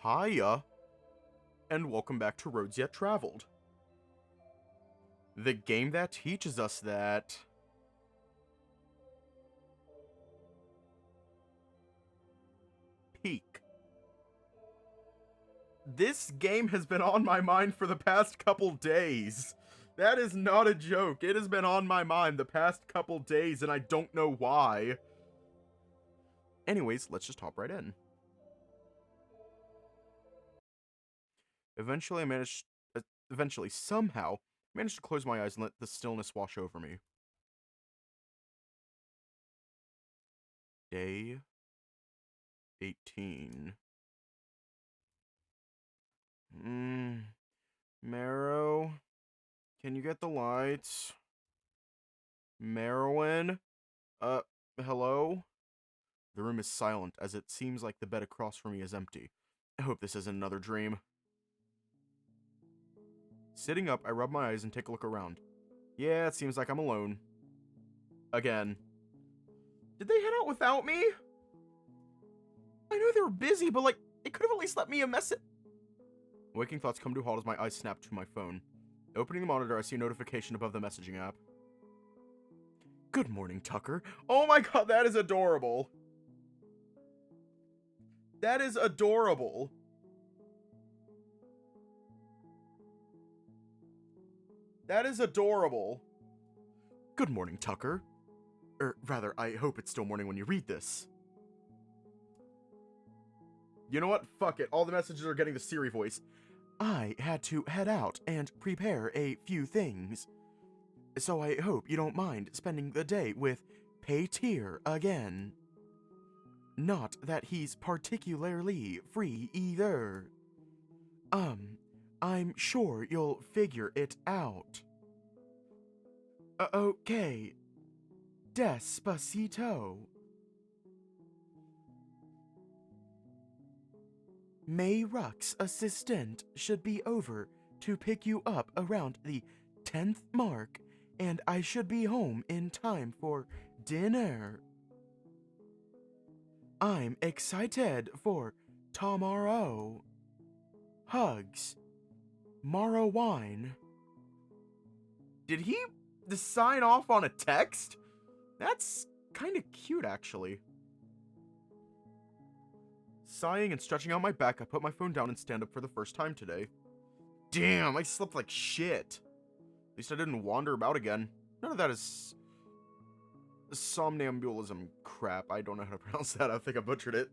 Hiya, and welcome back to Roads Yet Traveled. The game that teaches us that peak. This game has been on my mind for the past couple days. That is not a joke. It has been on my mind the past couple days, and I don't know why. Anyways, let's just hop right in. Eventually, somehow, managed to close my eyes and let the stillness wash over me. Day 18. Marrow, can you get the lights? Marrowyn? Hello? The room is silent, as it seems like the bed across from me is empty. I hope this isn't another dream. Sitting up, I rub my eyes and take a look around. Yeah, it seems like I'm alone. Again. Did they head out without me? I know they were busy, but they could have at least let me a message. Waking thoughts come to a halt as my eyes snap to my phone. Opening the monitor, I see a notification above the messaging app. Good morning, Tucker. Oh my god, that is adorable. That is adorable. That is adorable. Good morning, Tucker. Or rather, I hope it's still morning when you read this. You know what? Fuck it. All the messages are getting the Siri voice. I had to head out and prepare a few things. So I hope you don't mind spending the day with Paytr again. Not that he's particularly free either. I'm sure you'll figure it out. Okay. Despacito. May Ruck's assistant should be over to pick you up around the 10th mark, and I should be home in time for dinner. I'm excited for tomorrow. Hugs. Marrowyn. Did he sign off on a text? That's kind of cute, actually. Sighing and stretching out my back, I put my phone down and stand up for the first time today. Damn, I slept like shit. At least I didn't wander about again. None of that is somnambulism crap. I don't know how to pronounce that. I think I butchered it.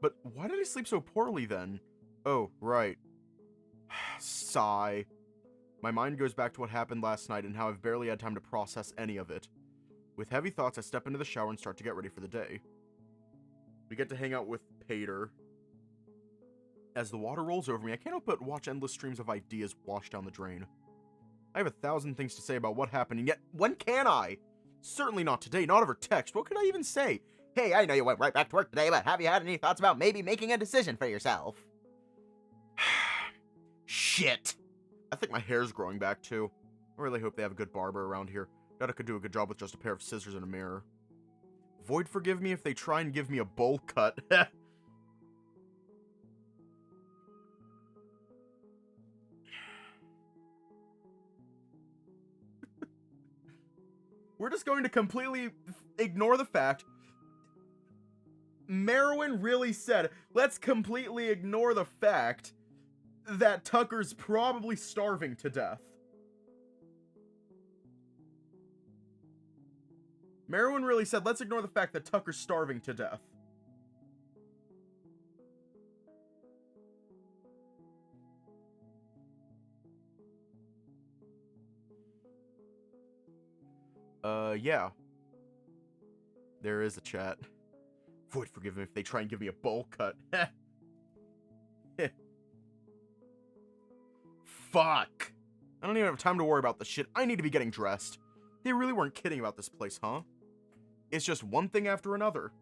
But why did I sleep so poorly then? Oh, right. Sigh. My mind goes back to what happened last night and how I've barely had time to process any of it. With heavy thoughts, I step into the shower and start to get ready for the day. We get to hang out with Paytr. As the water rolls over me, I can't help but watch endless streams of ideas wash down the drain. I have 1,000 things to say about what happened, and yet, when can I? Certainly not today, not over text. What could I even say? Hey, I know you went right back to work today, but have you had any thoughts about maybe making a decision for yourself? Shit. I think my hair's growing back, too. I really hope they have a good barber around here. Doubt I could do a good job with just a pair of scissors and a mirror. Void forgive me if they try and give me a bowl cut. We're just going to completely ignore the fact. Marrowyn really said, let's completely ignore the fact that Tucker's probably starving to death. Marrowyn really said, let's ignore the fact that Tucker's starving to death. Yeah. There is a chat. Void forgive me if they try and give me a bowl cut. Fuck. I don't even have time to worry about this shit. I need to be getting dressed. They really weren't kidding about this place, huh? It's just one thing after another.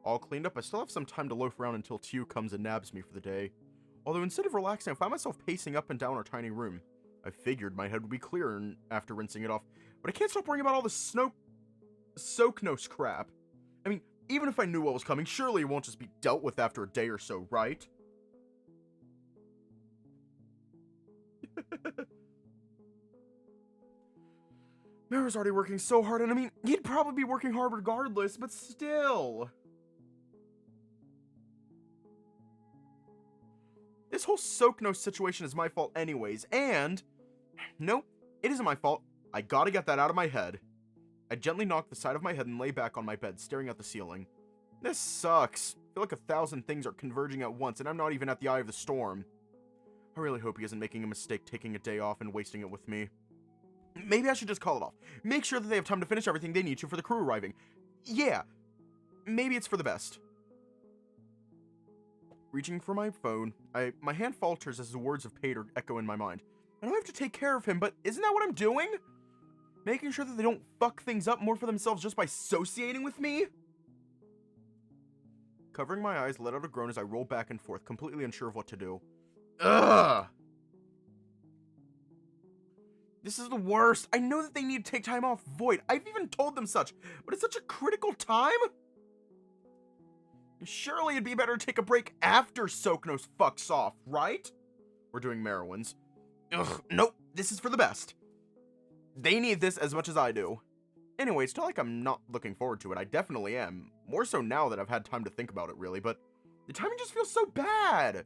All cleaned up, I still have some time to loaf around until Tew comes and nabs me for the day. Although instead of relaxing, I found myself pacing up and down our tiny room. I figured my head would be clearer after rinsing it off, But I can't stop worrying about all this Soknos crap. I mean, even if I knew what was coming, surely it won't just be dealt with after a day or so, right? Marrow's already working so hard, and I mean, he'd probably be working hard regardless, but still. This whole Soknos situation is my fault anyways, and... No, it isn't my fault. I gotta get that out of my head. I gently knock the side of my head and lay back on my bed, staring at the ceiling. This sucks. I feel like 1,000 things are converging at once, and I'm not even at the eye of the storm. I really hope he isn't making a mistake taking a day off and wasting it with me. Maybe I should just call it off. Make sure that they have time to finish everything they need to for the crew arriving. Yeah, maybe it's for the best. Reaching for my phone, my hand falters as the words of Paytr echo in my mind. I know I have to take care of him, but isn't that what I'm doing? Making sure that they don't fuck things up more for themselves just by associating with me? Covering my eyes, let out a groan as I roll back and forth, completely unsure of what to do. Ugh! This is the worst. I know that they need to take time off, Void. I've even told them such, but it's such a critical time? Surely it'd be better to take a break after Soknos fucks off, right? We're doing Marrowyn's. Ugh, nope, this is for the best. They need this as much as I do. Anyway, it's not like I'm not looking forward to it. I definitely am. More so now that I've had time to think about it, really, but the timing just feels so bad.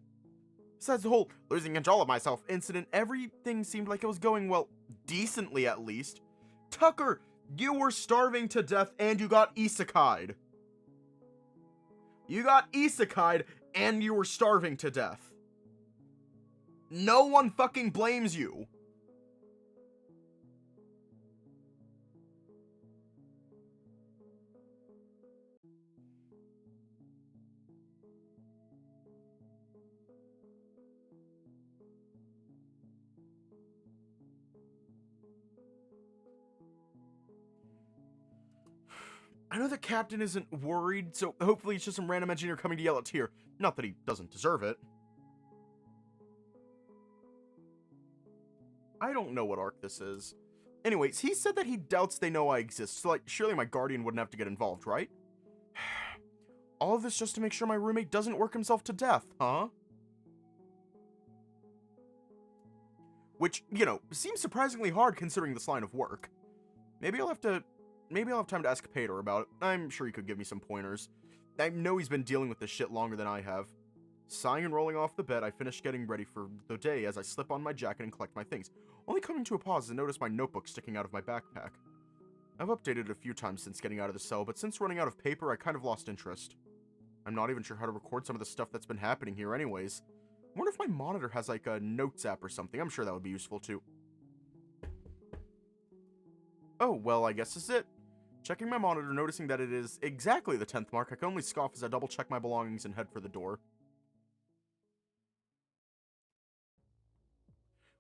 Besides the whole losing control of myself incident, everything seemed like it was going, well, decently at least. Tucker, you were starving to death and you got isekai'd. You got isekai'd and you were starving to death. No one fucking blames you. I know the captain isn't worried, so hopefully it's just some random engineer coming to yell at Tyr. Not that he doesn't deserve it. I don't know what arc this is. Anyways, he said that he doubts they know I exist, so like, surely my guardian wouldn't have to get involved, right? All of this just to make sure my roommate doesn't work himself to death, huh? Which, you know, seems surprisingly hard considering this line of work. Maybe I'll have time to ask Paytr about it. I'm sure he could give me some pointers. I know he's been dealing with this shit longer than I have. Sighing and rolling off the bed, I finish getting ready for the day as I slip on my jacket and collect my things, only coming to a pause to notice my notebook sticking out of my backpack. I've updated it a few times since getting out of the cell, but since running out of paper, I kind of lost interest. I'm not even sure how to record some of the stuff that's been happening here anyways. I wonder if my monitor has like a notes app or something. I'm sure that would be useful too. Oh, well, I guess this is it. Checking my monitor, noticing that it is exactly the 10th mark, I can only scoff as I double check my belongings and head for the door.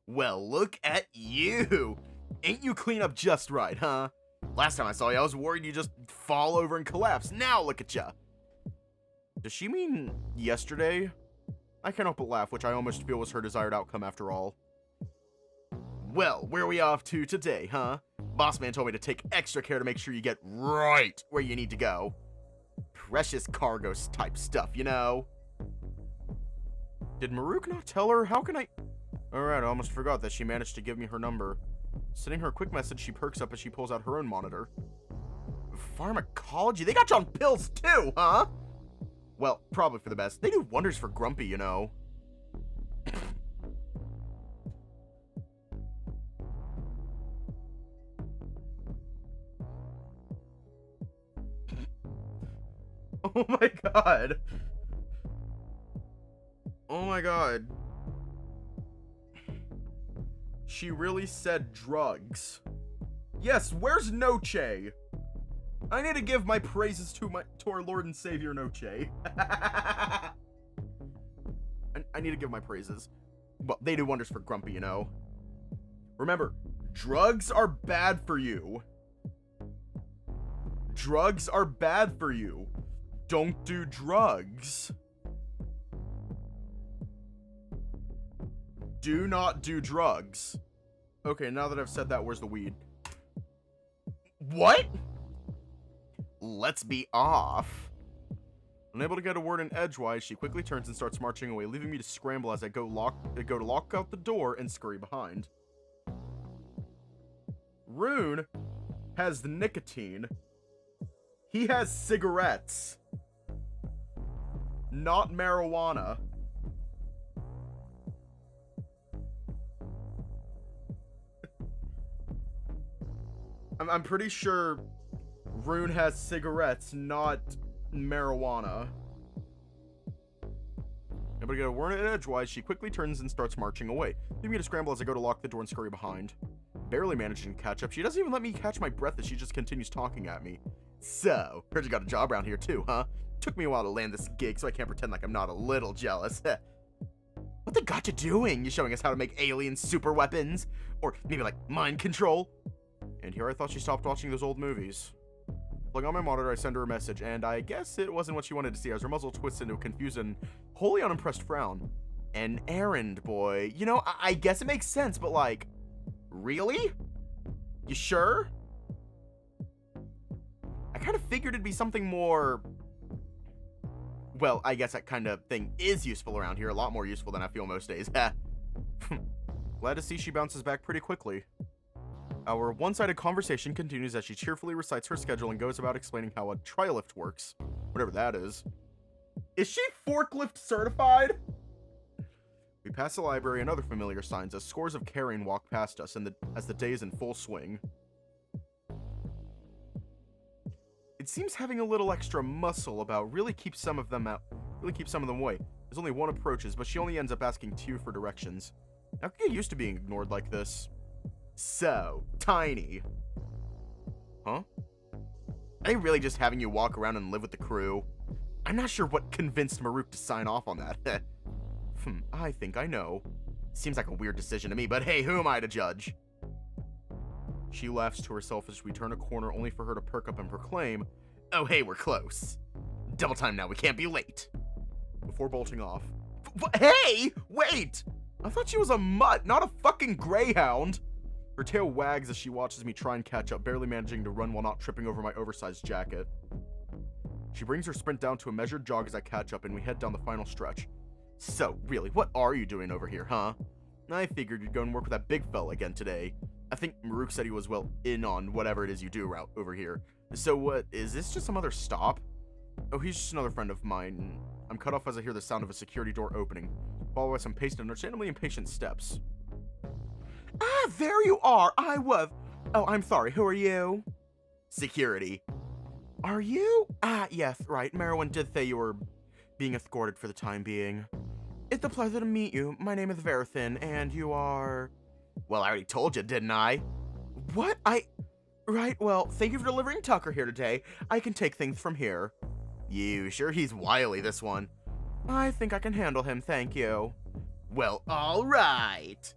Well, look at you! Ain't you clean up just right, huh? Last time I saw you, I was worried you'd just fall over and collapse. Now look at ya! Does she mean yesterday? I can't help but laugh, which I almost feel was her desired outcome after all. Well, where are we off to today, huh? Boss man told me to take extra care to make sure you get right where you need to go. Precious cargo type stuff, you know? Did Maruk not tell her? How can I... Alright, I almost forgot that she managed to give me her number. Sending her a quick message, she perks up as she pulls out her own monitor. Pharmacology? They got you on pills too, huh? Well, probably for the best. They do wonders for Grumpy, you know. Oh my god. Oh my god. She really said drugs. Yes, where's Noche? I need to give my praises to our Lord and Savior Noche. I need to give my praises. Well, they do wonders for Grumpy, you know. Remember, drugs are bad for you. Drugs are bad for you. Don't do drugs. Do not do drugs. Okay, now that I've said that, where's the weed? What? Let's be off. Unable to get a word in edgewise, she quickly turns and starts marching away, leaving me to scramble as I go to lock out the door and scurry behind. Rune has the nicotine. He has cigarettes. Not marijuana. I'm pretty sure Rune has cigarettes, not marijuana. Able to get a word in edgewise, she quickly turns and starts marching away, leaving me to scramble as I go to lock the door and scurry behind. Barely managing to catch up, she doesn't even let me catch my breath as she just continues talking at me. So, heard you got a job around here too, huh? Took me a while to land this gig, so I can't pretend like I'm not a little jealous. What they got you doing? You showing us how to make alien super weapons? Or maybe like mind control? And here I thought she stopped watching those old movies. Plugging on my monitor, I send her a message, and I guess it wasn't what she wanted to see as her muzzle twists into a confused and wholly unimpressed frown. An errand boy. You know, I guess it makes sense, but like, really? You sure? I kind of figured it'd be something more... Well, I guess that kind of thing is useful around here, a lot more useful than I feel most days. Glad to see she bounces back pretty quickly. Our one-sided conversation continues as she cheerfully recites her schedule and goes about explaining how a tri-lift works. Whatever that is. Is she forklift certified? We pass the library and other familiar signs as scores of carrion walk past us as the day is in full swing. It seems having a little extra muscle about really keeps some of them away. There's only one approaches, but she only ends up asking two for directions. I could get used to being ignored like this. So, Tiny. Huh? Are they really just having you walk around and live with the crew? I'm not sure what convinced Marrowyn to sign off on that. I think I know. Seems like a weird decision to me, but hey, who am I to judge? She laughs to herself as we turn a corner, only for her to perk up and proclaim, "Oh hey, we're close. Double time now, we can't be late." Before bolting off. Hey! Wait! I thought she was a mutt, not a fucking greyhound! Her tail wags as she watches me try and catch up, barely managing to run while not tripping over my oversized jacket. She brings her sprint down to a measured jog as I catch up, and we head down the final stretch. So, really, what are you doing over here, huh? I figured you'd go and work with that big fella again today. I think Marrowyn said he was well in on whatever it is you do out over here. So what, is this just some other stop? Oh, he's just another friend of mine. I'm cut off as I hear the sound of a security door opening, followed by some paced and understandably impatient steps. Ah, there you are! Oh, I'm sorry, who are you? Security. Are you? Ah, yes, right. Marrowyn did say you were being escorted for the time being. It's a pleasure to meet you. My name is Verithin, and you are... Well, I already told you, didn't I? What? Right, well, thank you for delivering Tucker here today. I can take things from here. You sure he's wily, this one? I think I can handle him, thank you. Well, alright.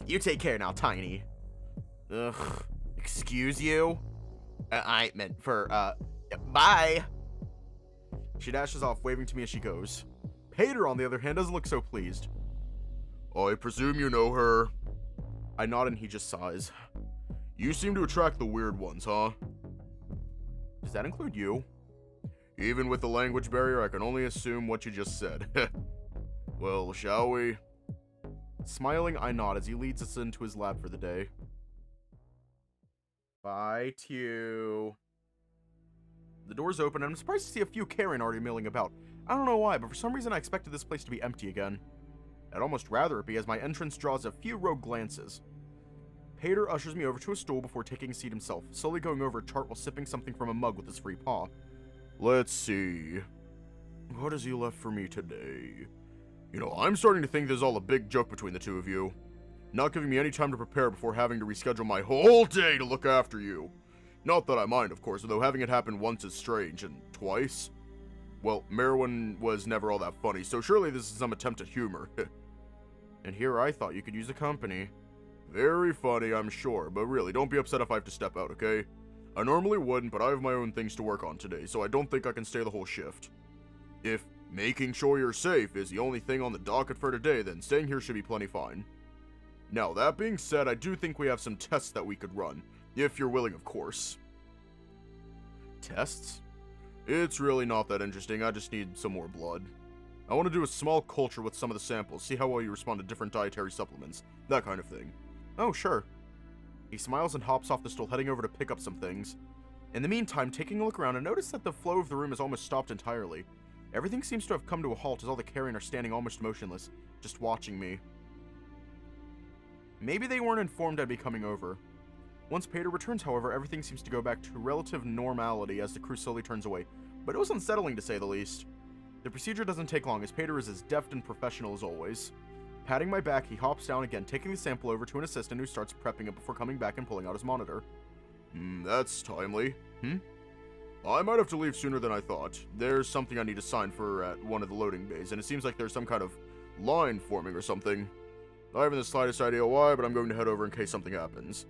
You take care now, Tiny. Ugh. Excuse you? I meant for, bye! She dashes off, waving to me as she goes. Paytr, on the other hand, doesn't look so pleased. I presume you know her. I nod and he just sighs. You seem to attract the weird ones, huh? Does that include you? Even with the language barrier, I can only assume what you just said. Well, shall we? Smiling, I nod as he leads us into his lab for the day. Bye, Tew. The door's open, and I'm surprised to see a few carrion already milling about. I don't know why, but for some reason I expected this place to be empty again. I'd almost rather it be, as my entrance draws a few rogue glances. Paytr ushers me over to a stool before taking a seat himself, slowly going over a chart while sipping something from a mug with his free paw. Let's see. What has he left for me today? You know, I'm starting to think there's all a big joke between the two of you. Not giving me any time to prepare before having to reschedule my whole day to look after you. Not that I mind, of course, though having it happen once is strange, and twice? Well, Marrowyn was never all that funny, so surely this is some attempt at humor. And here I thought you could use a company. Very funny, I'm sure, but really, don't be upset if I have to step out, okay? I normally wouldn't, but I have my own things to work on today, so I don't think I can stay the whole shift. If making sure you're safe is the only thing on the docket for today, then staying here should be plenty fine. Now, that being said, I do think we have some tests that we could run, if you're willing, of course. Tests? It's really not that interesting, I just need some more blood. I want to do a small culture with some of the samples, see how well you respond to different dietary supplements, that kind of thing. Oh, sure. He smiles and hops off the stool, heading over to pick up some things. In the meantime, taking a look around, I notice that the flow of the room has almost stopped entirely. Everything seems to have come to a halt as all the carrion are standing almost motionless, just watching me. Maybe they weren't informed I'd be coming over. Once Paytr returns, however, everything seems to go back to relative normality as the crew slowly turns away, but it was unsettling to say the least. The procedure doesn't take long, as Paytr is as deft and professional as always. Patting my back, he hops down again, taking the sample over to an assistant who starts prepping it before coming back and pulling out his monitor. That's timely. I might have to leave sooner than I thought. There's something I need to sign for at one of the loading bays, and it seems like there's some kind of line forming or something. I haven't the slightest idea why, but I'm going to head over in case something happens.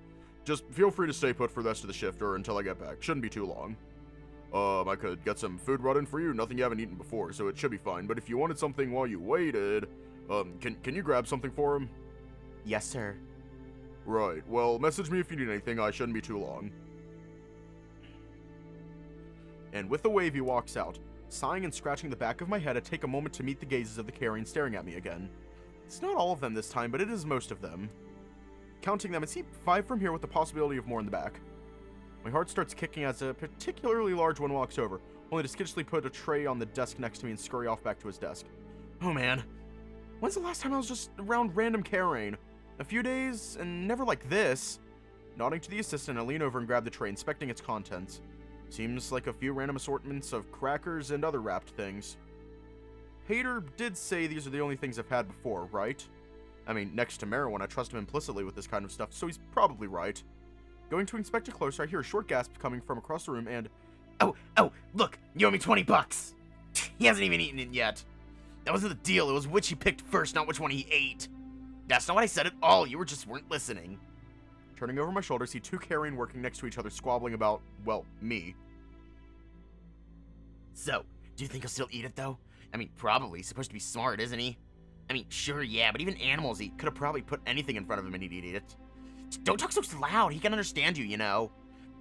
Just feel free to stay put for the rest of the shift or until I get back. Shouldn't be too long. I could get some food brought in for you. Nothing you haven't eaten before, so it should be fine. But if you wanted something while you waited, can you grab something for him? Yes, sir. Right. Well, message me if you need anything. I shouldn't be too long. And with a wave, he walks out. Sighing and scratching the back of my head, I take a moment to meet the gazes of the carrion staring at me again. It's not all of them this time, but it is most of them. Counting them, I see 5 from here with the possibility of more in the back. My heart starts kicking as a particularly large one walks over, only to skitishly put a tray on the desk next to me and scurry off back to his desk. Oh man. When's the last time I was just around random carrion? A few days, and never like this. Nodding to the assistant, I lean over and grab the tray, inspecting its contents. Seems like a few random assortments of crackers and other wrapped things. Paytr did say these are the only things I've had before, right? I mean, next to Marrowyn, I trust him implicitly with this kind of stuff, so he's probably right. Going to inspect it closer, I hear a short gasp coming from across the room and... Oh, look, you owe me 20 bucks. He hasn't even eaten it yet. That wasn't the deal, it was which he picked first, not which one he ate. That's not what I said at all, you weren't listening. Turning over my shoulder, see 2 carrion working next to each other, squabbling about, well, me. So, do you think he'll still eat it, though? I mean, probably. He's supposed to be smart, isn't he? I mean, sure, yeah, but even animals eat. Could have probably put anything in front of him and he'd eat it. Don't talk so loud. He can understand you, you know.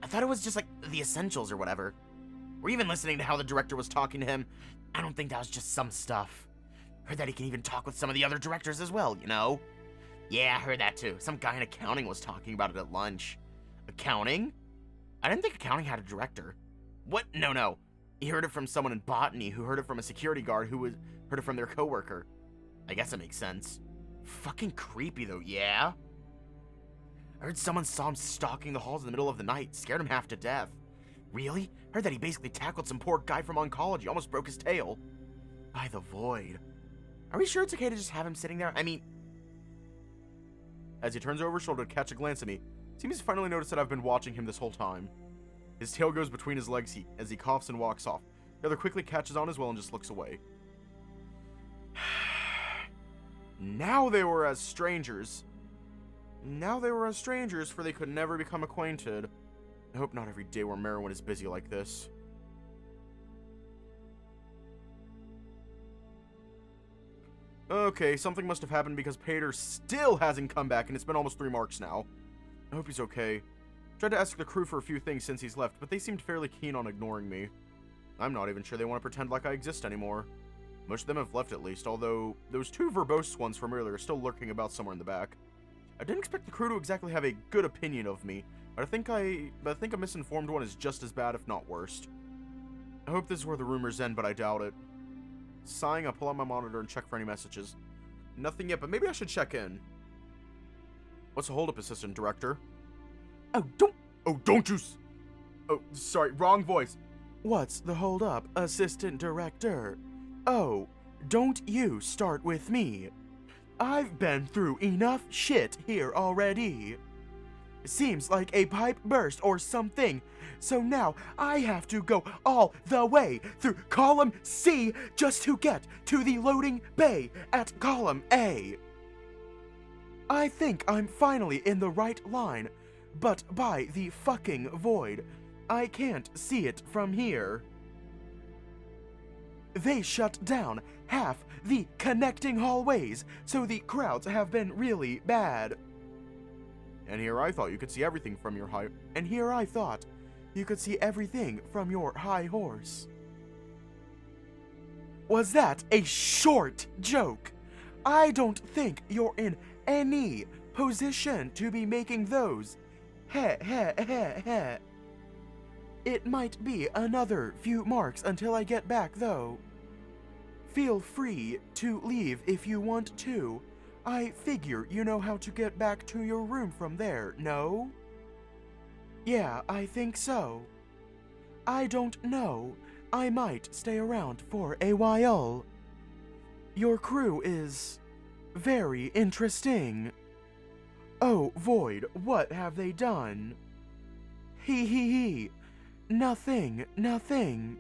I thought it was just like the essentials or whatever. We're even listening to how the director was talking to him. I don't think that was just some stuff. Heard that he can even talk with some of the other directors as well, you know? Yeah, I heard that too. Some guy in accounting was talking about it at lunch. Accounting? I didn't think accounting had a director. What? No. He heard it from someone in botany who heard it from a security guard who heard it from their coworker. I guess it makes sense. Fucking creepy though, yeah? I heard someone saw him stalking the halls in the middle of the night, scared him half to death. Really? Heard that he basically tackled some poor guy from oncology, almost broke his tail. By the void. Are we sure it's okay to just have him sitting there? I mean... As he turns over his shoulder to catch a glance at me, seems to finally notice that I've been watching him this whole time. His tail goes between his legs as he coughs and walks off. The other quickly catches on as well and just looks away. Now they were as strangers. For they could never become acquainted. I hope not every day where Marrowyn is busy like this. Okay, something must have happened because Paytr still hasn't come back and it's been almost 3 marks now. I hope he's okay. Tried to ask the crew for a few things since he's left, but they seemed fairly keen on ignoring me. I'm not even sure they want to pretend like I exist anymore. Most of them have left at least, although those 2 verbose ones from earlier are still lurking about somewhere in the back. I didn't expect the crew to exactly have a good opinion of me, but I think a misinformed one is just as bad, if not worse. I hope this is where the rumors end, but I doubt it. Sighing, I pull out my monitor and check for any messages. Nothing yet, but maybe I should check in. What's the holdup, Assistant Director? Don't you Oh, sorry, wrong voice. What's the holdup, Assistant Director? Oh, don't you start with me. I've been through enough shit here already. Seems like a pipe burst or something, so now I have to go all the way through column C just to get to the loading bay at column A. I think I'm finally in the right line, but by the fucking void, I can't see it from here. They shut down half the connecting hallways, so the crowds have been really bad. And here I thought you could see everything from your height. And here I thought you could see everything from your high horse. Was that a short joke? I don't think you're in any position to be making those. Heh heh heh heh. It might be another few marks until I get back, though. Feel free to leave if you want to. I figure you know how to get back to your room from there, no? Yeah, I think so. I don't know. I might stay around for a while. Your crew is very interesting. Oh, Void, what have they done? Hee hee hee. Nothing, nothing.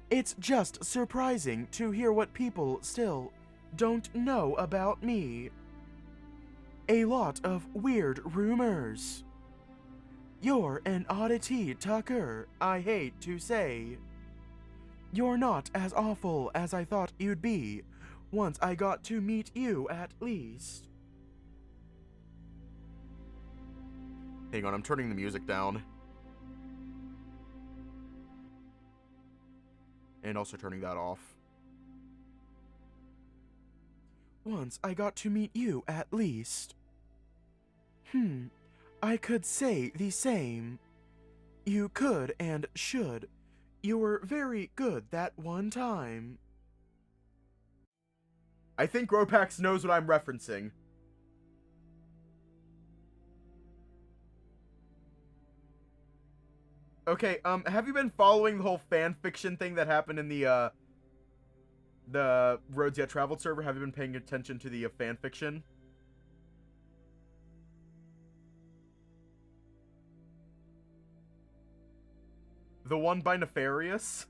It's just surprising to hear what people still don't know about me. A lot of weird rumors. You're an oddity, Tucker, I hate to say. You're not as awful as I thought you'd be, once I got to meet you at least. Hang on, I'm turning the music down. And also turning that off. Once I got to meet you at least. I could say the same. You could and should. You were very good that one time. I think Gropax knows what I'm referencing. Okay, have you been following the whole fan fiction thing that happened in the Roads Yet Traveled server? Have you been paying attention to the fan fiction? The one by Nefarious?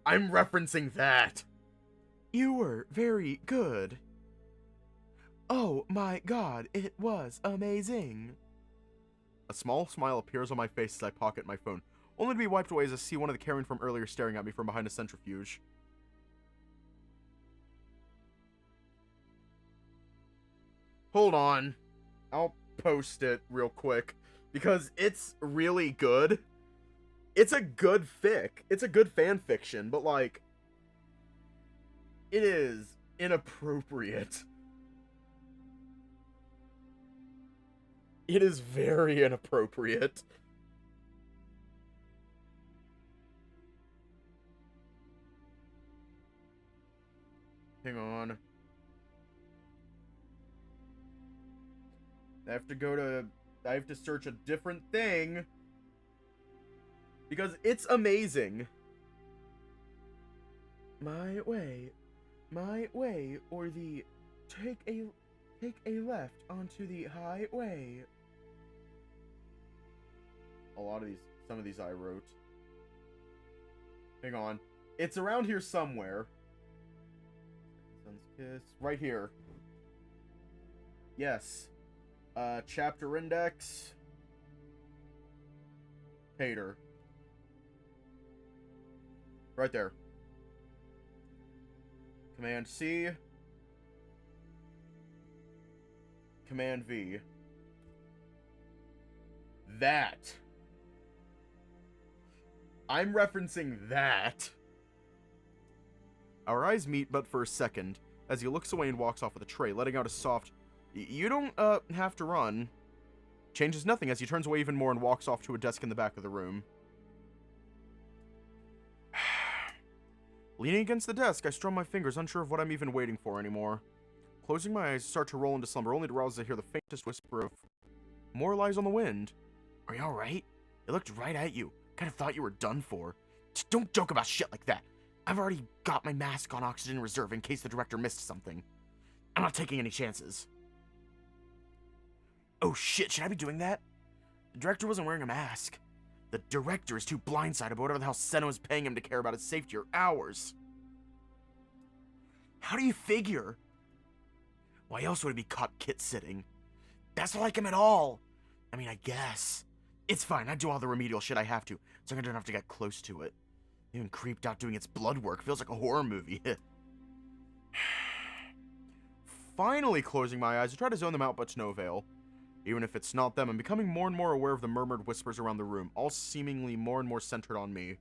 I'm referencing that. You were very good. Oh my god, it was amazing. A small smile appears on my face as I pocket my phone, only to be wiped away as I see one of the Karen from earlier staring at me from behind a centrifuge. Hold on. I'll post it real quick, because it's really good. It's a good fic. It's a good fan fiction, but, like, it is inappropriate. It is very inappropriate. Hang on. I have to search a different thing. Because it's amazing. My way, or the take a left onto the highway. Some of these I wrote. Hang on. It's around here somewhere. Sun's Kiss. Right here. Yes. Chapter index. Paytr. Right there. Command C. Command V. That. I'm referencing that. Our eyes meet but for a second, as he looks away and walks off with a tray, letting out a soft, "You don't, have to run." Changes nothing as he turns away even more and walks off to a desk in the back of the room. Leaning against the desk, I strum my fingers, unsure of what I'm even waiting for anymore. Closing my eyes, start to roll into slumber, only to rouse as I hear the faintest whisper of, "More lies on the wind." Are you alright? It looked right at you. Kind of thought you were done for. Just don't joke about shit like that. I've already got my mask on oxygen reserve in case the director missed something. I'm not taking any chances. Oh shit, should I be doing that? The director wasn't wearing a mask. The director is too blindsided about whatever the hell Senna was paying him to care about his safety or ours. How do you figure? Why else would he be caught kit-sitting? That's not like him at all. I mean, I guess. It's fine, I do all the remedial shit I have to, so I don't have to get close to it. Even creeped out doing its blood work. Feels like a horror movie. Finally closing my eyes, I try to zone them out, but to no avail. Even if it's not them, I'm becoming more and more aware of the murmured whispers around the room, all seemingly more and more centered on me.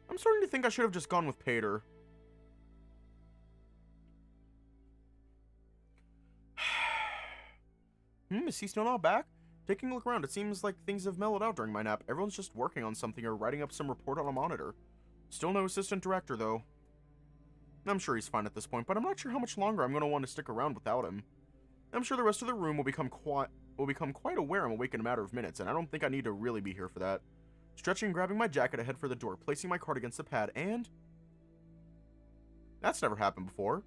I'm starting to think I should have just gone with Paytr. Is he still not back? Taking a look around, it seems like things have mellowed out during my nap. Everyone's just working on something or writing up some report on a monitor. Still no assistant director, though. I'm sure he's fine at this point, but I'm not sure how much longer I'm going to want to stick around without him. I'm sure the rest of the room will become quite aware I'm awake in a matter of minutes, and I don't think I need to really be here for that. Stretching and grabbing my jacket, I head for the door, placing my card against the pad, and... That's never happened before.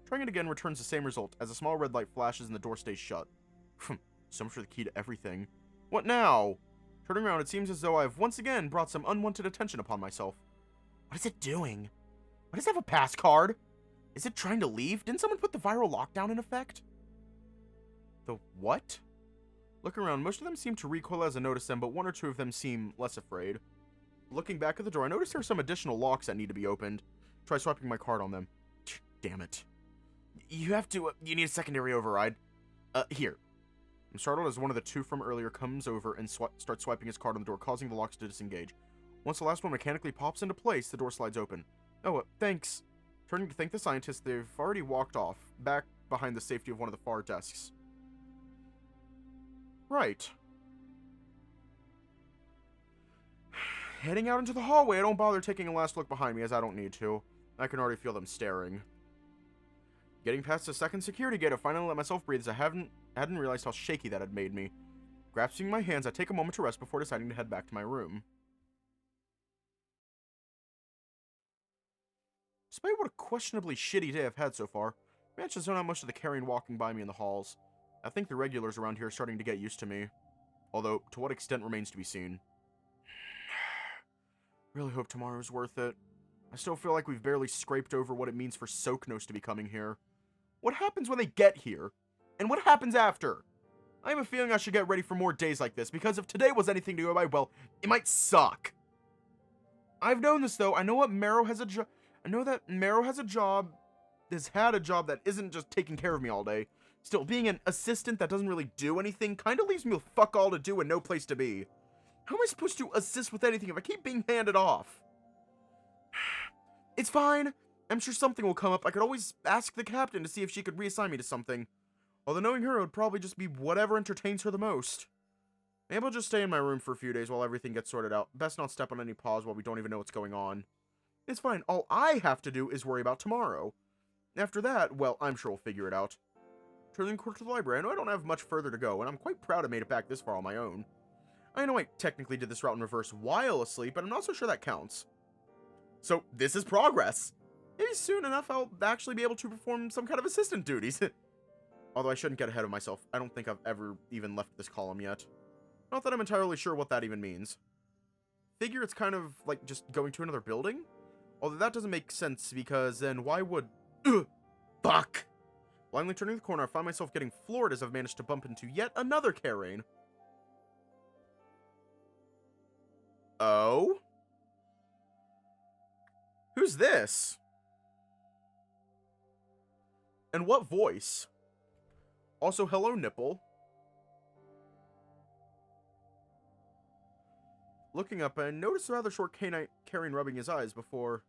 Trying it again returns the same result, as a small red light flashes and the door stays shut. So much for the key to everything. What now? Turning around, it seems as though I've once again brought some unwanted attention upon myself. What is it doing? Why does it have a pass card? Is it trying to leave? Didn't someone put the viral lockdown in effect? The what? Looking around, most of them seem to recoil as I notice them, but one or two of them seem less afraid. Looking back at the door, I notice there are some additional locks that need to be opened. Try swiping my card on them. Damn it. You need a secondary override. Here. I'm startled as one of the two from earlier comes over and starts swiping his card on the door, causing the locks to disengage. Once the last one mechanically pops into place, the door slides open. Oh, thanks. Turning to thank the scientists, they've already walked off, back behind the safety of one of the far desks. Right. Heading out into the hallway, I don't bother taking a last look behind me, as I don't need to. I can already feel them staring. Getting past the second security gate, I finally let myself breathe, as I hadn't realized how shaky that had made me. Grasping my hands, I take a moment to rest before deciding to head back to my room. Despite what a questionably shitty day I've had so far, I managed to zone out most of the carrion walking by me in the halls. I think the regulars around here are starting to get used to me. Although, to what extent remains to be seen. Really hope tomorrow's worth it. I still feel like we've barely scraped over what it means for Soknos to be coming here. What happens when they get here? And what happens after? I have a feeling I should get ready for more days like this, because if today was anything to go by, well, it might suck. I've known this, though. I know that Marrow has a job that isn't just taking care of me all day. Still, being an assistant that doesn't really do anything kind of leaves me with fuck all to do and no place to be. How am I supposed to assist with anything if I keep being handed off? It's fine. I'm sure something will come up. I could always ask the captain to see if she could reassign me to something. Although knowing her, it would probably just be whatever entertains her the most. Maybe I'll just stay in my room for a few days while everything gets sorted out. Best not step on any paws while we don't even know what's going on. It's fine. All I have to do is worry about tomorrow. After that, well, I'm sure we'll figure it out. Turning to the library, I know I don't have much further to go, and I'm quite proud I made it back this far on my own. I know I technically did this route in reverse while asleep, but I'm not so sure that counts. So, this is progress. Maybe soon enough I'll actually be able to perform some kind of assistant duties. Although I shouldn't get ahead of myself. I don't think I've ever even left this column yet. Not that I'm entirely sure what that even means. Figure it's kind of like just going to another building? Although that doesn't make sense, because then why would... Fuck! Blindly turning the corner, I find myself getting floored as I've managed to bump into yet another carrion. Oh? Who's this? And what voice? Also, hello, nipple. Looking up, I notice a rather short carrion rubbing his eyes before...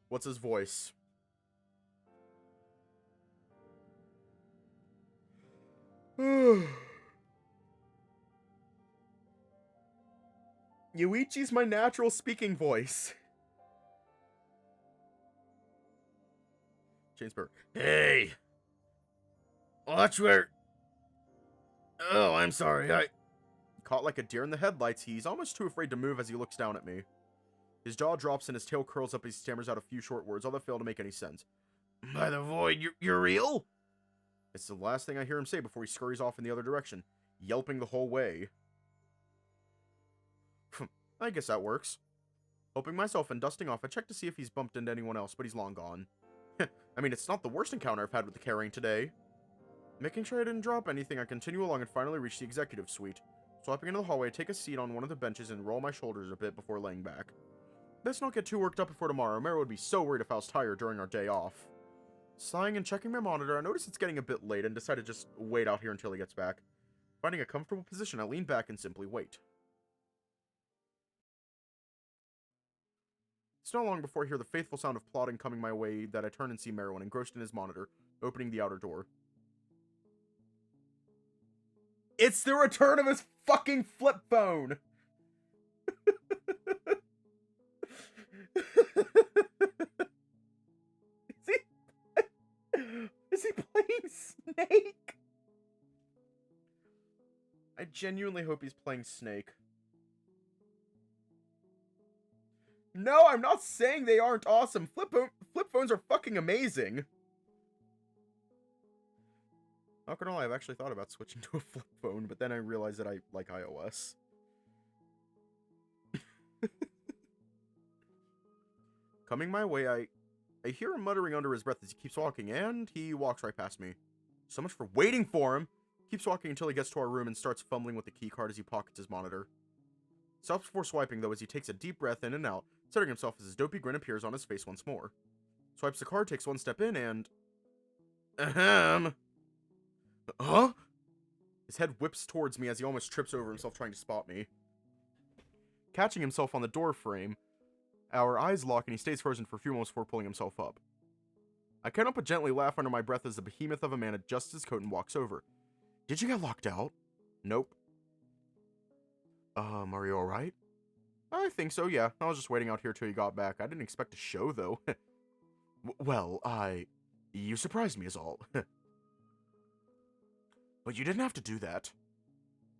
What's his voice? Yuichi's my natural speaking voice. Chainsburg. Hey! Watch where... Oh, I'm sorry, Caught like a deer in the headlights, he's almost too afraid to move as he looks down at me. His jaw drops and his tail curls up as he stammers out a few short words, all that fail to make any sense. By the void, you're real? It's the last thing I hear him say before he scurries off in the other direction, yelping the whole way. I guess that works. Helping myself and dusting off, I check to see if he's bumped into anyone else, but he's long gone. I mean, it's not the worst encounter I've had with the carrion today. Making sure I didn't drop anything, I continue along and finally reach the executive suite. Swapping into the hallway, I take a seat on one of the benches and roll my shoulders a bit before laying back. Let's not get too worked up before tomorrow. Marrowyn would be so worried if I was tired during our day off. Sighing and checking my monitor, I notice it's getting a bit late and decide to just wait out here until he gets back. Finding a comfortable position, I lean back and simply wait. It's not long before I hear the faithful sound of plodding coming my way that I turn and see Marrowyn engrossed in his monitor, opening the outer door. It's the return of his fucking flip phone! Is he playing Snake? I genuinely hope he's playing Snake. No, I'm not saying they aren't awesome. Flip phones are fucking amazing. Not gonna lie, I've actually thought about switching to a flip phone, but then I realized that I like iOS. Coming my way, I hear him muttering under his breath as he keeps walking, and he walks right past me. So much for waiting for him! Keeps walking until he gets to our room and starts fumbling with the keycard as he pockets his monitor. Stops before swiping, though, as he takes a deep breath in and out, centering himself as his dopey grin appears on his face once more. Swipes the card, takes one step in, and... Ahem! Huh? His head whips towards me as he almost trips over himself trying to spot me. Catching himself on the door frame, our eyes lock and he stays frozen for a few moments before pulling himself up. I can't help but gently laugh under my breath as the behemoth of a man adjusts his coat and walks over. Did you get locked out? Nope. Are you alright? I think so, yeah. I was just waiting out here till you got back. I didn't expect a show, though. Well, you surprised me is all. But you didn't have to do that.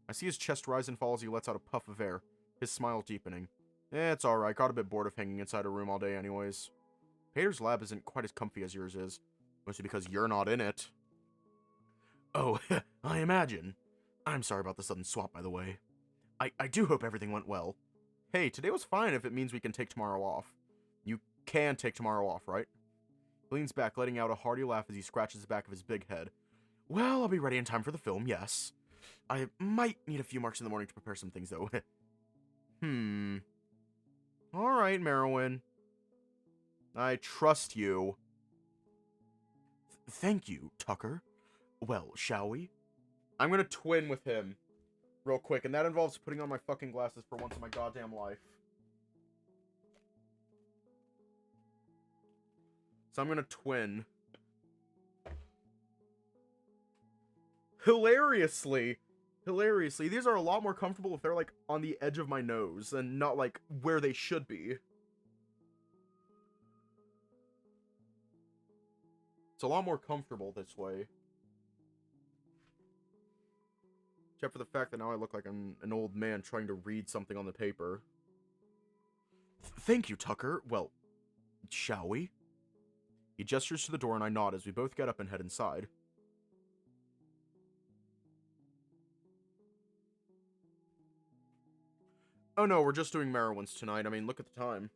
I see his chest rise and fall as he lets out a puff of air, his smile deepening. It's alright, got a bit bored of hanging inside a room all day anyways. Paytr's lab isn't quite as comfy as yours is, mostly because you're not in it. Oh, I imagine. I'm sorry about the sudden swap, by the way. I do hope everything went well. Hey, today was fine if it means we can take tomorrow off. You can take tomorrow off, right? He leans back, letting out a hearty laugh as he scratches the back of his big head. Well, I'll be ready in time for the film, yes. I might need a few marks in the morning to prepare some things, though. Alright, Marrowyn. I trust you. Thank you, Tucker. Well, shall we? I'm gonna twin with him. Real quick, and that involves putting on my fucking glasses for once in my goddamn life. So I'm gonna twin. Hilariously, these are a lot more comfortable if they're, like, on the edge of my nose, and not, like, where they should be. It's a lot more comfortable this way. Except for the fact that now I look like I'm an old man trying to read something on the paper. Thank you, Tucker. Well, shall we? He gestures to the door and I nod as we both get up and head inside. Oh no, we're just doing Marrowyn's tonight. I mean, look at the time.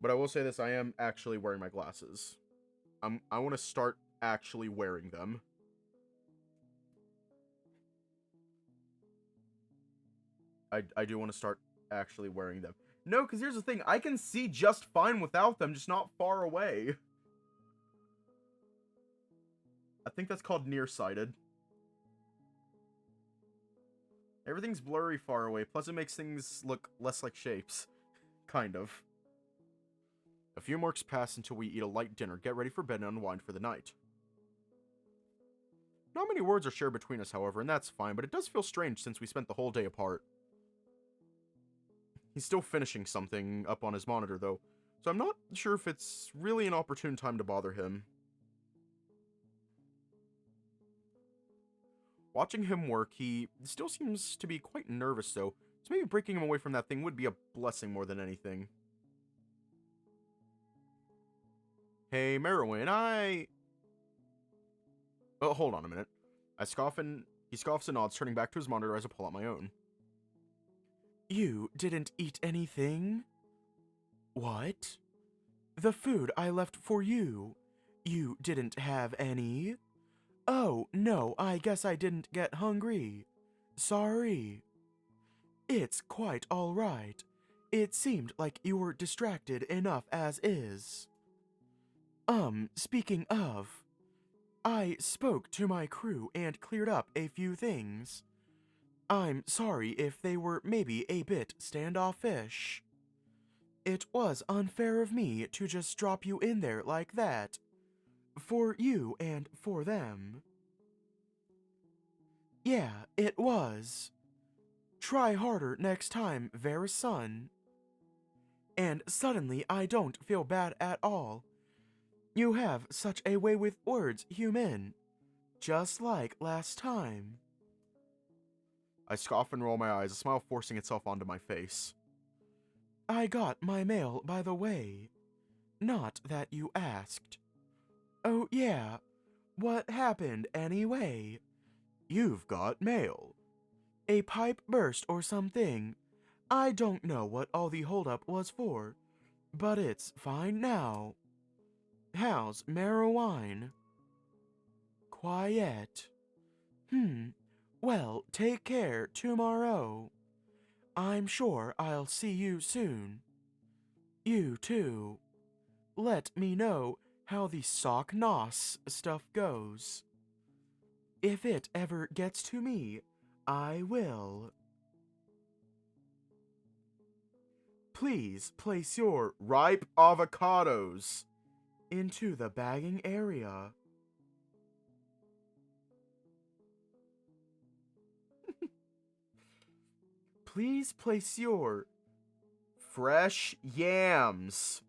But I will say this, I am actually wearing my glasses. I want to start actually wearing them. I do want to start actually wearing them. No, because here's the thing. I can see just fine without them, just not far away. I think that's called nearsighted. Everything's blurry far away, plus it makes things look less like shapes. Kind of. A few marks pass until we eat a light dinner, get ready for bed, and unwind for the night. Not many words are shared between us, however, and that's fine, but it does feel strange since we spent the whole day apart. He's still finishing something up on his monitor, though, so I'm not sure if it's really an opportune time to bother him. Watching him work, he still seems to be quite nervous, though, so maybe breaking him away from that thing would be a blessing more than anything. Hey, Marrowyn, Oh, hold on a minute. He scoffs and nods, turning back to his monitor as I pull out my own. You didn't eat anything? What? The food I left for you. you didn't have any? Oh, no, I guess I didn't get hungry. Sorry. It's quite all right. It seemed like you were distracted enough as is. Speaking of, I spoke to my crew and cleared up a few things. I'm sorry if they were maybe a bit standoffish. It was unfair of me to just drop you in there like that. For you and for them. Yeah, it was. Try harder next time, Vera's son. And suddenly I don't feel bad at all. You have such a way with words, human. Just like last time. I scoff and roll my eyes, a smile forcing itself onto my face. I got my mail, by the way. Not that you asked. Oh yeah, what happened anyway? You've got mail. A pipe burst or something. I don't know what all the holdup was for, but it's fine now. How's Marrowyn? Quiet. Well, take care tomorrow. I'm sure I'll see you soon. You too. Let me know how the sock nos stuff goes. If it ever gets to me, I will. Please place your ripe avocados into the bagging area. Please place your fresh yams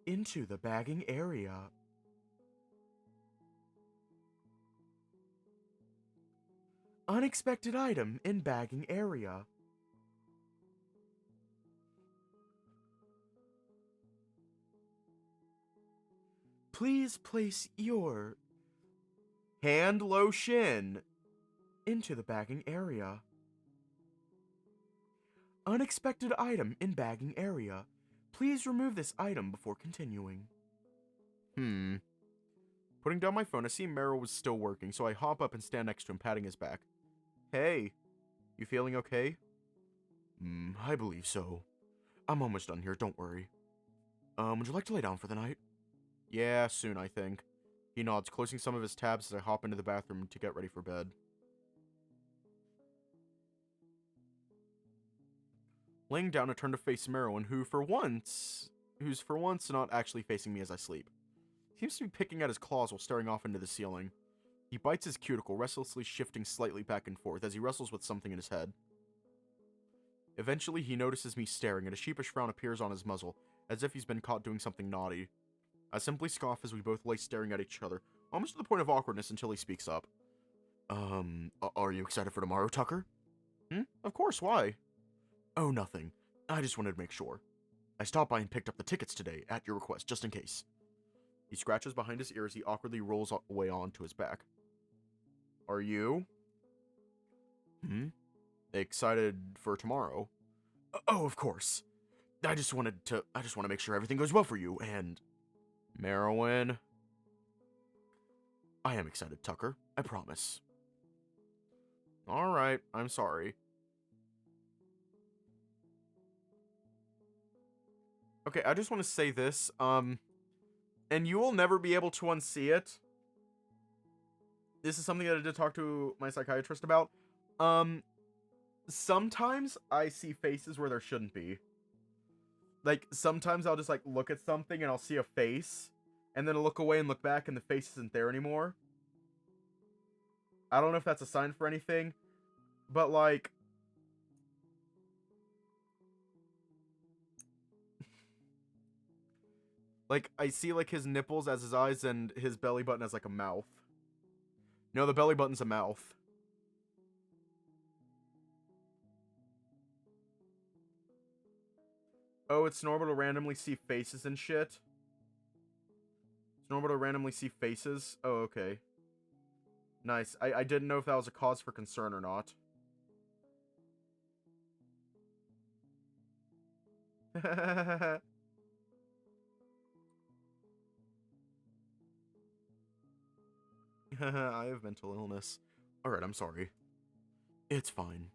into the bagging area. Unexpected item in bagging area. Please place your hand lotion into the bagging area. Unexpected item in bagging area. Please remove this item before continuing. Putting down my phone, I see Marrow was still working, so I hop up and stand next to him, patting his back. Hey, you feeling okay? I believe so. I'm almost done here, don't worry. Would you like to lay down for the night? Yeah, soon, I think. He nods, closing some of his tabs as I hop into the bathroom to get ready for bed. Laying down, I turn to face Marrowyn, who's for once not actually facing me as I sleep. He seems to be picking at his claws while staring off into the ceiling. He bites his cuticle, restlessly shifting slightly back and forth as he wrestles with something in his head. Eventually, he notices me staring, and a sheepish frown appears on his muzzle, as if he's been caught doing something naughty. I simply scoff as we both lay staring at each other, almost to the point of awkwardness until he speaks up. Are you excited for tomorrow, Tucker? Of course, why? Oh, nothing. I just wanted to make sure. I stopped by and picked up the tickets today, at your request, just in case. He scratches behind his ear as he awkwardly rolls away onto his back. Are you? Excited for tomorrow? Oh, of course. I just want to make sure everything goes well for you, and... Marrowyn? I am excited, Tucker. I promise. Alright, I'm sorry. Okay, I just want to say this, and you will never be able to unsee it. This is something that I did talk to my psychiatrist about. Sometimes I see faces where there shouldn't be. Like, sometimes I'll just, like, look at something and I'll see a face, and then I'll look away and look back and the face isn't there anymore. I don't know if that's a sign for anything, but, like... like, I see, like, his nipples as his eyes and his belly button as, like, a mouth. No, the belly button's a mouth. Oh, it's normal to randomly see faces and shit? It's normal to randomly see faces? Oh, okay. Nice. I didn't know if that was a cause for concern or not. I have mental illness. Alright, I'm sorry. It's fine.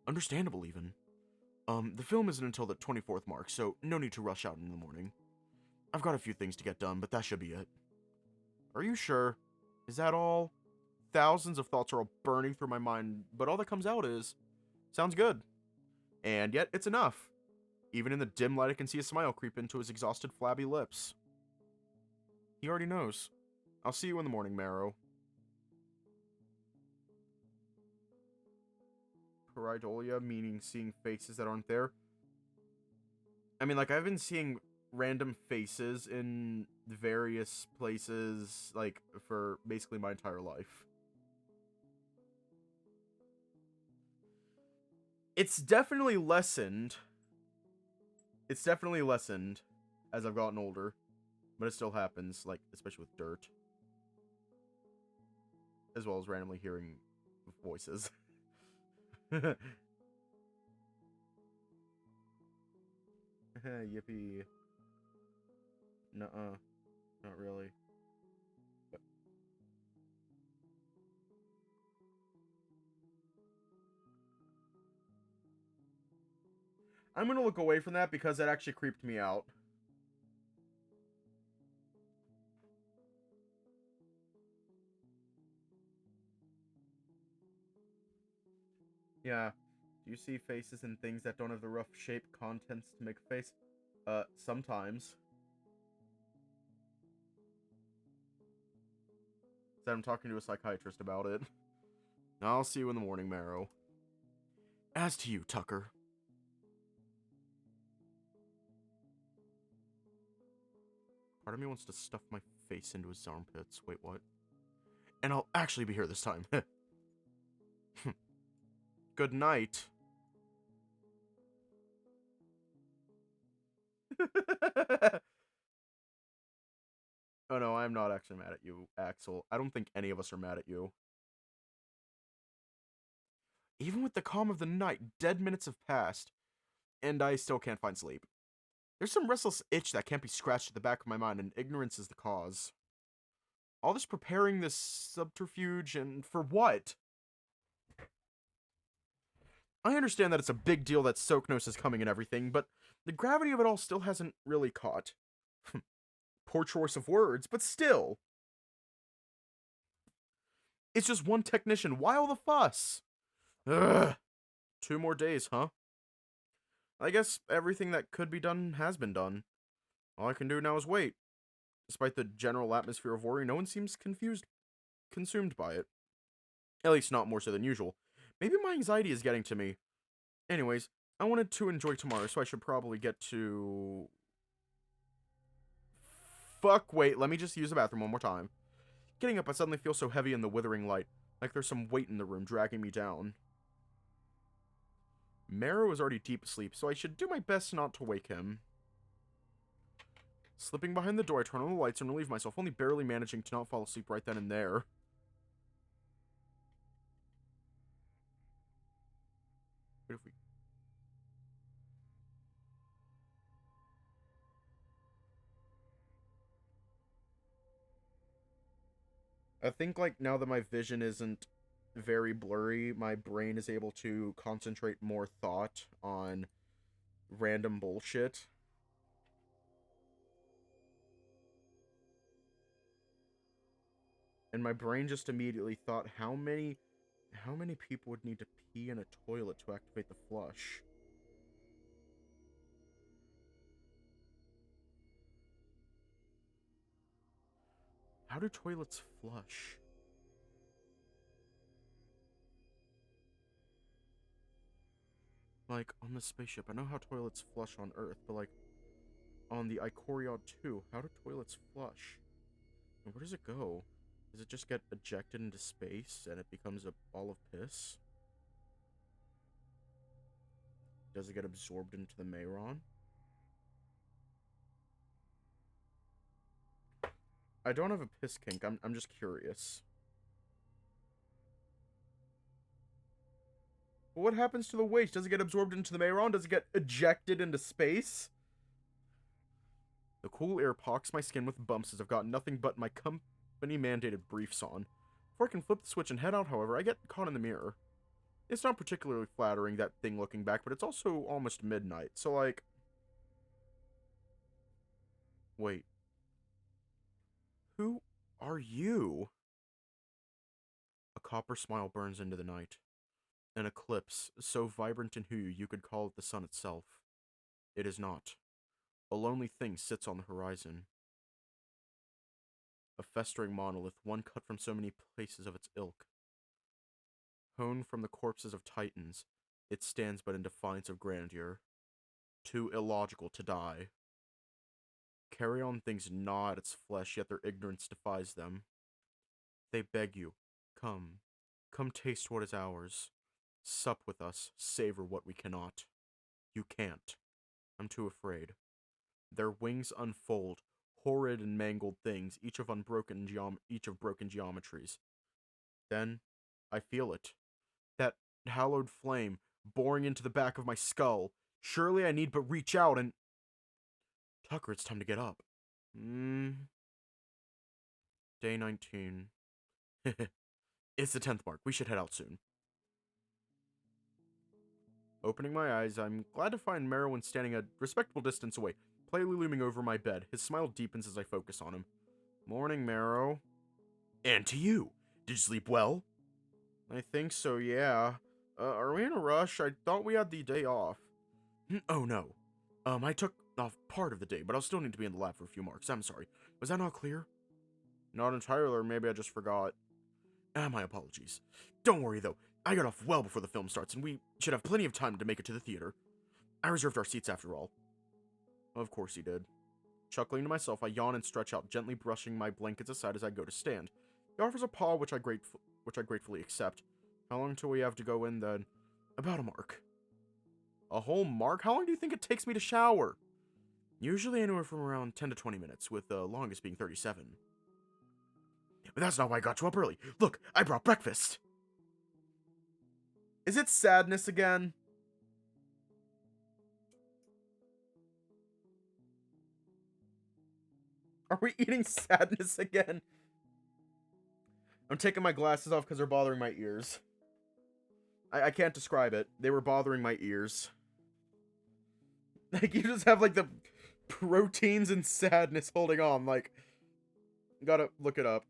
Understandable, even. The film isn't until the 24th mark, so no need to rush out in the morning. I've got a few things to get done, but that should be it. Are you sure? Is that all? Thousands of thoughts are all burning through my mind, but all that comes out is, sounds good. And yet, it's enough. Even in the dim light, I can see a smile creep into his exhausted, flabby lips. He already knows. I'll see you in the morning, Marrow. Pareidolia, meaning seeing faces that aren't there. I mean, like, I've been seeing random faces in various places, like, for basically my entire life. It's definitely lessened. It's definitely lessened as I've gotten older. But it still happens, like, especially with dirt. As well as randomly hearing voices. Yippee. Nuh-uh. Not really. But I'm gonna look away from that because that actually creeped me out. Yeah. Do you see faces and things that don't have the rough shape contents to make a face? Sometimes. Said I'm talking to a psychiatrist about it. I'll see you in the morning, Marrow. As to you, Tucker. Part of me wants to stuff my face into his armpits. Wait, what? And I'll actually be here this time. Good night. Oh no, I'm not actually mad at you, Axel. I don't think any of us are mad at you. Even with the calm of the night, dead minutes have passed, and I still can't find sleep. There's some restless itch that can't be scratched at the back of my mind, and ignorance is the cause. All this preparing, this subterfuge, and for what? I understand that it's a big deal that Soknos is coming and everything, but the gravity of it all still hasn't really caught. Poor choice of words, but still. It's just one technician. Why all the fuss? Ugh. 2 more days, huh? I guess everything that could be done has been done. All I can do now is wait. Despite the general atmosphere of worry, no one seems consumed by it. At least not more so than usual. Maybe my anxiety is getting to me. Anyways, I wanted to enjoy tomorrow, so I should probably get to... Fuck, wait, let me just use the bathroom one more time. Getting up, I suddenly feel so heavy in the withering light, like there's some weight in the room dragging me down. Marrow is already deep asleep, so I should do my best not to wake him. Slipping behind the door, I turn on the lights and relieve myself, only barely managing to not fall asleep right then and there. What if we... I think, like, now that my vision isn't very blurry, my brain is able to concentrate more thought on random bullshit. And my brain just immediately thought, how many people would need to pee in a toilet to activate the flush? How do toilets flush? Like, on the spaceship, I know how toilets flush on Earth, but like, on the Icoriod 2, how do toilets flush? And where does it go? Does it just get ejected into space and it becomes a ball of piss? Does it get absorbed into the Mayron? I don't have a piss kink, I'm just curious. But what happens to the waste? Does it get absorbed into the Mayron? Does it get ejected into space? The cool air pox my skin with bumps as I've got nothing but my company-mandated briefs on. Before I can flip the switch and head out, however, I get caught in the mirror. It's not particularly flattering, that thing looking back, but it's also almost midnight, so like... Wait. Who are you? A copper smile burns into the night. An eclipse, so vibrant in hue you could call it the sun itself. It is not. A lonely thing sits on the horizon. A festering monolith, one cut from so many places of its ilk. Hewn from the corpses of titans, it stands but in defiance of grandeur. Too illogical to die. Carrion things gnaw at its flesh, yet their ignorance defies them. They beg you, come, come taste what is ours. Sup with us, savor what we cannot. You can't. I'm too afraid. Their wings unfold, horrid and mangled things, each of broken geometries. Then, I feel it. That hallowed flame, boring into the back of my skull. Surely I need but reach out and... Tucker, it's time to get up. Day 19. It's the 10th mark. We should head out soon. Opening my eyes, I'm glad to find Marrowyn standing a respectable distance away, playfully looming over my bed. His smile deepens as I focus on him. Morning, Marrow. And to you. Did you sleep well? I think so, yeah. Are we in a rush? I thought we had the day off. Oh, no. I took off part of the day, but I'll still need to be in the lab for a few marks. I'm sorry. Was that not clear? Not entirely, or maybe I just forgot. My apologies. Don't worry, though. I got off well before the film starts, and we should have plenty of time to make it to the theater. I reserved our seats after all. Of course he did. Chuckling to myself, I yawn and stretch out, gently brushing my blankets aside as I go to stand. He offers a paw, which I gratefully accept. How long till we have to go in, then? About a mark. A whole mark? How long do you think it takes me to shower? Usually anywhere from around 10 to 20 minutes, with the longest being 37. But that's not why I got you up early. Look, I brought breakfast. Is it sadness again? Are we eating sadness again? I'm taking my glasses off because they're bothering my ears. I can't describe it. They were bothering my ears. Like, you just have, like, the proteins and sadness holding on. Like, gotta look it up.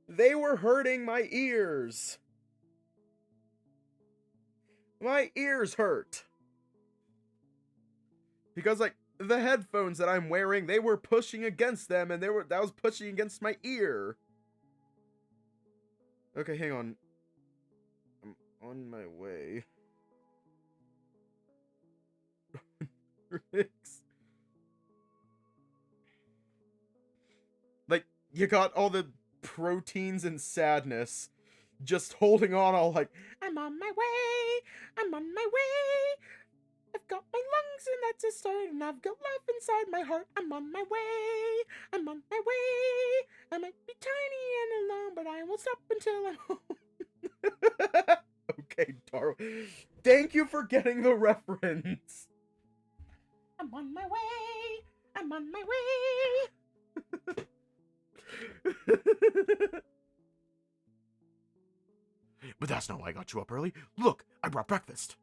They were hurting my ears. My ears hurt. Because, like, the headphones that I'm wearing, they were pushing against them, and that was pushing against my ear. Okay, hang on. I'm on my way. Like, you got all the proteins and sadness just holding on, all like, I'm on my way, I'm on my way. I've got my lungs and that's a start, and I've got love inside my heart. I'm on my way, I'm on my way. I might be tiny and alone, but I won't stop until I'm home. Okay, Taro. Thank you for getting the reference. I'm on my way, I'm on my way. But that's not why I got you up early. Look, I brought breakfast.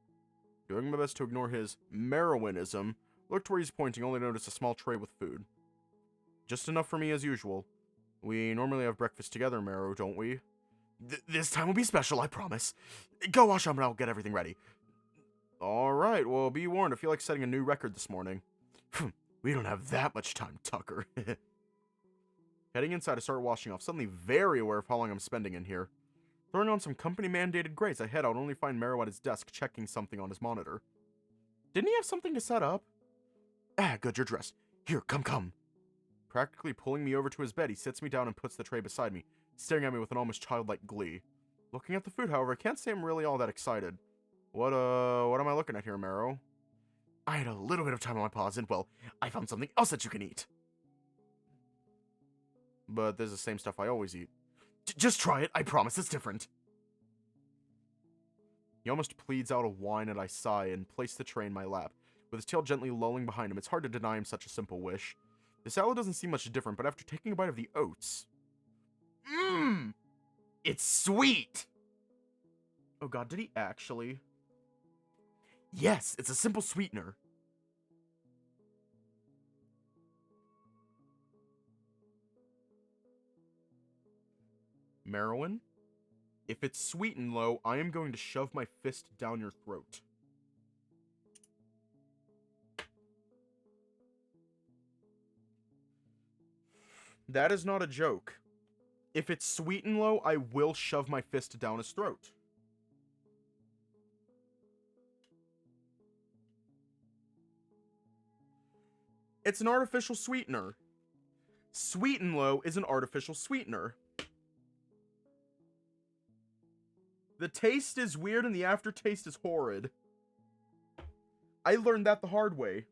Doing my best to ignore his Marrowynism, looked where he's pointing, only to notice a small tray with food. Just enough for me as usual. We normally have breakfast together, Marrow, don't we? This time will be special, I promise. Go wash up and I'll get everything ready. Alright, well, be warned, I feel like setting a new record this morning. We don't have that much time, Tucker. Heading inside, I start washing off, suddenly very aware of how long I'm spending in here. Throwing on some company-mandated grays, I head out, only find Marrow at his desk checking something on his monitor. Didn't he have something to set up? Ah, good, you're dressed. Here, come. Practically pulling me over to his bed, he sits me down and puts the tray beside me, staring at me with an almost childlike glee. Looking at the food, however, I can't say I'm really all that excited. What am I looking at here, Marrow? I had a little bit of time on my paws, and, well, I found something else that you can eat. But there's the same stuff I always eat. Just try it, I promise it's different. He almost pleads out a whine, and I sigh and place the tray in my lap. With his tail gently lolling behind him, it's hard to deny him such a simple wish. The salad doesn't seem much different, but after taking a bite of the oats... It's sweet! Oh god, did he actually? Yes, it's a simple sweetener. Marrowyn? If it's sweet and low, I am going to shove my fist down your throat. That is not a joke. If it's sweet and low, I will shove my fist down his throat. It's an artificial sweetener. Sweet and low is an artificial sweetener. The taste is weird and the aftertaste is horrid. I learned that the hard way.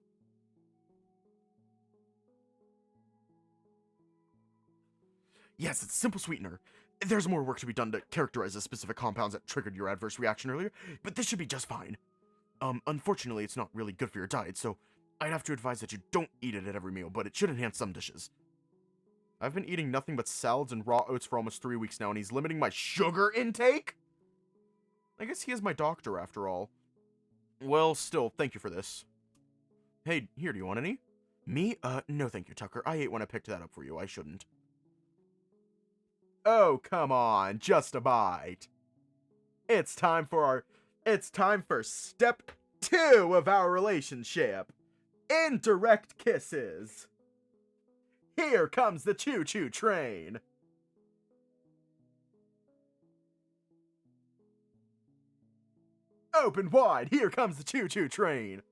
Yes, it's a simple sweetener. There's more work to be done to characterize the specific compounds that triggered your adverse reaction earlier, but this should be just fine. Unfortunately, it's not really good for your diet, so I'd have to advise that you don't eat it at every meal, but it should enhance some dishes. I've been eating nothing but salads and raw oats for almost 3 weeks now, and he's limiting my sugar intake? I guess he is my doctor, after all. Well, still, thank you for this. Hey, here, do you want any? Me? No thank you, Tucker. I ate when I picked that up for you. I shouldn't. Oh, come on, just a bite. It's time for step 2 of our relationship. Indirect kisses. Here comes the choo-choo train. Open wide, here comes the choo-choo train.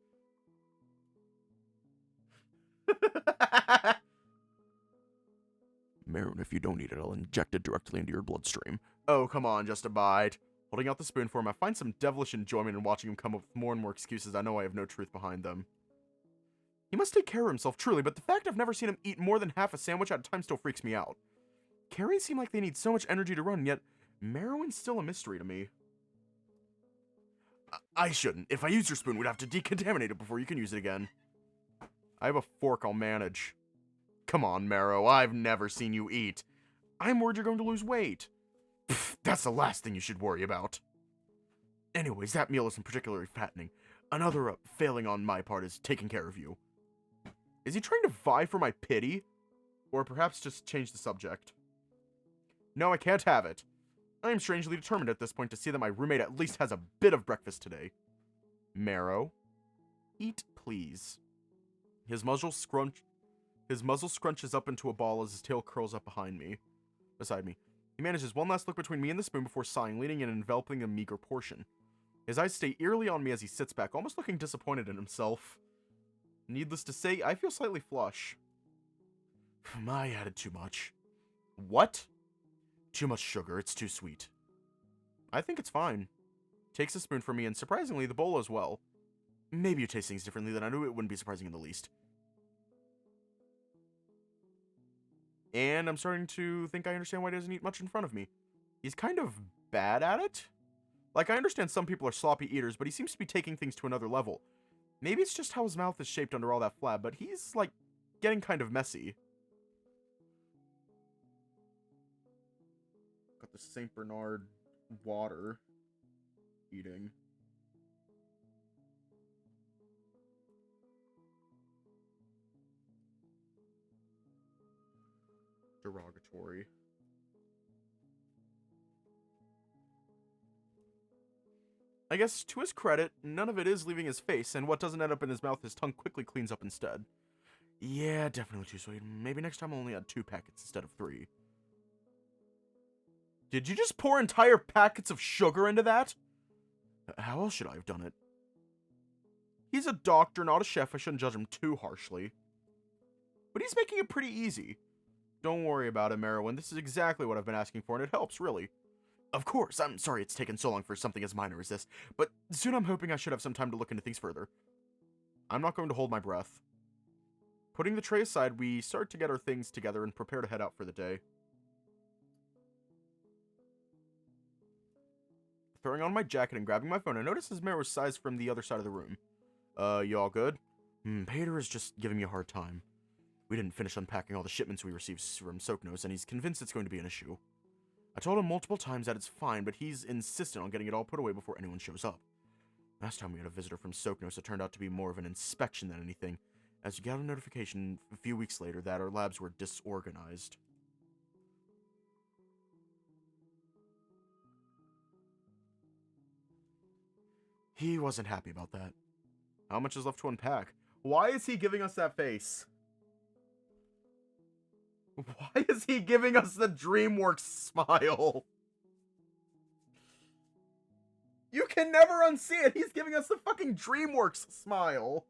Marrowyn, if you don't eat it, I'll inject it directly into your bloodstream. Oh, come on, just a bite. Holding out the spoon for him, I find some devilish enjoyment in watching him come up with more and more excuses I know I have no truth behind them. He must take care of himself, truly, but the fact I've never seen him eat more than half a sandwich at a time still freaks me out. Carrions seem like they need so much energy to run, yet Marrowyn's still a mystery to me. I shouldn't. If I use your spoon, we'd have to decontaminate it before you can use it again. I have a fork, I'll manage. Come on, Marrow, I've never seen you eat. I'm worried you're going to lose weight. Pfft, that's the last thing you should worry about. Anyways, that meal isn't particularly fattening. Another failing on my part is taking care of you. Is he trying to vie for my pity? Or perhaps just change the subject? No, I can't have it. I am strangely determined at this point to see that my roommate at least has a bit of breakfast today. Marrow, eat please. His muzzle scrunches up into a ball as his tail curls up beside me. He manages one last look between me and the spoon before sighing, leaning in and enveloping a meager portion. His eyes stay eerily on me as he sits back, almost looking disappointed in himself. Needless to say, I feel slightly flush. I added too much. What? Too much sugar, it's too sweet. I think it's fine. Takes a spoon from me, and surprisingly, the bowl as well. Maybe you taste things differently than I do, it wouldn't be surprising in the least. And I'm starting to think I understand why he doesn't eat much in front of me. He's kind of bad at it. Like, I understand some people are sloppy eaters, but he seems to be taking things to another level. Maybe it's just how his mouth is shaped under all that flab, but he's, like, getting kind of messy. Got the St. Bernard water eating. Derogatory. I guess, to his credit, none of it is leaving his face, and what doesn't end up in his mouth, his tongue quickly cleans up instead. Yeah, definitely too sweet. Maybe next time I'll only add 2 packets instead of 3. Did you just pour entire packets of sugar into that? How else should I have done it? He's a doctor, not a chef. I shouldn't judge him too harshly. But he's making it pretty easy. Don't worry about it, Marrowyn. This is exactly what I've been asking for, and it helps, really. Of course, I'm sorry it's taken so long for something as minor as this, but soon I'm hoping I should have some time to look into things further. I'm not going to hold my breath. Putting the tray aside, we start to get our things together and prepare to head out for the day. Throwing on my jacket and grabbing my phone, I notice his mirror was sized from the other side of the room. You all good? Paytr is just giving me a hard time. We didn't finish unpacking all the shipments we received from Soaknose, and he's convinced it's going to be an issue. I told him multiple times that it's fine, but he's insistent on getting it all put away before anyone shows up. Last time we had a visitor from Soknos, it turned out to be more of an inspection than anything, as we got a notification a few weeks later that our labs were disorganized. He wasn't happy about that. How much is left to unpack? Why is he giving us that face? Why is he giving us the DreamWorks smile? You can never unsee it. He's giving us the fucking DreamWorks smile.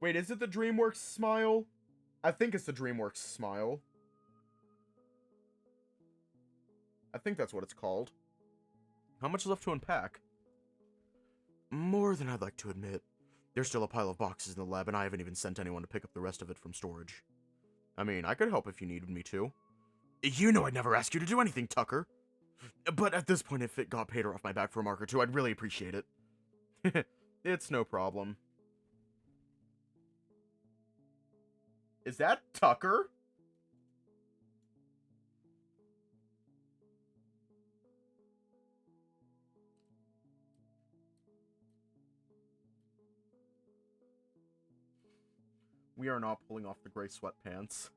Wait, is it the DreamWorks smile? I think it's the DreamWorks smile. I think that's what it's called. How much is left to unpack? More than I'd like to admit. There's still a pile of boxes in the lab, and I haven't even sent anyone to pick up the rest of it from storage. I mean, I could help if you needed me to. You know I'd never ask you to do anything, Tucker. But at this point, if it got Paytr off my back for a mark or two, I'd really appreciate it. It's no problem. Is that Tucker? We are not pulling off the gray sweatpants.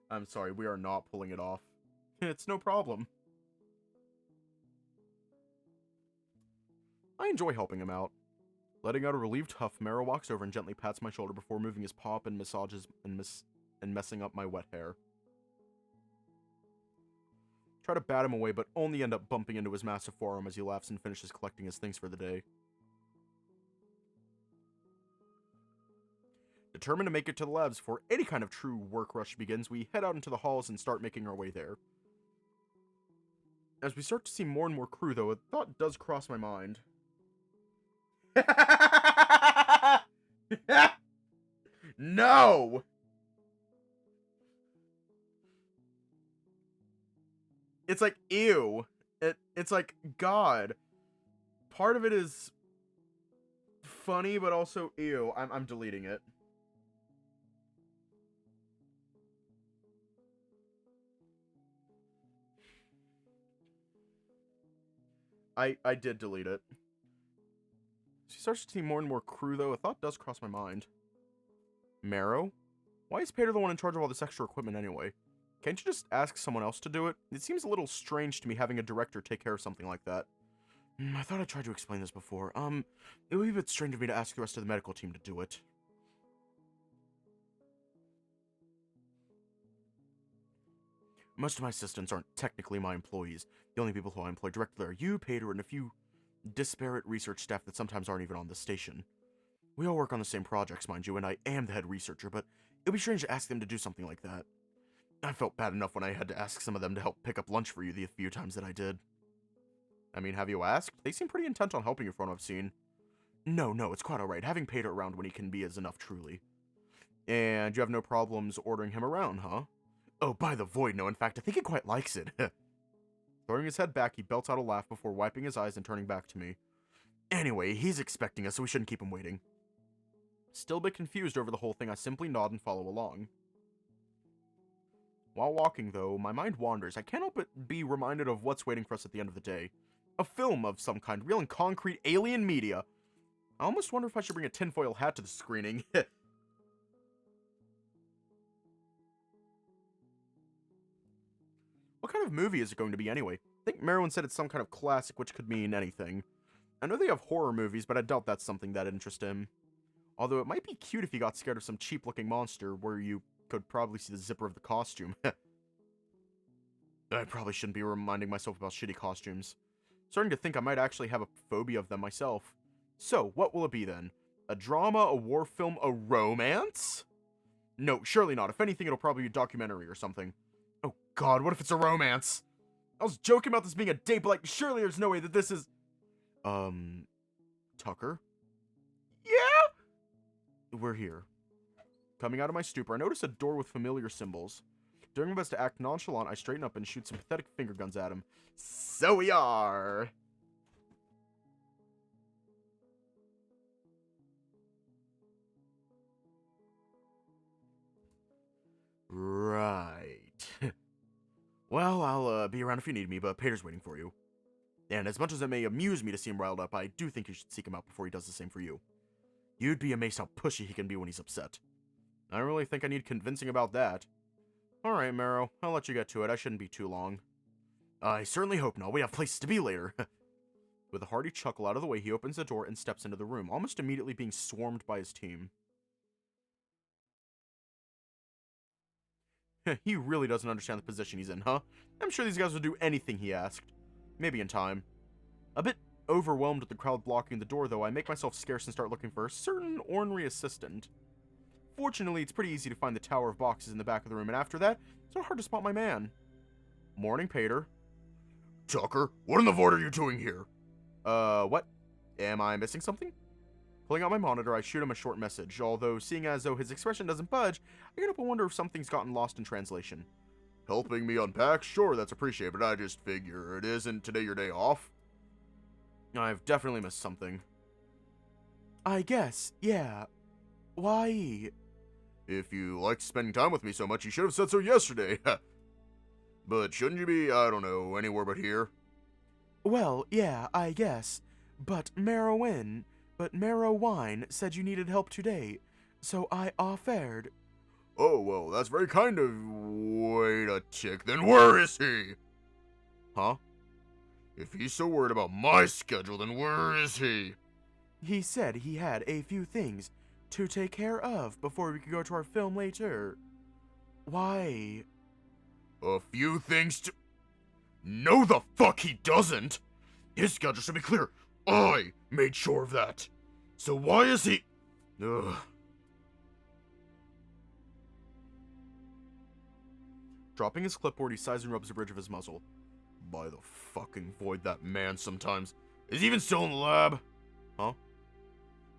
I'm sorry, we are not pulling it off. It's no problem. I enjoy helping him out. Letting out a relieved huff, Marrow walks over and gently pats my shoulder before moving his paw up and massages and messing up my wet hair. Try to bat him away, but only end up bumping into his massive forearm as he laughs and finishes collecting his things for the day. Determined to make it to the labs before any kind of true work rush begins, we head out into the halls and start making our way there. As we start to see more and more crew, though, a thought does cross my mind. No! It's like, ew. It's like, God. Part of it is funny, but also, ew. I'm deleting it. I did delete it. She starts to see more and more crew, though. A thought does cross my mind. Marrow? Why is Paytr the one in charge of all this extra equipment anyway? Can't you just ask someone else to do it? It seems a little strange to me having a director take care of something like that. I thought I tried to explain this before. It would be a bit strange of me to ask the rest of the medical team to do it. Most of my assistants aren't technically my employees. The only people who I employ directly are you, Paytr, and a few disparate research staff that sometimes aren't even on the station. We all work on the same projects, mind you, and I am the head researcher, but it would be strange to ask them to do something like that. I felt bad enough when I had to ask some of them to help pick up lunch for you the few times that I did. I mean, have you asked? They seem pretty intent on helping you from what I've seen. No, it's quite alright. Having Paytr around when he can be is enough, truly. And you have no problems ordering him around, huh? Oh, by the void, no, in fact, I think he quite likes it. Throwing his head back, he belts out a laugh before wiping his eyes and turning back to me. Anyway, he's expecting us, so we shouldn't keep him waiting. Still a bit confused over the whole thing, I simply nod and follow along. While walking, though, my mind wanders. I can't help but be reminded of what's waiting for us at the end of the day. A film of some kind, real and concrete alien media. I almost wonder if I should bring a tinfoil hat to the screening. What kind of movie is it going to be anyway? I think Marrowyn said it's some kind of classic, which could mean anything. I know they have horror movies, but I doubt that's something that interests him. Although it might be cute if he got scared of some cheap-looking monster where you could probably see the zipper of the costume. I probably shouldn't be reminding myself about shitty costumes. Starting to think I might actually have a phobia of them myself. So, what will it be then? A drama, a war film, a romance? No, surely not. If anything, it'll probably be a documentary or something. Oh god, what if it's a romance? I was joking about this being a date, but like, surely there's no way that this is... Tucker? Yeah? We're here. Coming out of my stupor, I notice a door with familiar symbols. Doing my best to act nonchalant, I straighten up and shoot some pathetic finger guns at him. So we are! Right. Well, I'll be around if you need me, but Paytr's waiting for you. And as much as it may amuse me to see him riled up, I do think you should seek him out before he does the same for you. You'd be amazed how pushy he can be when he's upset. I don't really think I need convincing about that. Alright, Marrow, I'll let you get to it. I shouldn't be too long. I certainly hope not. We have places to be later. With a hearty chuckle out of the way, he opens the door and steps into the room, almost immediately being swarmed by his team. He really doesn't understand the position he's in, huh? I'm sure these guys will do anything he asked. Maybe in time. A bit overwhelmed with the crowd blocking the door, though, I make myself scarce and start looking for a certain ornery assistant. Fortunately, it's pretty easy to find the tower of boxes in the back of the room, and after that, it's not hard to spot my man. Morning, Paytr. Tucker, what in the void are you doing here? What? Am I missing something? Pulling out my monitor, I shoot him a short message, although seeing as though his expression doesn't budge, I get up and wonder if something's gotten lost in translation. Helping me unpack? Sure, that's appreciated, but I just figure it isn't today your day off. I've definitely missed something. I guess, yeah. Why? If you liked spending time with me so much, you should have said so yesterday. But shouldn't you be, I don't know, anywhere but here? Well, yeah, I guess. But Marrowyn said you needed help today, so I offered. Oh, well, that's very kind of... Wait a tick, then where is he? Huh? If he's so worried about my schedule, then where is he? He said he had a few things to take care of before we could go to our film later. Why? A few things to... No, the fuck he doesn't! His schedule should be clear. I made sure of that. So why is he... Ugh. Dropping his clipboard, he sighs and rubs the bridge of his muzzle. By the fucking void, that man sometimes... Is he even still in the lab? Huh?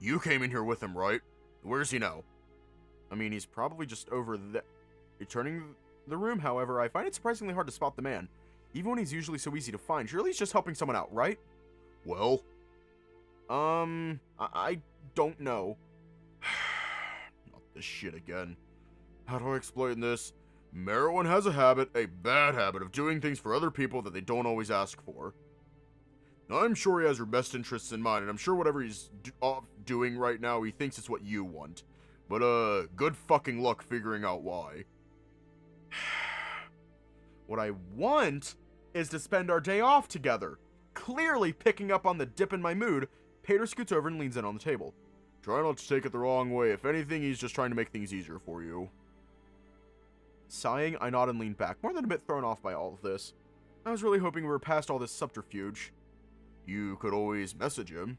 You came in here with him, right? Where's he now? I mean, he's probably just over there. Returning the room, however, I find it surprisingly hard to spot the man. Even when he's usually so easy to find, surely he's just helping someone out, right? Well? I don't know. Not this shit again. How do I explain this? Marrowyn has a habit, a bad habit, of doing things for other people that they don't always ask for. Now, I'm sure he has your best interests in mind, and I'm sure whatever he's doing right now, he thinks it's what you want. But, good fucking luck figuring out why. What I want is to spend our day off together. Clearly picking up on the dip in my mood, Paytr scoots over and leans in on the table. Try not to take it the wrong way. If anything, he's just trying to make things easier for you. Sighing, I nod and lean back, more than a bit thrown off by all of this. I was really hoping we were past all this subterfuge. You could always message him.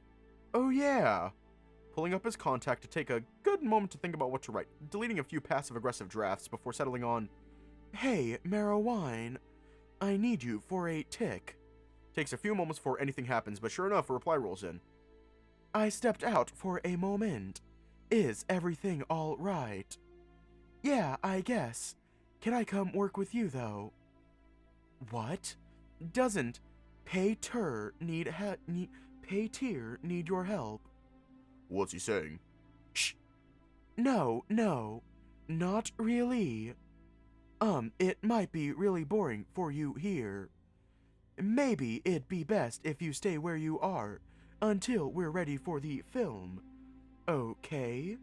Oh yeah. Pulling up his contact to take a good moment to think about what to write, deleting a few passive-aggressive drafts before settling on, "Hey, Marrowyn, I need you for a tick." Takes a few moments before anything happens, but sure enough, a reply rolls in. "I stepped out for a moment. Is everything all right?" "Yeah, I guess. Can I come work with you, though?" "What? Doesn't Paytr need your help?" What's he saying? Shh. No, not really. It might be really boring for you here. Maybe it'd be best if you stay where you are until we're ready for the film. Okay?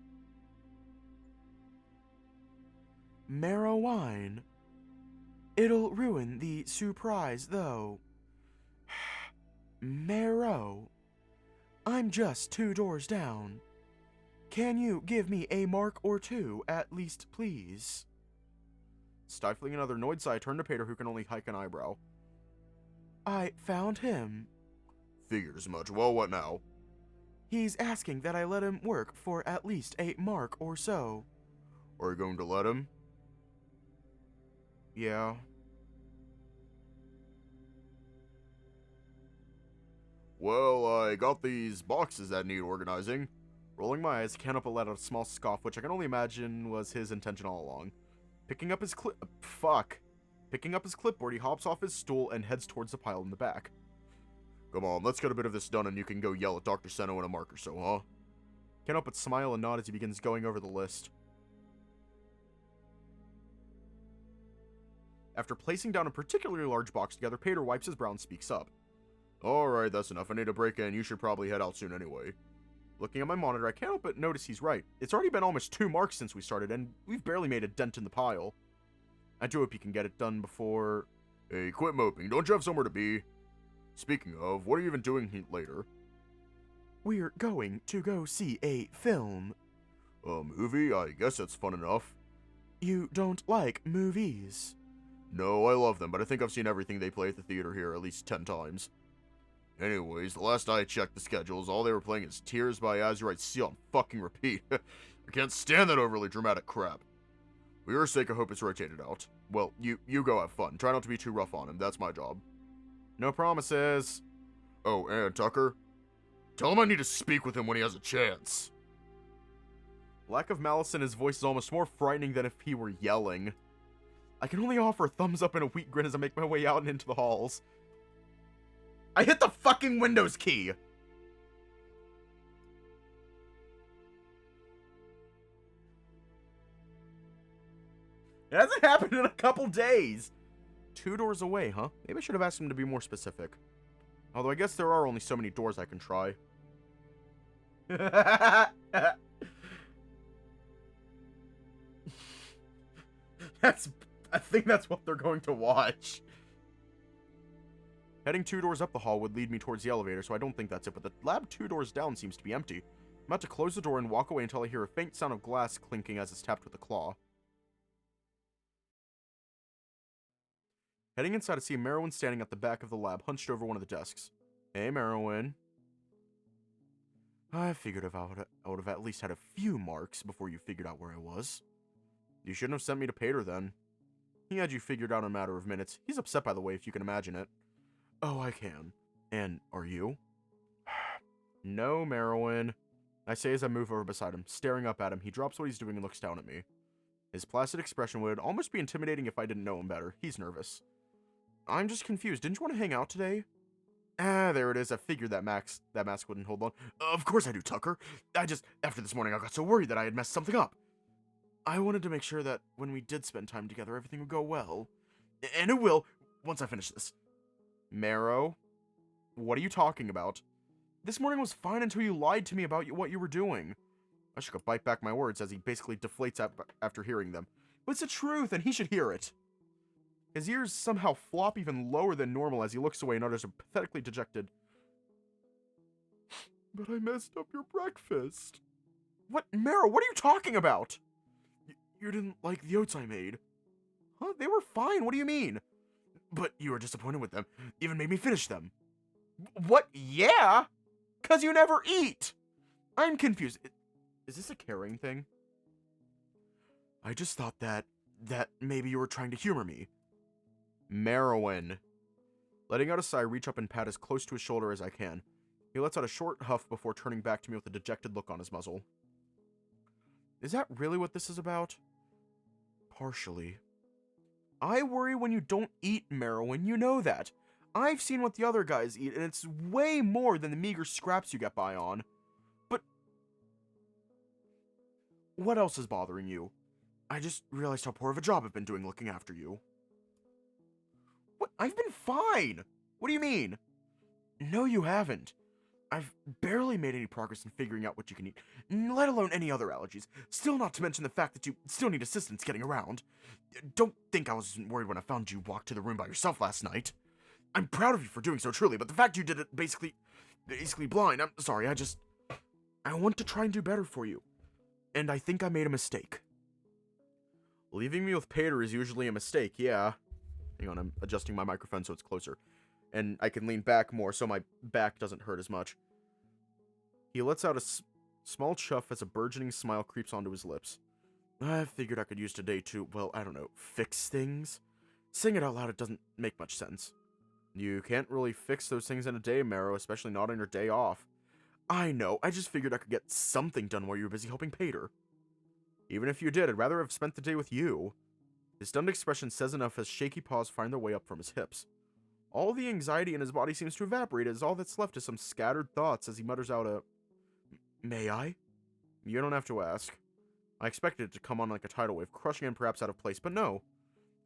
Marrowyn. It'll ruin the surprise, though. Marrow. I'm just 2 doors down. Can you give me a mark or two, at least, please? Stifling another annoyed sigh, I turn to Paytr, who can only hike an eyebrow. I found him. Figured as much. Well, what now? He's asking that I let him work for at least a mark or so. Are you going to let him? Yeah. Well, I got these boxes that need organizing. Rolling my eyes, I can't help but let out a small scoff, which I can only imagine was his intention all along. Picking up his clipboard, he hops off his stool and heads towards the pile in the back. Come on, let's get a bit of this done and you can go yell at Dr. Seno in a mark or so, huh? Can't help but smile and nod as he begins going over the list. After placing down a particularly large box together, Paytr wipes his brow and speaks up. Alright, that's enough. I need a break and you should probably head out soon anyway. Looking at my monitor, I can't help but notice he's right. It's already been almost 2 marks since we started, and we've barely made a dent in the pile. I do hope you can get it done before... Hey, quit moping. Don't you have somewhere to be? Speaking of, what are you even doing later? We're going to go see a film. A movie? I guess that's fun enough. You don't like movies? No, I love them, but I think I've seen everything they play at the theater here at least 10 times. Anyways, the last I checked the schedules, all they were playing is Tears by Azurite Sea on fucking repeat. I can't stand that overly dramatic crap. For your sake, I hope it's rotated out. Well, you go have fun. Try not to be too rough on him. That's my job. No promises. Oh, and Tucker? Tell him I need to speak with him when he has a chance. Lack of malice in his voice is almost more frightening than if he were yelling. I can only offer a thumbs up and a weak grin as I make my way out and into the halls. I hit the fucking Windows key! It hasn't happened in a couple days! 2 doors away, huh? Maybe I should have asked him to be more specific. Although I guess there are only so many doors I can try. I think that's what they're going to watch. Heading 2 doors up the hall would lead me towards the elevator, so I don't think that's it, but the lab 2 doors down seems to be empty. I'm about to close the door and walk away until I hear a faint sound of glass clinking as it's tapped with a claw. Heading inside, I see Marrowyn standing at the back of the lab, hunched over one of the desks. Hey, Marrowyn. I figured I would have at least had a few marks before you figured out where I was. You shouldn't have sent me to Paytr then. He had you figured out in a matter of minutes. He's upset, by the way, if you can imagine it. Oh, I can. And are you? No, Marrowyn. I say as I move over beside him, staring up at him. He drops what he's doing and looks down at me. His placid expression would almost be intimidating if I didn't know him better. He's nervous. I'm just confused. Didn't you want to hang out today? Ah, there it is. I figured that mask wouldn't hold on. Of course I do, Tucker. After this morning, I got so worried that I had messed something up. I wanted to make sure that when we did spend time together, everything would go well. And it will, once I finish this. Marrow, what are you talking about? This morning was fine until you lied to me about what you were doing. I should go bite back my words as he basically deflates after hearing them. But it's the truth, and he should hear it. His ears somehow flop even lower than normal as he looks away and utters a pathetically dejected, "But I messed up your breakfast." What, Marrow, what are you talking about? You didn't like the oats I made. Huh? They were fine, what do you mean? But you were disappointed with them. Even made me finish them. What? Yeah? 'Cause you never eat! I'm confused. Is this a caring thing? I just thought that maybe you were trying to humor me. Marrowyn. Letting out a sigh, I reach up and pat as close to his shoulder as I can. He lets out a short huff before turning back to me with a dejected look on his muzzle. Is that really what this is about? Partially. I worry when you don't eat, Marrowyn, you know that. I've seen what the other guys eat, and it's way more than the meager scraps you get by on. But what else is bothering you? I just realized how poor of a job I've been doing looking after you. What? I've been fine! What do you mean? No, you haven't. I've barely made any progress in figuring out what you can eat, let alone any other allergies. Still not to mention the fact that you still need assistance getting around. Don't think I wasn't worried when I found you walked to the room by yourself last night. I'm proud of you for doing so, truly, but the fact you did it basically blind, I'm sorry, I want to try and do better for you. And I think I made a mistake. Leaving me with Paytr is usually a mistake, yeah. Hang on, I'm adjusting my microphone so it's closer. And I can lean back more so my back doesn't hurt as much. He lets out a small chuff as a burgeoning smile creeps onto his lips. I figured I could use today to, well, I don't know, fix things? Saying it out loud, it doesn't make much sense. You can't really fix those things in a day, Marrow, especially not on your day off. I know, I just figured I could get something done while you were busy helping Paytr. Even if you did, I'd rather have spent the day with you. His stunned expression says enough as shaky paws find their way up from his hips. All the anxiety in his body seems to evaporate as all that's left is some scattered thoughts as he mutters out a, "May I?" You don't have to ask. I expected it to come on like a tidal wave, crushing him perhaps out of place, but no.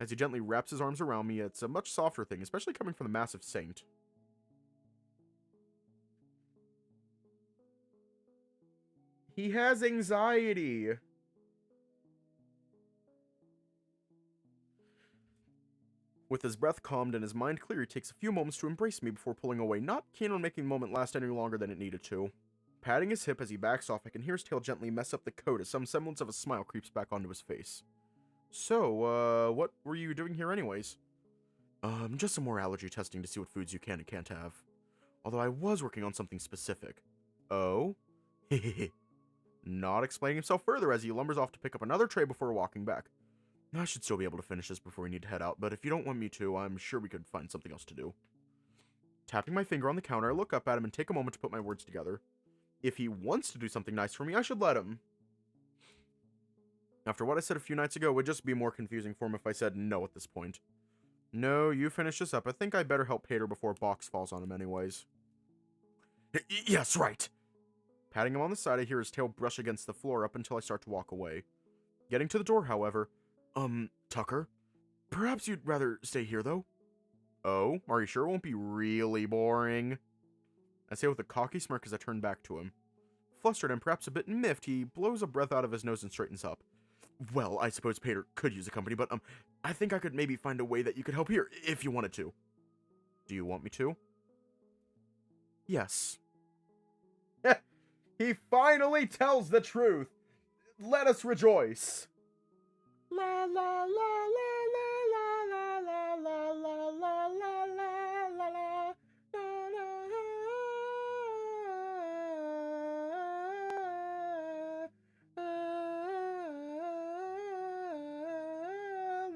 As he gently wraps his arms around me, it's a much softer thing, especially coming from the massive saint. He has anxiety. With his breath calmed and his mind clear, he takes a few moments to embrace me before pulling away, not keen on making the moment last any longer than it needed to. Patting his hip as he backs off, I can hear his tail gently mess up the coat as some semblance of a smile creeps back onto his face. So, what were you doing here anyways? Just some more allergy testing to see what foods you can and can't have. Although I was working on something specific. Oh? Hehehe. Not explaining himself further as he lumbers off to pick up another tray before walking back. I should still be able to finish this before we need to head out, but if you don't want me to, I'm sure we could find something else to do. Tapping my finger on the counter, I look up at him and take a moment to put my words together. If he wants to do something nice for me, I should let him. After what I said a few nights ago, it would just be more confusing for him if I said no at this point. No, you finish this up. I think I better help Paytr before Box falls on him anyways. Yes, right! Patting him on the side, I hear his tail brush against the floor up until I start to walk away. Getting to the door, however, Tucker? Perhaps you'd rather stay here, though? Oh, are you sure it won't be really boring? I say with a cocky smirk as I turn back to him. Flustered and perhaps a bit miffed, he blows a breath out of his nose and straightens up. Well, I suppose Paytr could use a company, but, I think I could maybe find a way that you could help here, if you wanted to. Do you want me to? Yes. He finally tells the truth! Let us rejoice! La la la la la la la la la la la la la la.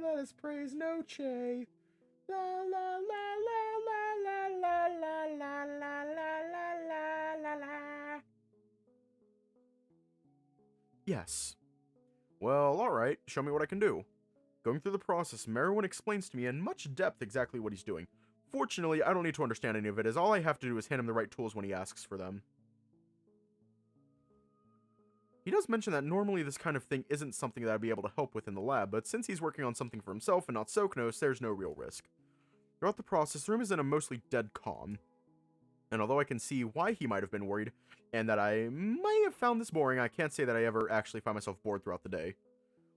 Let us praise Noche. La la la la la la la la la la la la la. Yes. Well, alright, show me what I can do. Going through the process, Marrowyn explains to me in much depth exactly what he's doing. Fortunately, I don't need to understand any of it, as all I have to do is hand him the right tools when he asks for them. He does mention that normally this kind of thing isn't something that I'd be able to help with in the lab, but since he's working on something for himself and not Soknos, there's no real risk. Throughout the process, the room is in a mostly dead calm. And although I can see why he might have been worried, and that I might have found this boring, I can't say that I ever actually find myself bored throughout the day.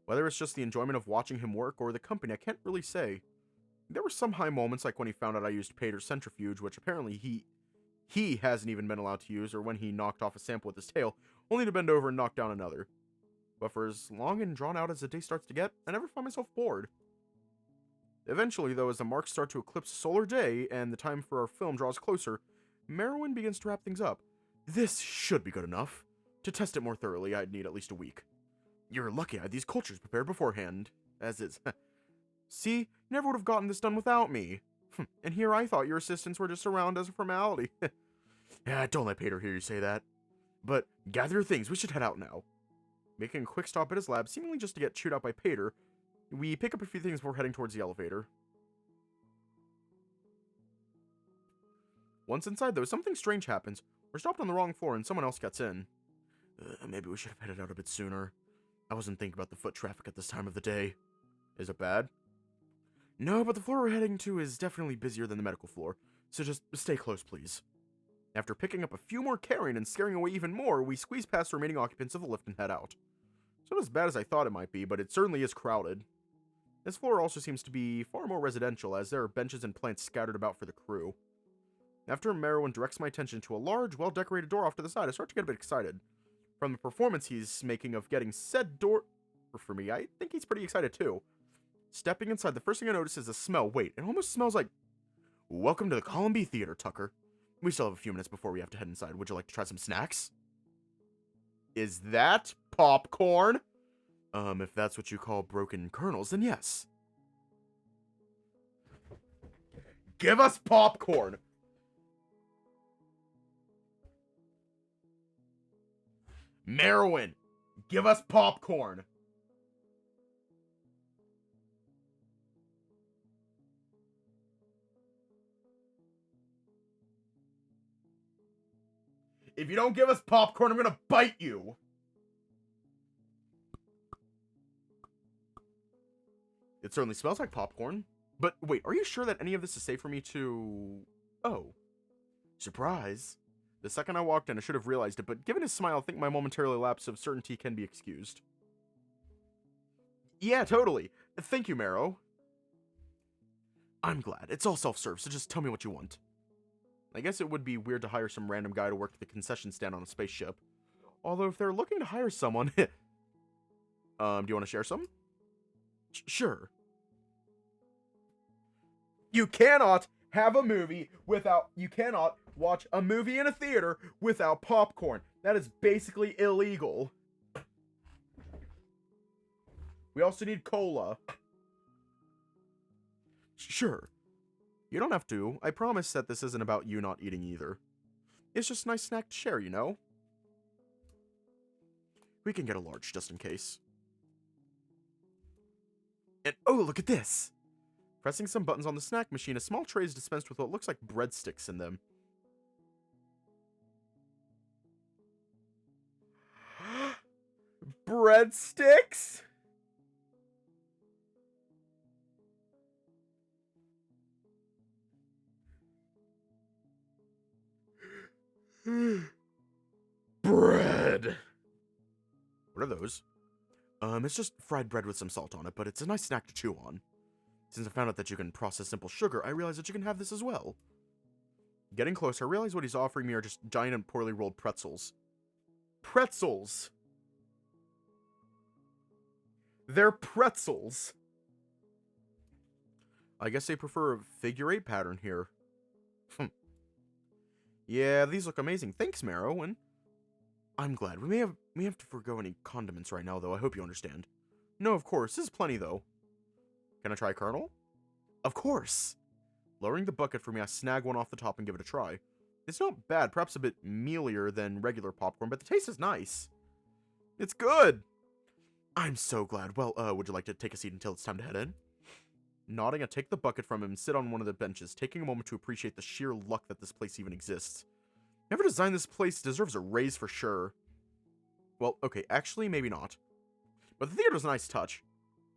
Whether it's just the enjoyment of watching him work or the company, I can't really say. There were some high moments, like when he found out I used Paytr's centrifuge, which apparently he hasn't even been allowed to use, or when he knocked off a sample with his tail, only to bend over and knock down another. But for as long and drawn out as the day starts to get, I never find myself bored. Eventually, though, as the marks start to eclipse the solar day and the time for our film draws closer, Marrowyn begins to wrap things up. This should be good enough. To test it more thoroughly, I'd need at least a week. You're lucky I had these cultures prepared beforehand. As is. See, you never would have gotten this done without me. And here I thought your assistants were just around as a formality. Don't let Paytr hear you say that. But gather your things, we should head out now. Making a quick stop at his lab, seemingly just to get chewed out by Paytr, we pick up a few things before heading towards the elevator. Once inside, though, something strange happens. We're stopped on the wrong floor and someone else gets in. Maybe we should have headed out a bit sooner. I wasn't thinking about the foot traffic at this time of the day. Is it bad? No, but the floor we're heading to is definitely busier than the medical floor, so just stay close, please. After picking up a few more carrion and scaring away even more, we squeeze past the remaining occupants of the lift and head out. It's not as bad as I thought it might be, but it certainly is crowded. This floor also seems to be far more residential, as there are benches and plants scattered about for the crew. After Marrowyn directs my attention to a large, well-decorated door off to the side, I start to get a bit excited. From the performance he's making of getting said door... Or for me, I think he's pretty excited too. Stepping inside, the first thing I notice is the smell. Wait, it almost smells like... Welcome to the Column B Theater, Tucker. We still have a few minutes before we have to head inside. Would you like to try some snacks? Is that popcorn? If that's what you call broken kernels, then yes. Give us popcorn! Marrowyn, give us popcorn! If you don't give us popcorn, I'm gonna bite you! It certainly smells like popcorn. But wait, are you sure that any of this is safe for me to... Oh. Surprise. The second I walked in, I should have realized it, but given his smile, I think my momentary lapse of certainty can be excused. Yeah, totally. Thank you, Marrow. I'm glad. It's all self-serve, so just tell me what you want. I guess it would be weird to hire some random guy to work at the concession stand on a spaceship. Although, if they're looking to hire someone... do you want to share some? Sure. You cannot have a movie without... You cannot watch a movie in a theater without popcorn. That is basically illegal. We also need cola. Sure. You don't have to. I promise that this isn't about you not eating either. It's just a nice snack to share, you know? We can get a large just in case. And oh, look at this! Pressing some buttons on the snack machine, a small tray is dispensed with what looks like breadsticks in them. Breadsticks? Bread. What are those? It's just fried bread with some salt on it, but it's a nice snack to chew on. Since I found out that you can process simple sugar, I realized that you can have this as well. Getting closer, I realize what he's offering me are just giant and poorly rolled pretzels. Pretzels! They're pretzels! I guess they prefer a figure-8 pattern here. Yeah, these look amazing. Thanks, Marrowyn. I'm glad. We may have to forgo any condiments right now, though. I hope you understand. No, of course. This is plenty, though. Can I try Colonel? Of course. Lowering the bucket for me, I snag one off the top and give it a try. It's not bad, perhaps a bit mealier than regular popcorn, but the taste is nice. It's good. I'm so glad. Well, would you like to take a seat until it's time to head in? Nodding, I take the bucket from him and sit on one of the benches, taking a moment to appreciate the sheer luck that this place even exists. Whoever designed this place deserves a raise for sure. Well, okay, actually, maybe not. But the theater's a nice touch.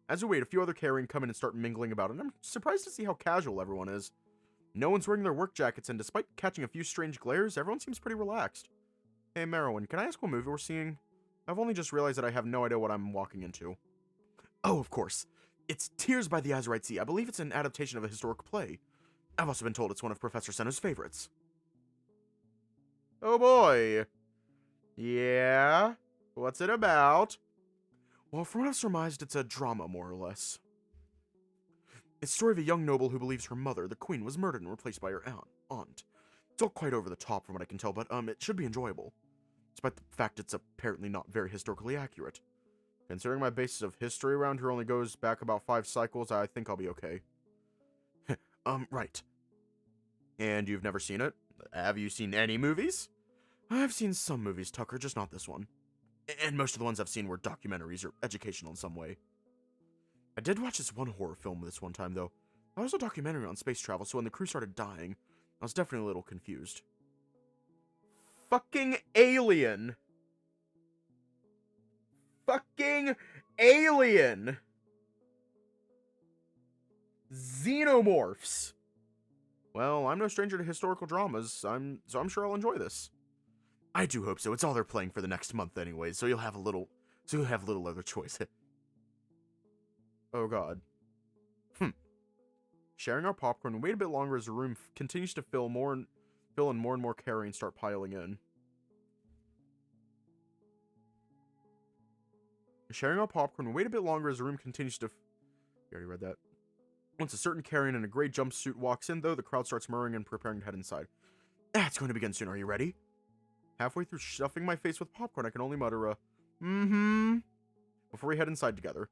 As we wait, a few other carrying come in and start mingling about, and I'm surprised to see how casual everyone is. No one's wearing their work jackets, and despite catching a few strange glares, everyone seems pretty relaxed. Hey, Marrowyn, can I ask what movie we're seeing? I've only just realized that I have no idea what I'm walking into. Oh, of course. It's Tears by the Azurite Sea. I believe it's an adaptation of a historic play. I've also been told it's one of Professor Senna's favorites. Oh boy. Yeah? What's it about? Well, from what I've surmised, it's a drama, more or less. It's the story of a young noble who believes her mother, the queen, was murdered and replaced by her aunt. It's all quite over the top from what I can tell, but it should be enjoyable. Despite the fact it's apparently not very historically accurate. Considering my basis of history around here only goes back about 5 cycles, I think I'll be okay. Right. And you've never seen it? Have you seen any movies? I've seen some movies, Tucker, just not this one. And most of the ones I've seen were documentaries or educational in some way. I did watch this one horror film this one time, though. That was a documentary on space travel, so when the crew started dying, I was definitely a little confused. Fucking alien! Fucking alien! Xenomorphs! Well, I'm no stranger to historical dramas, so I'm sure I'll enjoy this. I do hope so. It's all they're playing for the next month anyway, so you'll have little other choice. Oh god. Sharing our popcorn, we wait a bit longer as the room continues to fill and more and more carrying start piling in. Sharing our popcorn, we wait a bit longer as the room continues to... You already read that. Once a certain carrion in a gray jumpsuit walks in, though, the crowd starts murmuring and preparing to head inside. It's going to begin soon. Are you ready? Halfway through stuffing my face with popcorn, I can only mutter a, before we head inside together.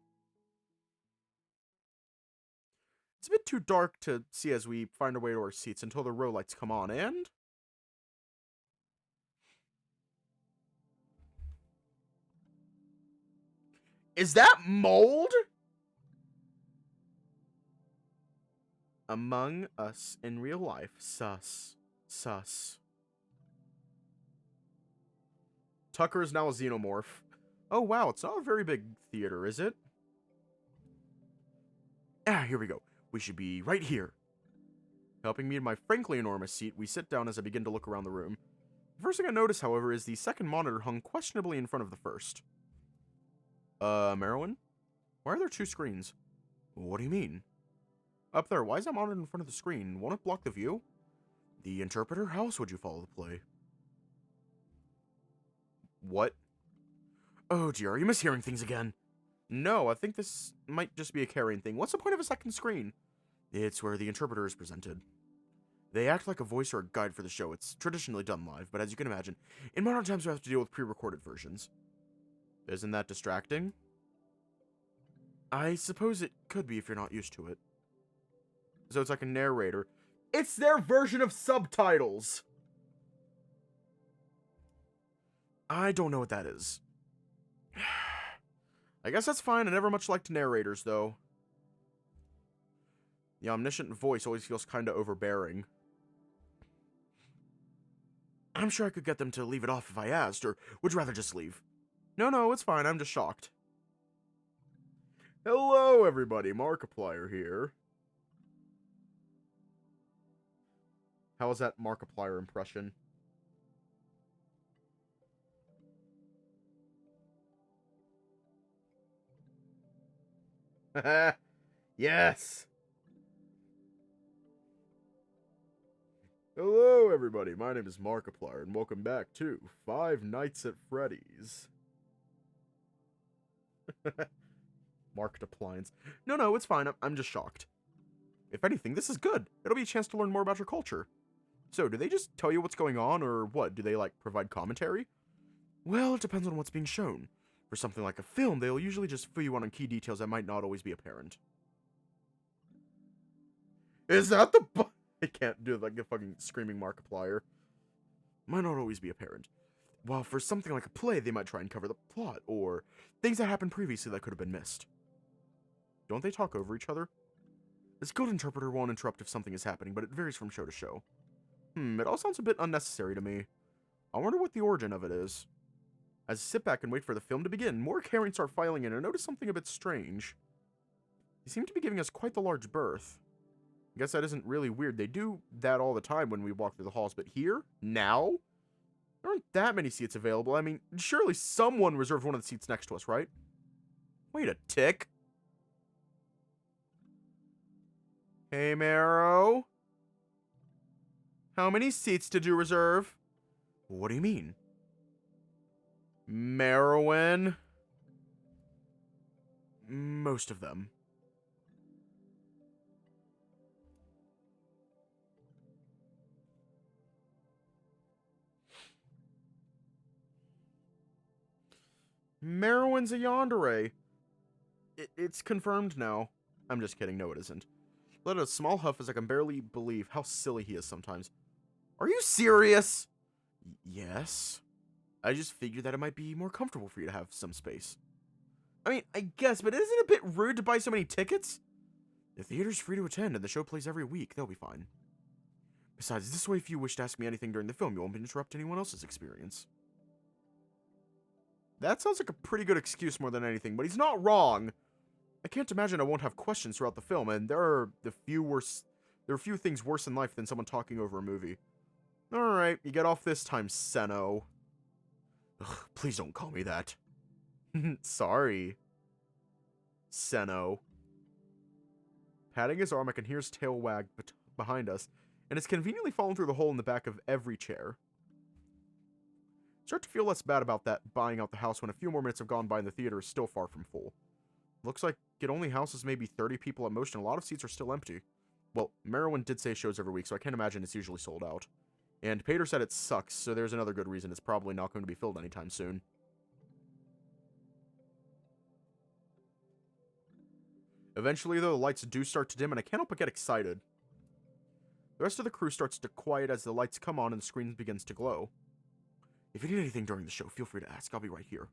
It's a bit too dark to see as we find our way to our seats until the row lights come on, and... Is that mold? Among Us in real life. Sus. Sus. Tucker is now a xenomorph. Oh, wow, it's not a very big theater, is it? Ah, here we go. We should be right here. Helping me in my frankly enormous seat, we sit down as I begin to look around the room. The first thing I notice, however, is the second monitor hung questionably in front of the first. Marrowyn? Why are there two screens? What do you mean? Up there, why is that monitor in front of the screen? Won't it block the view? The interpreter? How else would you follow the play? What? Oh dear, are you mishearing things again? No, I think this might just be a carrying thing. What's the point of a second screen? It's where the interpreter is presented. They act like a voice or a guide for the show. It's traditionally done live, but as you can imagine, in modern times we have to deal with pre-recorded versions. Isn't that distracting? I suppose it could be if you're not used to it. So it's like a narrator. It's their version of subtitles! I don't know what that is. I guess that's fine. I never much liked narrators, though. The omniscient voice always feels kinda overbearing. I'm sure I could get them to leave it off if I asked, or would you rather just leave? No, it's fine. I'm just shocked. Hello, everybody. Markiplier here. How was that Markiplier impression? Yes! Hello, everybody. My name is Markiplier, and welcome back to Five Nights at Freddy's. Marked appliance. No, it's fine. I'm just shocked. If anything, this is good. It'll be a chance to learn more about your culture. So, do they just tell you what's going on, or what? Do they, like, provide commentary? Well, it depends on what's being shown. For something like a film, they'll usually just fill you in on key details that might not always be apparent. Is that the I can't do like a fucking screaming Markiplier. Might not always be apparent. While for something like a play, they might try and cover the plot, or things that happened previously that could have been missed. Don't they talk over each other? A skilled interpreter won't interrupt if something is happening, but it varies from show to show. It all sounds a bit unnecessary to me. I wonder what the origin of it is. As I sit back and wait for the film to begin, more carrions start filing in and I notice something a bit strange. They seem to be giving us quite the large berth. I guess that isn't really weird. They do that all the time when we walk through the halls, but here? Now? There aren't that many seats available. I mean, surely someone reserved one of the seats next to us, right? Wait a tick. Hey, Marrow? How many seats did you reserve? What do you mean? Marrowyn? Most of them. Marrowyn's a yandere. It's confirmed now. I'm just kidding. No, it isn't. Let out a small huff as I can barely believe how silly he is sometimes. Are you serious? Yes. I just figured that it might be more comfortable for you to have some space. I mean, I guess, but isn't it a bit rude to buy so many tickets? The theater's free to attend and the show plays every week. They'll be fine. Besides, this way if you wish to ask me anything during the film, you won't interrupt anyone else's experience. That sounds like a pretty good excuse more than anything, but he's not wrong. I can't imagine I won't have questions throughout the film, and there are few things worse in life than someone talking over a movie. Alright, you get off this time, Seno. Ugh, please don't call me that. Sorry. Seno. Patting his arm, I can hear his tail wag behind us, and it's conveniently fallen through the hole in the back of every chair. Start to feel less bad about that buying out the house when a few more minutes have gone by and the theater is still far from full. Looks like it only houses maybe 30 people at most, and a lot of seats are still empty. Well, Marrowyn did say shows every week, so I can't imagine it's usually sold out. And Paytr said it sucks, so there's another good reason it's probably not going to be filled anytime soon. Eventually, though, the lights do start to dim, and I can't help but get excited. The rest of the crew starts to quiet as the lights come on and the screen begins to glow. If you need anything during the show, feel free to ask. I'll be right here.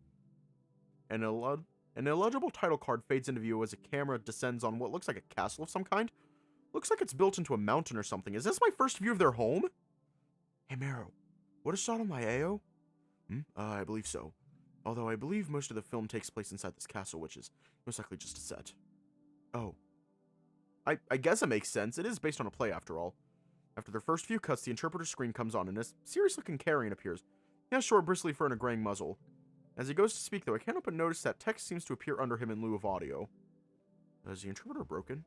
An illegible title card fades into view as a camera descends on what looks like a castle of some kind. Looks like it's built into a mountain or something. Is this my first view of their home? Hey, Marrow, what is shot on my AO? I believe so. Although I believe most of the film takes place inside this castle, which is most likely just a set. Oh. I guess it makes sense. It is based on a play, after all. After their first few cuts, the interpreter screen comes on, and a serious-looking carrion appears. He has short, bristly fur and a graying muzzle. As he goes to speak, though, I can't help but notice that text seems to appear under him in lieu of audio. Is the interpreter broken?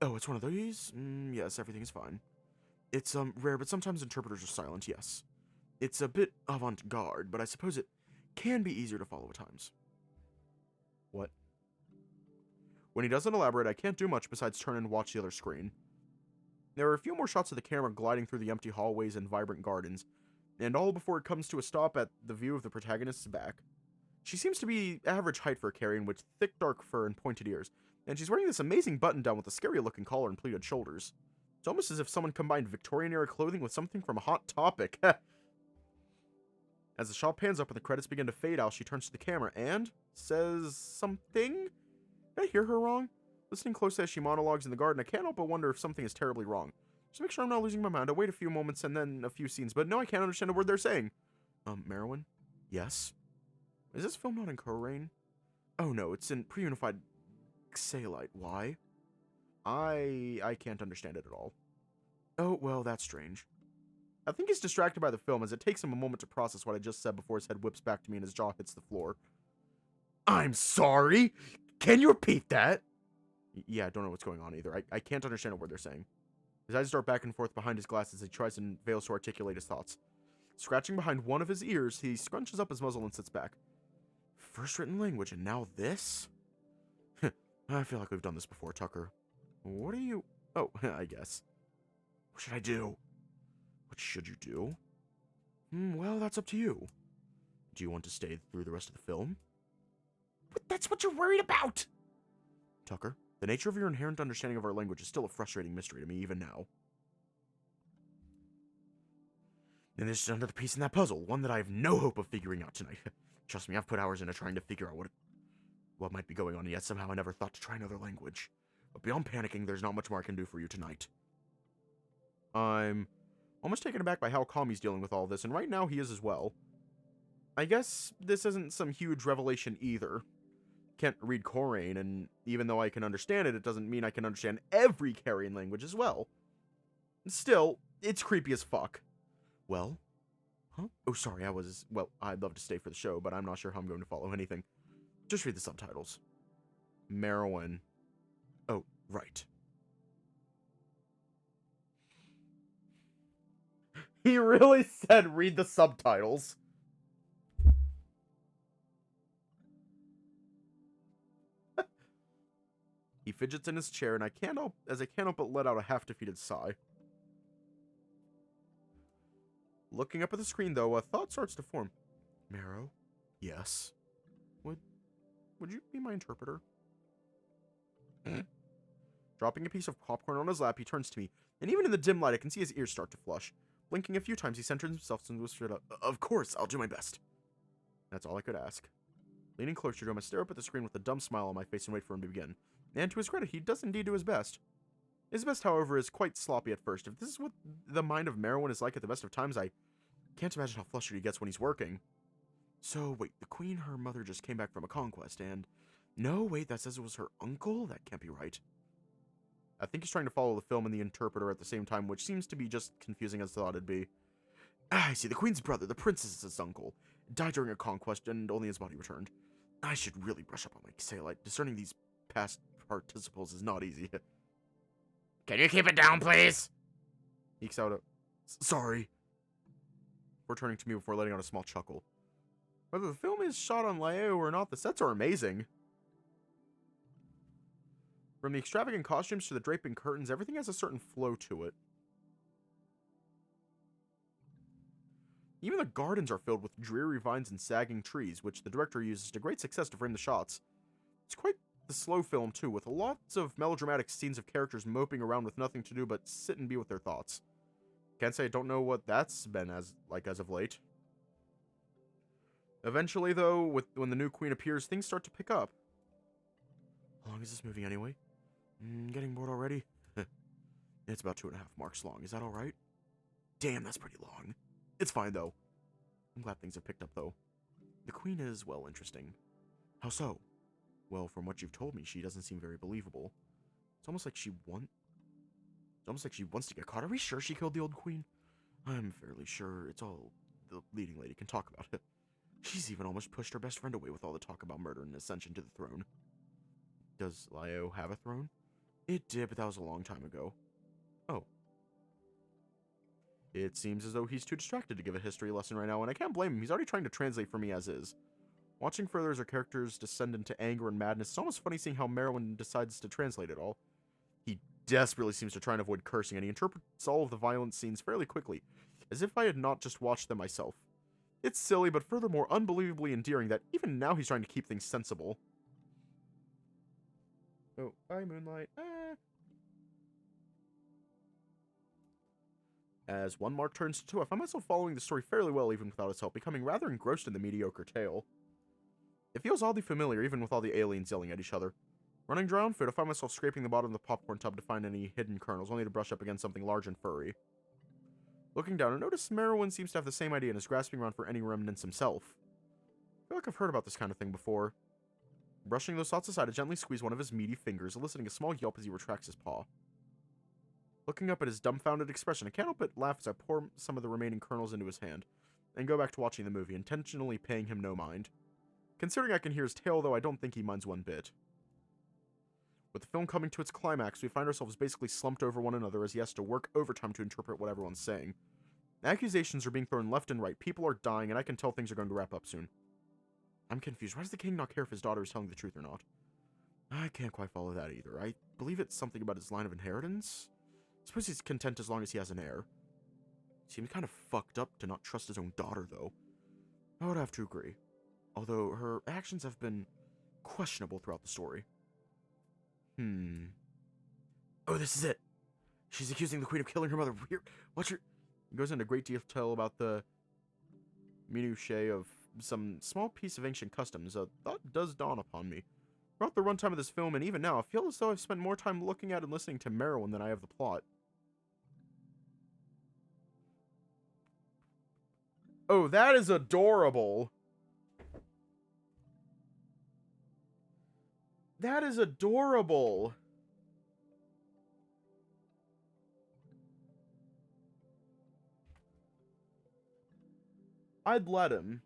Oh, it's one of these? Yes, everything is fine. It's, rare, but sometimes interpreters are silent, yes. It's a bit avant-garde, but I suppose it can be easier to follow at times. What? When he doesn't elaborate, I can't do much besides turn and watch the other screen. There are a few more shots of the camera gliding through the empty hallways and vibrant gardens, and all before it comes to a stop at the view of the protagonist's back. She seems to be average height for a carrion with thick dark fur and pointed ears, and she's wearing this amazing button-down with a scary-looking collar and pleated shoulders. It's almost as if someone combined Victorian-era clothing with something from Hot Topic. As the shot pans up and the credits begin to fade out, she turns to the camera and says something? Did I hear her wrong? Listening closely as she monologues in the garden, I can't help but wonder if something is terribly wrong. Just make sure I'm not losing my mind. I wait a few moments and then a few scenes, but no, I can't understand a word they're saying. Marrowyn? Yes? Is this film not in Korean? Oh no, it's in pre-unified Xalite. Why? I can't understand it at all. Oh, well, that's strange. I think he's distracted by the film as it takes him a moment to process what I just said before his head whips back to me and his jaw hits the floor. I'm sorry? Can you repeat that? Yeah, I don't know what's going on either. I can't understand a word they're saying. His eyes dart back and forth behind his glasses as he tries and fails to articulate his thoughts. Scratching behind one of his ears, he scrunches up his muzzle and sits back. First written language, and now this? I feel like we've done this before, Tucker. What are you... Oh, I guess. What should I do? What should you do? Well, that's up to you. Do you want to stay through the rest of the film? But that's what you're worried about! Tucker, the nature of your inherent understanding of our language is still a frustrating mystery to me even now. And there's another piece in that puzzle, one that I have no hope of figuring out tonight. Trust me, I've put hours into trying to figure out what might be going on, yet somehow I never thought to try another language. But beyond panicking, there's not much more I can do for you tonight. I'm almost taken aback by how calm he's dealing with all this, and right now he is as well. I guess this isn't some huge revelation either. Can't read Korean, and even though I can understand it, it doesn't mean I can understand every carrion language as well. Still, it's creepy as fuck. Well? Huh? Oh, sorry, well, I'd love to stay for the show, but I'm not sure how I'm going to follow anything. Just read the subtitles. Marrowyn. Oh, right. He really said read the subtitles. He fidgets in his chair, and I can't help but let out a half-defeated sigh. Looking up at the screen, though, a thought starts to form. Marrow? Yes? Would you be my interpreter? Dropping a piece of popcorn on his lap, he turns to me, and even in the dim light, I can see his ears start to flush. Blinking a few times, he centers himself and whispers out, Of course, I'll do my best. That's all I could ask. Leaning closer to him, I stare up at the screen with a dumb smile on my face and wait for him to begin. And to his credit, he does indeed do his best. His best, however, is quite sloppy at first. If this is what the mind of Marrowyn is like at the best of times, I can't imagine how flustered he gets when he's working. So, wait, the queen, her mother, just came back from a conquest, and... No, wait, that says it was her uncle? That can't be right. I think he's trying to follow the film and the interpreter at the same time, which seems to be just confusing as I thought it'd be. I see, the queen's brother, the princess's uncle, died during a conquest, and only his body returned. I should really brush up on my Xalite. Discerning these past participles is not easy. Can you keep it down, please? Ekes out a... Sorry. Before turning to me before letting out a small chuckle. Whether the film is shot on Lao or not, the sets are amazing. From the extravagant costumes to the draping curtains, everything has a certain flow to it. Even the gardens are filled with dreary vines and sagging trees, which the director uses to great success to frame the shots. It's quite the slow film, too, with lots of melodramatic scenes of characters moping around with nothing to do but sit and be with their thoughts. Can't say I don't know what that's been as of late. Eventually, though, when the new queen appears, things start to pick up. How long is this movie anyway? Getting bored already? It's about 2.5 marks long. Is that alright? Damn, that's pretty long. It's fine, though. I'm glad things have picked up, though. The Queen is, well, interesting. How so? Well, from what you've told me, she doesn't seem very believable. It's almost like she wants to get caught. Are we sure she killed the old Queen? I'm fairly sure it's all the leading lady can talk about it. She's even almost pushed her best friend away with all the talk about murder and ascension to the throne. Does Lio have a throne? It did, but that was a long time ago. Oh. It seems as though he's too distracted to give a history lesson right now, and I can't blame him. He's already trying to translate for me as is. Watching further as our characters descend into anger and madness, it's almost funny seeing how Marrowyn decides to translate it all. He desperately seems to try and avoid cursing, and he interprets all of the violent scenes fairly quickly, as if I had not just watched them myself. It's silly, but furthermore unbelievably endearing that even now he's trying to keep things sensible. Oh, bye, Moonlight. As one mark turns to two, I find myself following the story fairly well even without its help, becoming rather engrossed in the mediocre tale. It feels oddly familiar even with all the aliens yelling at each other. Running dry on foot, I find myself scraping the bottom of the popcorn tub to find any hidden kernels, only to brush up against something large and furry. Looking down, I notice Marrowyn seems to have the same idea and is grasping around for any remnants himself. I feel like I've heard about this kind of thing before. Brushing those thoughts aside, I gently squeeze one of his meaty fingers, eliciting a small yelp as he retracts his paw. Looking up at his dumbfounded expression, I can't help but laugh as I pour some of the remaining kernels into his hand, and go back to watching the movie, intentionally paying him no mind. Considering I can hear his tail, though, I don't think he minds one bit. With the film coming to its climax, we find ourselves basically slumped over one another as he has to work overtime to interpret what everyone's saying. Accusations are being thrown left and right, people are dying, and I can tell things are going to wrap up soon. I'm confused. Why does the king not care if his daughter is telling the truth or not? I can't quite follow that either. I believe it's something about his line of inheritance? I suppose he's content as long as he has an heir. Seems kind of fucked up to not trust his own daughter, though. I would have to agree. Although her actions have been questionable throughout the story. Oh, this is it. She's accusing the queen of killing her mother. What's your... He goes into great detail about the minutiae of some small piece of ancient customs. A thought does dawn upon me. Throughout the runtime of this film, and even now, I feel as though I've spent more time looking at and listening to Marrowyn than I have the plot. Oh, that is adorable. That is adorable. I'd let him.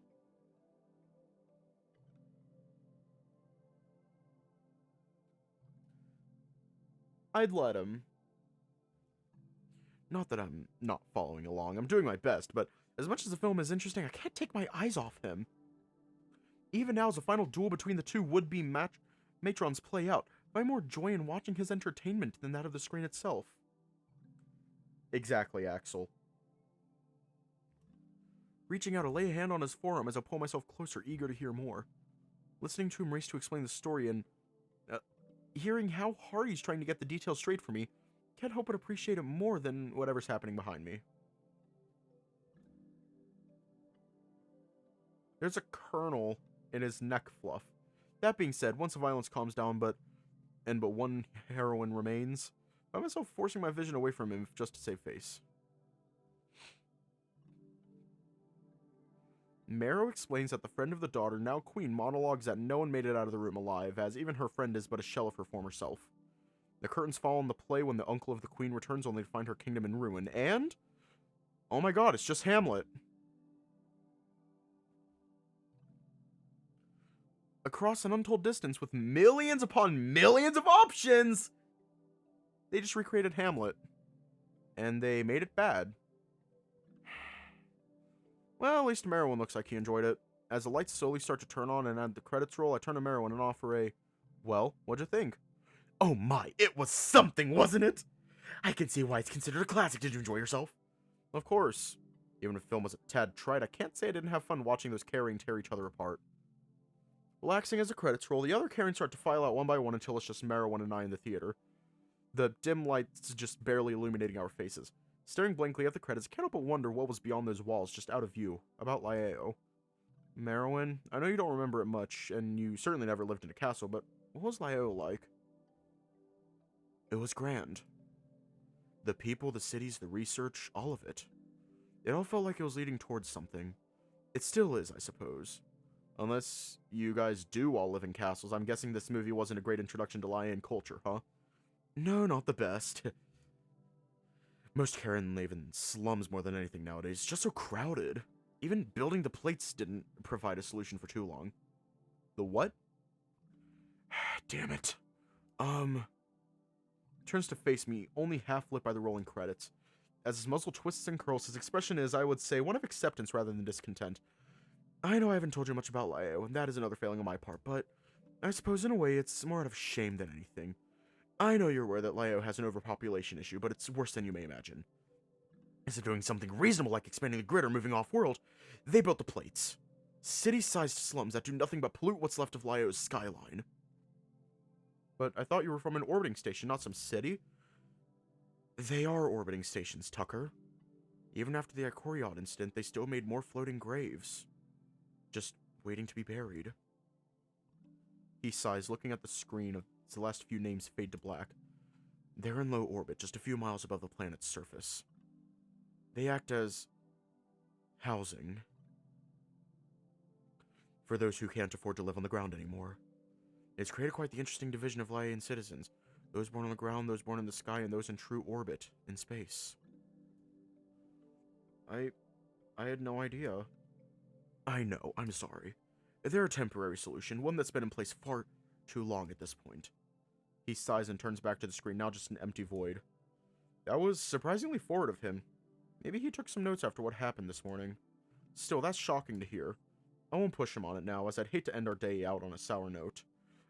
I'd let him. Not that I'm not following along. I'm doing my best, but as much as the film is interesting, I can't take my eyes off him. Even now, as a final duel between the two would-be matrons play out, I find more joy in watching his entertainment than that of the screen itself. Exactly, Axel. Reaching out to lay a hand on his forearm as I pull myself closer, eager to hear more. Listening to him race to explain the story and hearing how hard he's trying to get the details straight for me, can't help but appreciate it more than whatever's happening behind me. There's a kernel in his neck fluff. That being said, once the violence calms down, but one heroine remains, I find myself forcing my vision away from him just to save face. Marrow explains that the friend of the daughter, now queen, monologues that no one made it out of the room alive, as even her friend is but a shell of her former self. The curtains fall on the play when the uncle of the queen returns, only to find her kingdom in ruin, and... oh my god, it's just Hamlet. Across an untold distance with millions upon millions of options, they just recreated Hamlet. And they made it bad. Well, at least Marrowyn looks like he enjoyed it. As the lights slowly start to turn on and the credits roll, I turn to Marrowyn and offer a, well, what'd you think? Oh my, it was something, wasn't it? I can see why it's considered a classic. Did you enjoy yourself? Of course. Even if the film was a tad trite, I can't say I didn't have fun watching those Carrying tear each other apart. Relaxing as the credits roll, the other Carrying start to file out one by one until it's just Marrowyn and I in the theater. The dim lights just barely illuminating our faces. Staring blankly at the credits, I can't help but wonder what was beyond those walls, just out of view, about Lio. Marrowyn, I know you don't remember it much, and you certainly never lived in a castle, but what was Lio like? It was grand. The people, the cities, the research, all of it. It all felt like it was leading towards something. It still is, I suppose. Unless you guys do all live in castles, I'm guessing this movie wasn't a great introduction to Lion culture, huh? No, not the best. Most Karen live in slums more than anything nowadays. It's just so crowded. Even building the plates didn't provide a solution for too long. The what? Damn it. Turns to face me, only half lit by the rolling credits. As his muzzle twists and curls, his expression is, I would say, one of acceptance rather than discontent. I know I haven't told you much about Leo, and that is another failing on my part, but I suppose in a way it's more out of shame than anything. I know you're aware that Leo has an overpopulation issue, but it's worse than you may imagine. Instead of doing something reasonable like expanding the grid or moving off-world, they built the plates. City-sized slums that do nothing but pollute what's left of Leo's skyline. But I thought you were from an orbiting station, not some city. They are orbiting stations, Tucker. Even after the Icoriot incident, they still made more floating graves. Just waiting to be buried. He sighs, looking at the screen as the last few names fade to black. They're in low orbit, just a few miles above the planet's surface. They act as housing for those who can't afford to live on the ground anymore. It's created quite the interesting division of Laian citizens. Those born on the ground, those born in the sky, and those in true orbit, in space. I had no idea. I know, I'm sorry. They're a temporary solution, one that's been in place far too long at this point. He sighs and turns back to the screen, now just an empty void. That was surprisingly forward of him. Maybe he took some notes after what happened this morning. Still, that's shocking to hear. I won't push him on it now, as I'd hate to end our day out on a sour note.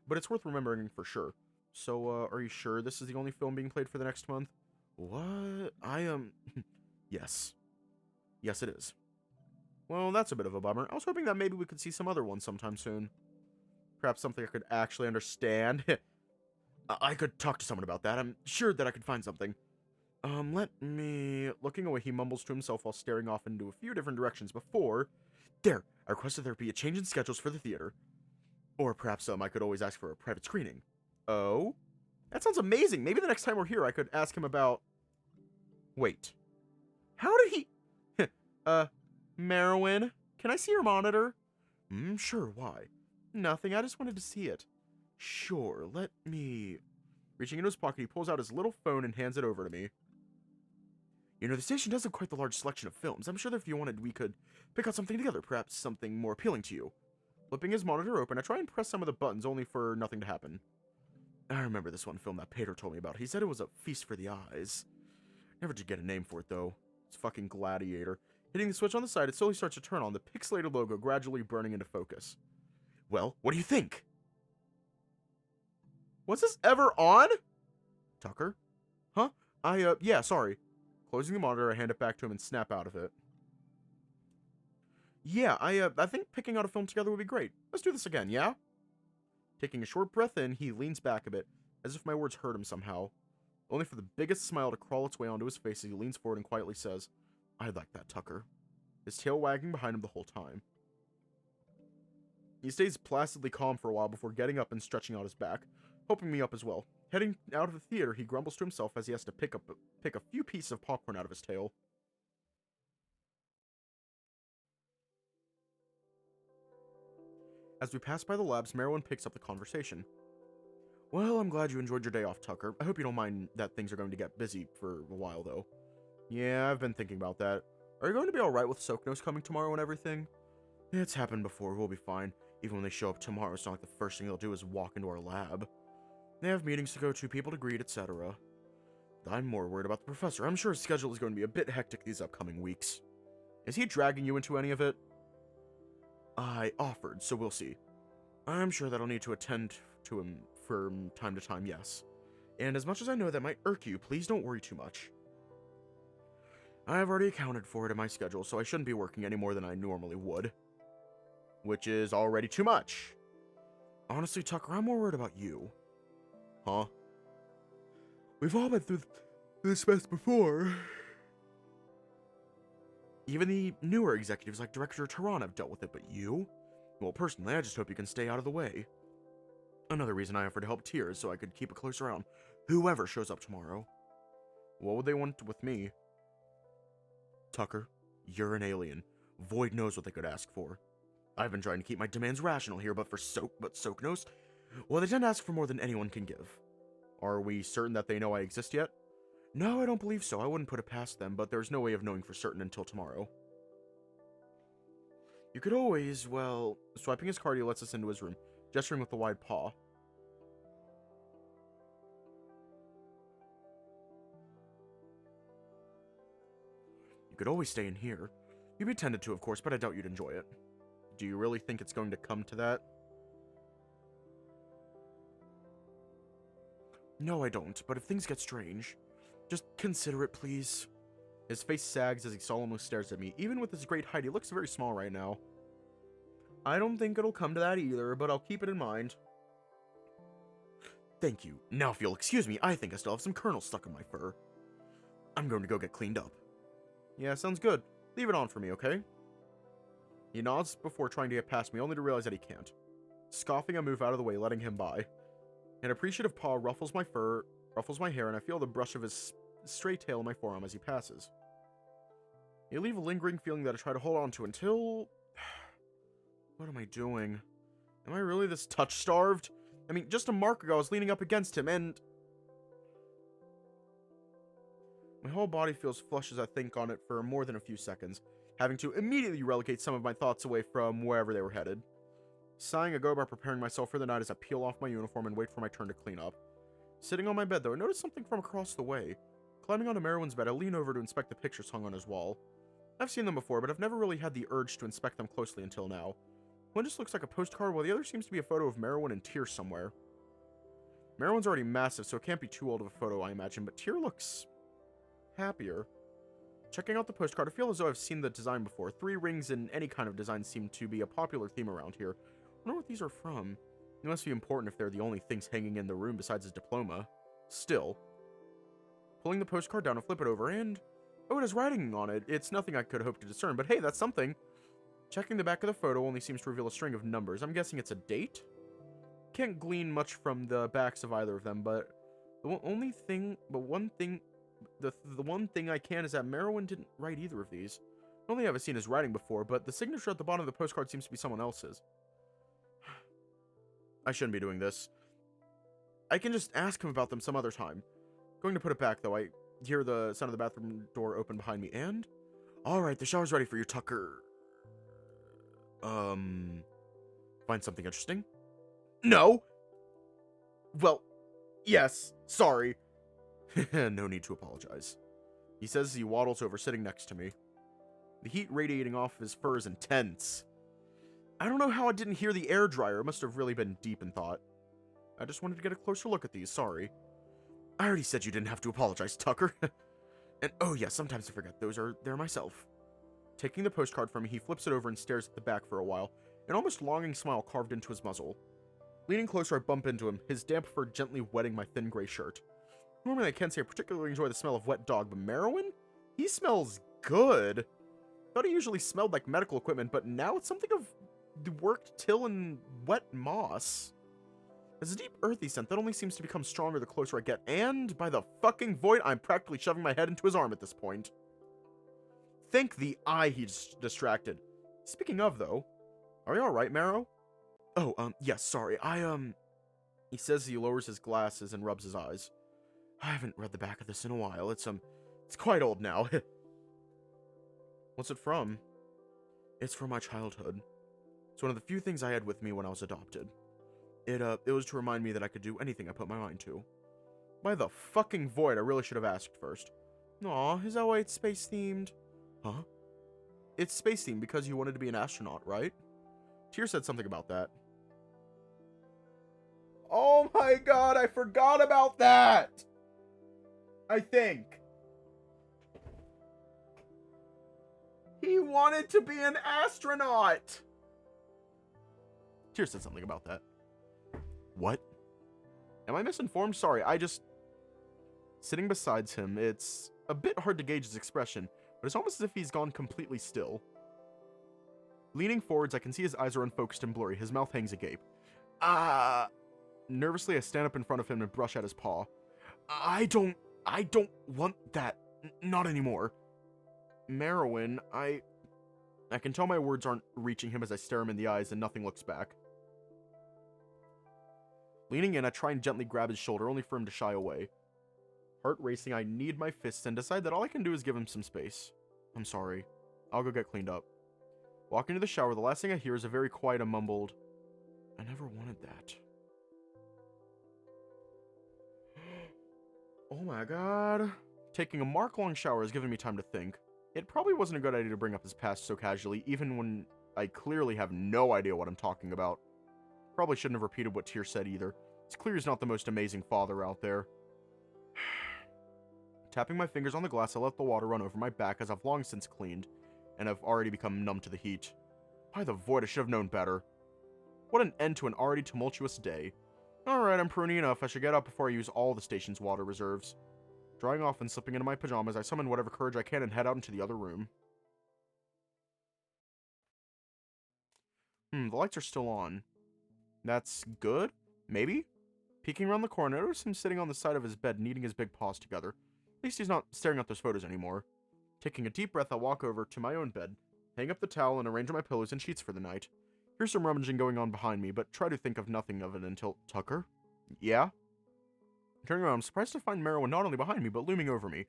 But it's worth remembering for sure. So, are you sure this is the only film being played for the next month? What? Yes. Yes, it is. Well, that's a bit of a bummer. I was hoping that maybe we could see some other ones sometime soon. Perhaps something I could actually understand. I could talk to someone about that. I'm sure that I could find something. Let me... Looking away, he mumbles to himself while staring off into a few different directions before... There! I requested there be a change in schedules for the theater. Or perhaps I could always ask for a private screening. Oh? That sounds amazing. Maybe the next time we're here I could ask him about... Wait. How did he... Marrowyn, can I see your monitor? Sure, why? Nothing, I just wanted to see it. Sure, let me... Reaching into his pocket, he pulls out his little phone and hands it over to me. You know, the station does have quite the large selection of films. I'm sure that if you wanted, we could pick out something together, perhaps something more appealing to you. Flipping his monitor open, I try and press some of the buttons, only for nothing to happen. I remember this one film that Paytr told me about. He said it was a feast for the eyes. Never did get a name for it, though. It's fucking Gladiator. Hitting the switch on the side, it slowly starts to turn on, the pixelated logo gradually burning into focus. Well, what do you think? Was this ever on? Tucker? Huh? Yeah, sorry. Closing the monitor, I hand it back to him and snap out of it. Yeah, I think picking out a film together would be great. Let's do this again, yeah? Taking a short breath in, he leans back a bit, as if my words hurt him somehow. Only for the biggest smile to crawl its way onto his face as he leans forward and quietly says, I'd like that, Tucker. His tail wagging behind him the whole time. He stays placidly calm for a while before getting up and stretching out his back, helping me up as well. Heading out of the theater, he grumbles to himself as he has to pick a few pieces of popcorn out of his tail. As we pass by the labs, Marrowyn picks up the conversation. Well, I'm glad you enjoyed your day off, Tucker. I hope you don't mind that things are going to get busy for a while, though. Yeah, I've been thinking about that. Are you going to be alright with Soaknose coming tomorrow and everything? It's happened before, we'll be fine. Even when they show up tomorrow, it's not like the first thing they'll do is walk into our lab. They have meetings to go to, people to greet, etc. I'm more worried about the professor. I'm sure his schedule is going to be a bit hectic these upcoming weeks. Is he dragging you into any of it? I offered, so we'll see. I'm sure that I'll need to attend to him from time to time, yes. And as much as I know that might irk you, please don't worry too much. I've already accounted for it in my schedule, so I shouldn't be working any more than I normally would. Which is already too much. Honestly, Tucker, I'm more worried about you. Huh? We've all been through this mess before. Even the newer executives like Director Tehran have dealt with it, but you? Well, personally, I just hope you can stay out of the way. Another reason I offered to help Tyr is so I could keep a close eye on whoever shows up tomorrow. What would they want with me? Tucker, you're an alien. Void knows what they could ask for. I've been trying to keep my demands rational here, but Soak knows? Well, they tend to ask for more than anyone can give. Are we certain that they know I exist yet? No, I don't believe so. I wouldn't put it past them, but there's no way of knowing for certain until tomorrow. You could always, well... Swiping his card, he lets us into his room, gesturing with the wide paw. You could always stay in here. You'd be tended to, of course, but I doubt you'd enjoy it. Do you really think it's going to come to that? No, I don't, but if things get strange, just consider it, please. His face sags as he solemnly stares at me. Even with his great height, he looks very small right now. I don't think it'll come to that either, but I'll keep it in mind. Thank you. Now if you'll excuse me, I think I still have some kernels stuck in my fur. I'm going to go get cleaned up. Yeah, sounds good. Leave it on for me, okay? He nods before trying to get past me, only to realize that he can't. Scoffing, I move out of the way, letting him by. An appreciative paw ruffles my fur, ruffles my hair, and I feel the brush of his stray tail on my forearm as he passes. You leave a lingering feeling that I try to hold on to until... What am I doing? Am I really this touch-starved? I mean, just a mark ago I was leaning up against him, and... My whole body feels flush as I think on it for more than a few seconds, having to immediately relegate some of my thoughts away from wherever they were headed. Sighing, I go about preparing myself for the night as I peel off my uniform and wait for my turn to clean up. Sitting on my bed, though, I notice something from across the way. Climbing onto Marrowyn's bed, I lean over to inspect the pictures hung on his wall. I've seen them before, but I've never really had the urge to inspect them closely until now. One just looks like a postcard, while the other seems to be a photo of Marrowyn and Tyr somewhere. Marrowyn's already massive, so it can't be too old of a photo, I imagine, but Tyr looks... happier. Checking out the postcard, I feel as though I've seen the design before. 3 rings in any kind of design seem to be a popular theme around here. I wonder what these are from. It must be important if they're the only things hanging in the room besides his diploma. Still. Pulling the postcard down, I flip it over, and... oh, it has writing on it. It's nothing I could hope to discern, but hey, that's something. Checking the back of the photo only seems to reveal a string of numbers. I'm guessing it's a date? Can't glean much from the backs of either of them, but... the one thing I can is that Marrowyn didn't write either of these. Not only have I seen his writing before, but the signature at the bottom of the postcard seems to be someone else's. I shouldn't be doing this. I can just ask him about them some other time. Going to put it back, though. I hear the sound of the bathroom door open behind me, and... Alright, the shower's ready for you, Tucker. Find something interesting? No! Well, yes, sorry. No need to apologize. He says as he waddles over, sitting next to me. The heat radiating off of his fur is intense. I don't know how I didn't hear the air dryer. It must have really been deep in thought. I just wanted to get a closer look at these, sorry. I already said you didn't have to apologize, Tucker. And oh yeah, sometimes I forget they're myself. Taking the postcard from me, he flips it over and stares at the back for a while, an almost longing smile carved into his muzzle. Leaning closer, I bump into him, his damp fur gently wetting my thin gray shirt. Normally I can't say I particularly enjoy the smell of wet dog, but Marrowyn? He smells good. Thought he usually smelled like medical equipment, but now it's something of the worked till and wet moss. It's a deep earthy scent that only seems to become stronger the closer I get, and by the fucking void, I'm practically shoving my head into his arm at this point. Thank the eye he's distracted. Speaking of, though, are you alright, Marrow? Oh, yes, sorry, He says he lowers his glasses and rubs his eyes. I haven't read the back of this in a while. It's quite old now. What's it from? It's from my childhood. It's one of the few things I had with me when I was adopted. It was to remind me that I could do anything I put my mind to. By the fucking void, I really should have asked first. Aw, is that why it's space-themed? Huh? It's space-themed because you wanted to be an astronaut, right? Tyr said something about that. Oh my god, I forgot about that! I think. He wanted to be an astronaut! Tyr said something about that. What? Am I misinformed? Sorry, Sitting beside him, it's a bit hard to gauge his expression, but it's almost as if he's gone completely still. Leaning forwards, I can see his eyes are unfocused and blurry, his mouth hangs agape. Nervously, I stand up in front of him and brush at his paw. I don't want that. Not anymore. Marrowyn, I can tell my words aren't reaching him as I stare him in the eyes and nothing looks back. Leaning in, I try and gently grab his shoulder, only for him to shy away. Heart racing, I knead my fists and decide that all I can do is give him some space. I'm sorry. I'll go get cleaned up. Walking to the shower, the last thing I hear is a very quiet and mumbled, I never wanted that. Oh my god. Taking a mark-long shower has given me time to think. It probably wasn't a good idea to bring up his past so casually, even when I clearly have no idea what I'm talking about. Probably shouldn't have repeated what Tyr said either. It's clear he's not the most amazing father out there. Tapping my fingers on the glass, I let the water run over my back as I've long since cleaned, and have already become numb to the heat. By the void, I should have known better. What an end to an already tumultuous day. Alright, I'm pruny enough. I should get up before I use all the station's water reserves. Drying off and slipping into my pajamas, I summon whatever courage I can and head out into the other room. The lights are still on. That's good? Maybe? Peeking around the corner, I notice him sitting on the side of his bed, kneading his big paws together. At least he's not staring at those photos anymore. Taking a deep breath, I walk over to my own bed, hang up the towel, and arrange my pillows and sheets for the night. Here's some rummaging going on behind me, but try to think of nothing of it until... Tucker? Yeah? Turning around, I'm surprised to find Marrowyn not only behind me, but looming over me.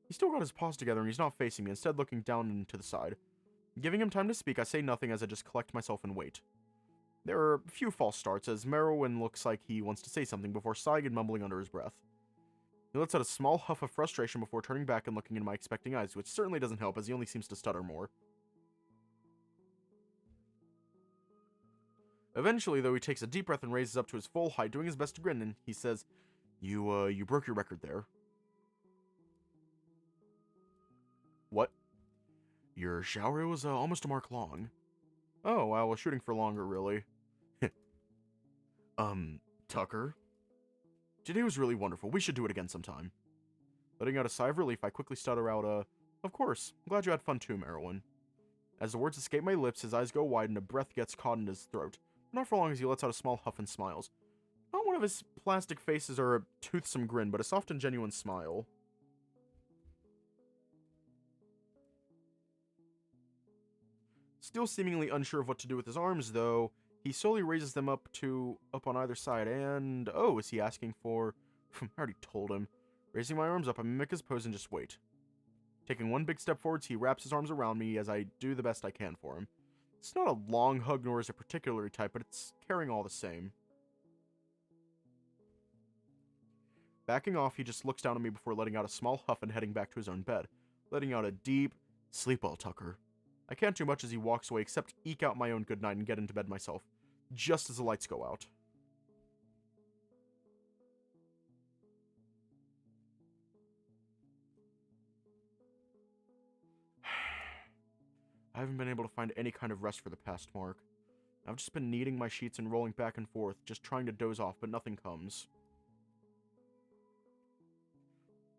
He's still got his paws together and he's not facing me, instead looking down and to the side. Giving him time to speak, I say nothing as I just collect myself and wait. There are a few false starts, as Marrowyn looks like he wants to say something before sighing and mumbling under his breath. He lets out a small huff of frustration before turning back and looking into my expecting eyes, which certainly doesn't help as he only seems to stutter more. Eventually, though, he takes a deep breath and raises up to his full height, doing his best to grin, and he says, You broke your record there. What? Your shower was almost a mark long. Oh, well, I was shooting for longer, really. Tucker? Today was really wonderful. We should do it again sometime. Letting out a sigh of relief, I quickly stutter out, Of course. I'm glad you had fun too, Marrowyn. As the words escape my lips, his eyes go wide and a breath gets caught in his throat. Not for long as he lets out a small huff and smiles. Not one of his plastic faces or a toothsome grin, but a soft and genuine smile. Still seemingly unsure of what to do with his arms, though, he slowly raises them up on either side, and... Oh, is he asking for... I already told him. Raising my arms up, I mimic his pose and just wait. Taking one big step forwards, he wraps his arms around me as I do the best I can for him. It's not a long hug, nor is it particularly tight, but it's caring all the same. Backing off, he just looks down at me before letting out a small huff and heading back to his own bed, letting out a deep, "Sleep well, Tucker." I can't do much as he walks away except eke out my own goodnight and get into bed myself, just as the lights go out. I haven't been able to find any kind of rest for the past mark. I've just been kneading my sheets and rolling back and forth, just trying to doze off, but nothing comes.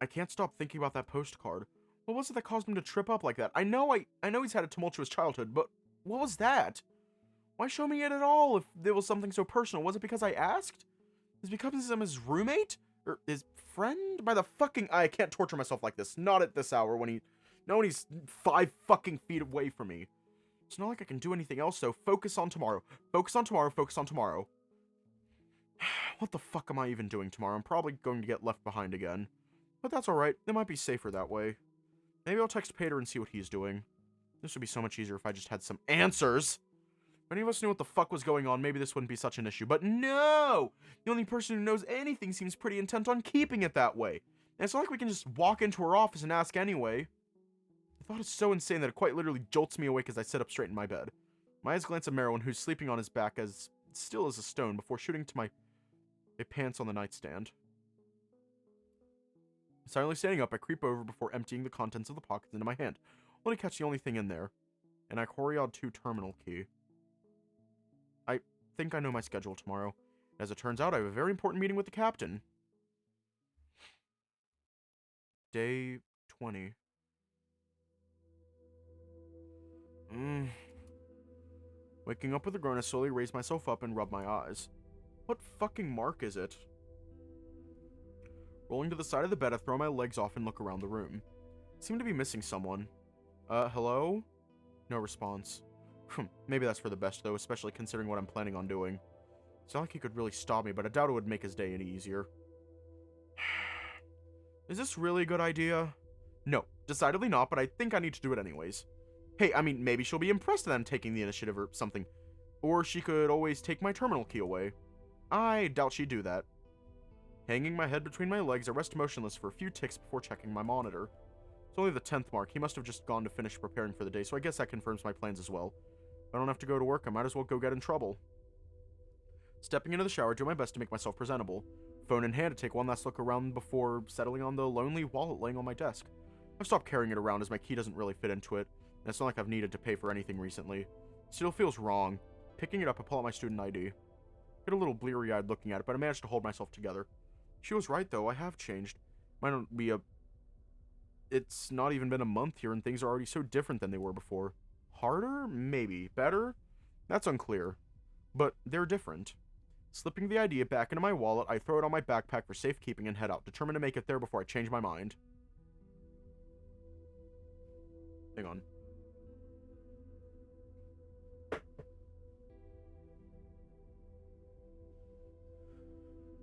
I can't stop thinking about that postcard. What was it that caused him to trip up like that? I know he's had a tumultuous childhood, but what was that? Why show me it at all if there was something so personal? Was it because I asked? Is it because I'm his roommate? Or his friend? By the fucking... I can't torture myself like this. Not at this hour when he's 5 fucking feet away from me. It's not like I can do anything else, so focus on tomorrow. Focus on tomorrow, focus on tomorrow. What the fuck am I even doing tomorrow? I'm probably going to get left behind again. But that's alright. It might be safer that way. Maybe I'll text Paytr and see what he's doing. This would be so much easier if I just had some answers. If any of us knew what the fuck was going on, maybe this wouldn't be such an issue. But no! The only person who knows anything seems pretty intent on keeping it that way. And it's not like we can just walk into her office and ask anyway. The thought is so insane that it quite literally jolts me awake as I sit up straight in my bed. My eyes glance at Marrowyn, who's sleeping on his back as still as a stone, before shooting to my pants on the nightstand. Silently standing up, I creep over before emptying the contents of the pockets into my hand, only to catch the only thing in there, an Icoriod 2 terminal key. I think I know my schedule tomorrow. As it turns out, I have a very important meeting with the captain. Day 20. Waking up with a groan, I slowly raise myself up and rub my eyes. What fucking mark is it? Rolling to the side of the bed, I throw my legs off and look around the room. I seem to be missing someone. Hello? No response. Maybe that's for the best, though, especially considering what I'm planning on doing. It's not like he could really stop me, but I doubt it would make his day any easier. Is this really a good idea? No, decidedly not, but I think I need to do it anyways. Hey, I mean, maybe she'll be impressed that I'm taking the initiative or something. Or she could always take my terminal key away. I doubt she'd do that. Hanging my head between my legs, I rest motionless for a few ticks before checking my monitor. It's only the 10th mark. He must have just gone to finish preparing for the day, so I guess that confirms my plans as well. If I don't have to go to work, I might as well go get in trouble. Stepping into the shower, do my best to make myself presentable. Phone in hand to take one last look around before settling on the lonely wallet laying on my desk. I've stopped carrying it around as my key doesn't really fit into it, and it's not like I've needed to pay for anything recently. Still feels wrong. Picking it up, I pull out my student ID. Get a little bleary-eyed looking at it, but I managed to hold myself together. She was right, though. I have changed. Might not be a... It's not even been a month here, and things are already so different than they were before. Harder? Maybe. Better? That's unclear. But they're different. Slipping the ID back into my wallet, I throw it on my backpack for safekeeping and head out, determined to make it there before I change my mind. Hang on.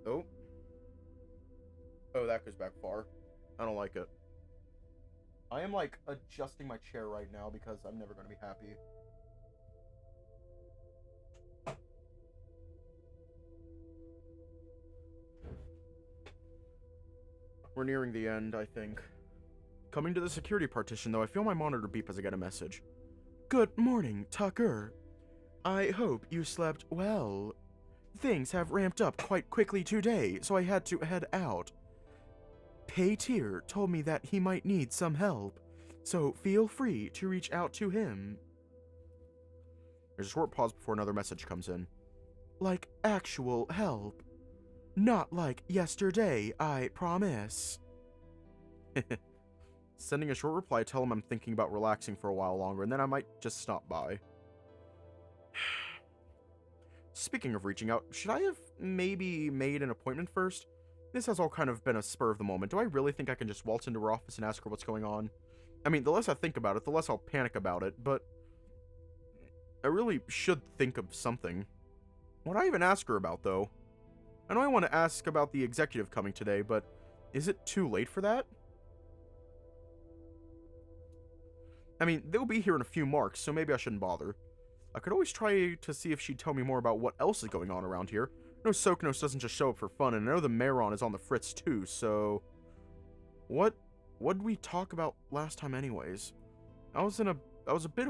Oh. Oh, that goes back far. I don't like it. I am, like, adjusting my chair right now because I'm never going to be happy. We're nearing the end, I think. Coming to the security partition, though, I feel my monitor beep as I get a message. Good morning, Tucker. I hope you slept well. Things have ramped up quite quickly today, so I had to head out. Paytr told me that he might need some help, so feel free to reach out to him. There's a short pause before another message comes in. Like actual help. Not like yesterday, I promise. Sending a short reply, tell him I'm thinking about relaxing for a while longer, and then I might just stop by. Speaking of reaching out, should I have maybe made an appointment first? This has all kind of been a spur of the moment. Do I really think I can just waltz into her office and ask her what's going on? I mean, the less I think about it, the less I'll panic about it, but I really should think of something. What do I even ask her about, though? I know I want to ask about the executive coming today, but is it too late for that? I mean, they'll be here in a few marks, so maybe I shouldn't bother. I could always try to see if she'd tell me more about what else is going on around here. I know Soknos doesn't just show up for fun, and I know the Marrowyn is on the fritz too, so... What did we talk about last time anyways? I was a bit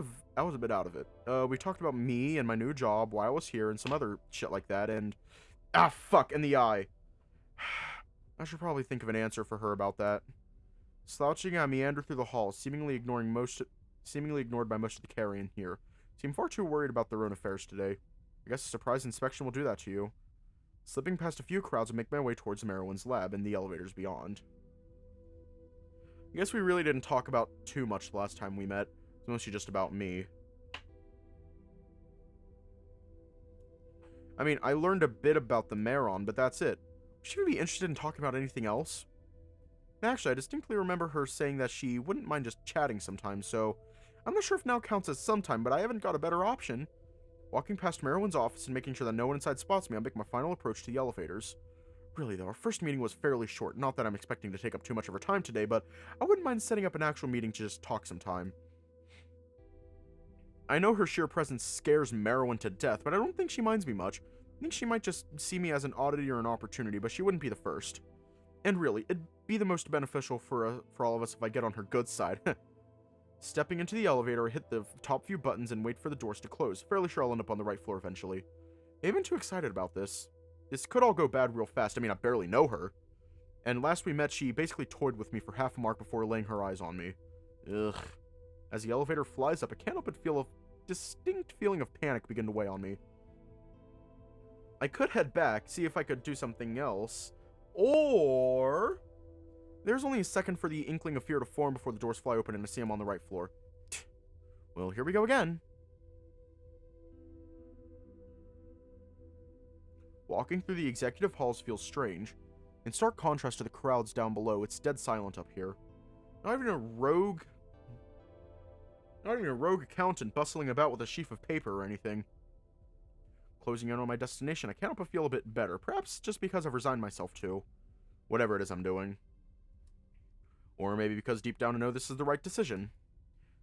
out of it. We talked about me and my new job, why I was here, and some other shit like that, and... Ah, fuck, in the eye. I should probably think of an answer for her about that. Slouching, I meander through the hall, seemingly ignored by most of the carrion here. Seem far too worried about their own affairs today. I guess a surprise inspection will do that to you. Slipping past a few crowds, I make my way towards Marrowyn's lab and the elevators beyond. I guess we really didn't talk about too much the last time we met. It's mostly just about me. I mean, I learned a bit about the Marrowyn, but that's it. Should we be interested in talking about anything else? Actually, I distinctly remember her saying that she wouldn't mind just chatting sometimes, so I'm not sure if now counts as sometime, but I haven't got a better option. Walking past Marrowyn's office and making sure that no one inside spots me, I make my final approach to the elevators. Really, though, our first meeting was fairly short. Not that I'm expecting to take up too much of her time today, but I wouldn't mind setting up an actual meeting to just talk sometime. I know her sheer presence scares Marrowyn to death, but I don't think she minds me much. I think she might just see me as an oddity or an opportunity, but she wouldn't be the first. And really, it'd be the most beneficial for all of us if I get on her good side. Stepping into the elevator, I hit the top few buttons and wait for the doors to close. Fairly sure I'll end up on the right floor eventually. I'm even too excited about this. This could all go bad real fast. I mean, I barely know her. And last we met, she basically toyed with me for half a mark before laying her eyes on me. Ugh. As the elevator flies up, I can't help but feel a distinct feeling of panic begin to weigh on me. I could head back, see if I could do something else. Or... There's only a second for the inkling of fear to form before the doors fly open and I see I'm on the right floor. Well, here we go again. Walking through the executive halls feels strange. In stark contrast to the crowds down below, it's dead silent up here. Not even a rogue... Not even a rogue accountant bustling about with a sheaf of paper or anything. Closing in on my destination, I can't help but feel a bit better. Perhaps just because I've resigned myself to whatever it is I'm doing. Or maybe because deep down I know this is the right decision.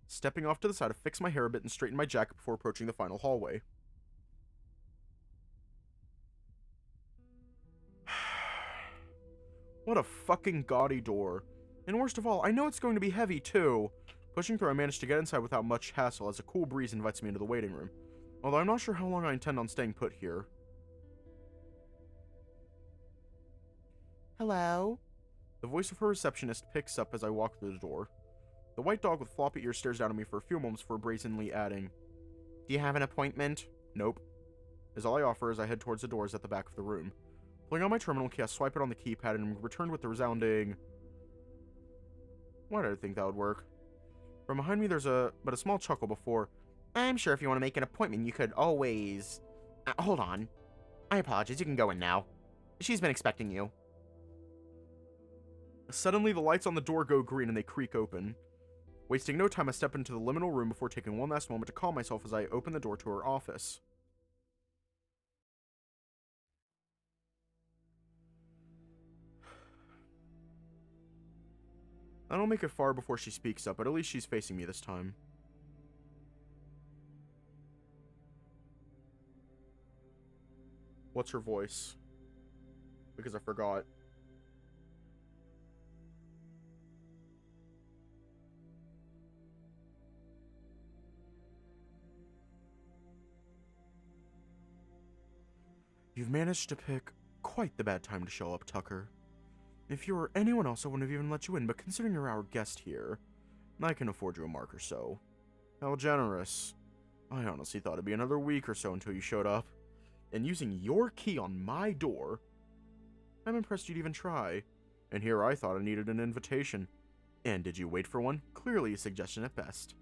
Stepping off to the side, I fix my hair a bit and straighten my jacket before approaching the final hallway. What a fucking gaudy door. And worst of all, I know it's going to be heavy too. Pushing through, I managed to get inside without much hassle as a cool breeze invites me into the waiting room. Although I'm not sure how long I intend on staying put here. Hello? The voice of her receptionist picks up as I walk through the door. The white dog with floppy ears stares down at me for a few moments before brazenly adding, Do you have an appointment? Nope. Is all I offer as I head towards the doors at the back of the room. Pulling out my terminal key, I swipe it on the keypad and return with the resounding... Why did I think that would work? From behind me there's a small chuckle before... I'm sure if you want to make an appointment, you could always... hold on. I apologize, you can go in now. She's been expecting you. Suddenly, the lights on the door go green and they creak open. Wasting no time, I step into the liminal room before taking one last moment to calm myself as I open the door to her office. I don't make it far before she speaks up, but at least she's facing me this time. What's her voice? Because I forgot. You've managed to pick quite the bad time to show up, Tucker. If you were anyone else, I wouldn't have even let you in, but considering you're our guest here, I can afford you a mark or so. How generous. I honestly thought it'd be another week or so until you showed up. And using your key on my door, I'm impressed you'd even try. And here I thought I needed an invitation. And did you wait for one? Clearly a suggestion at best.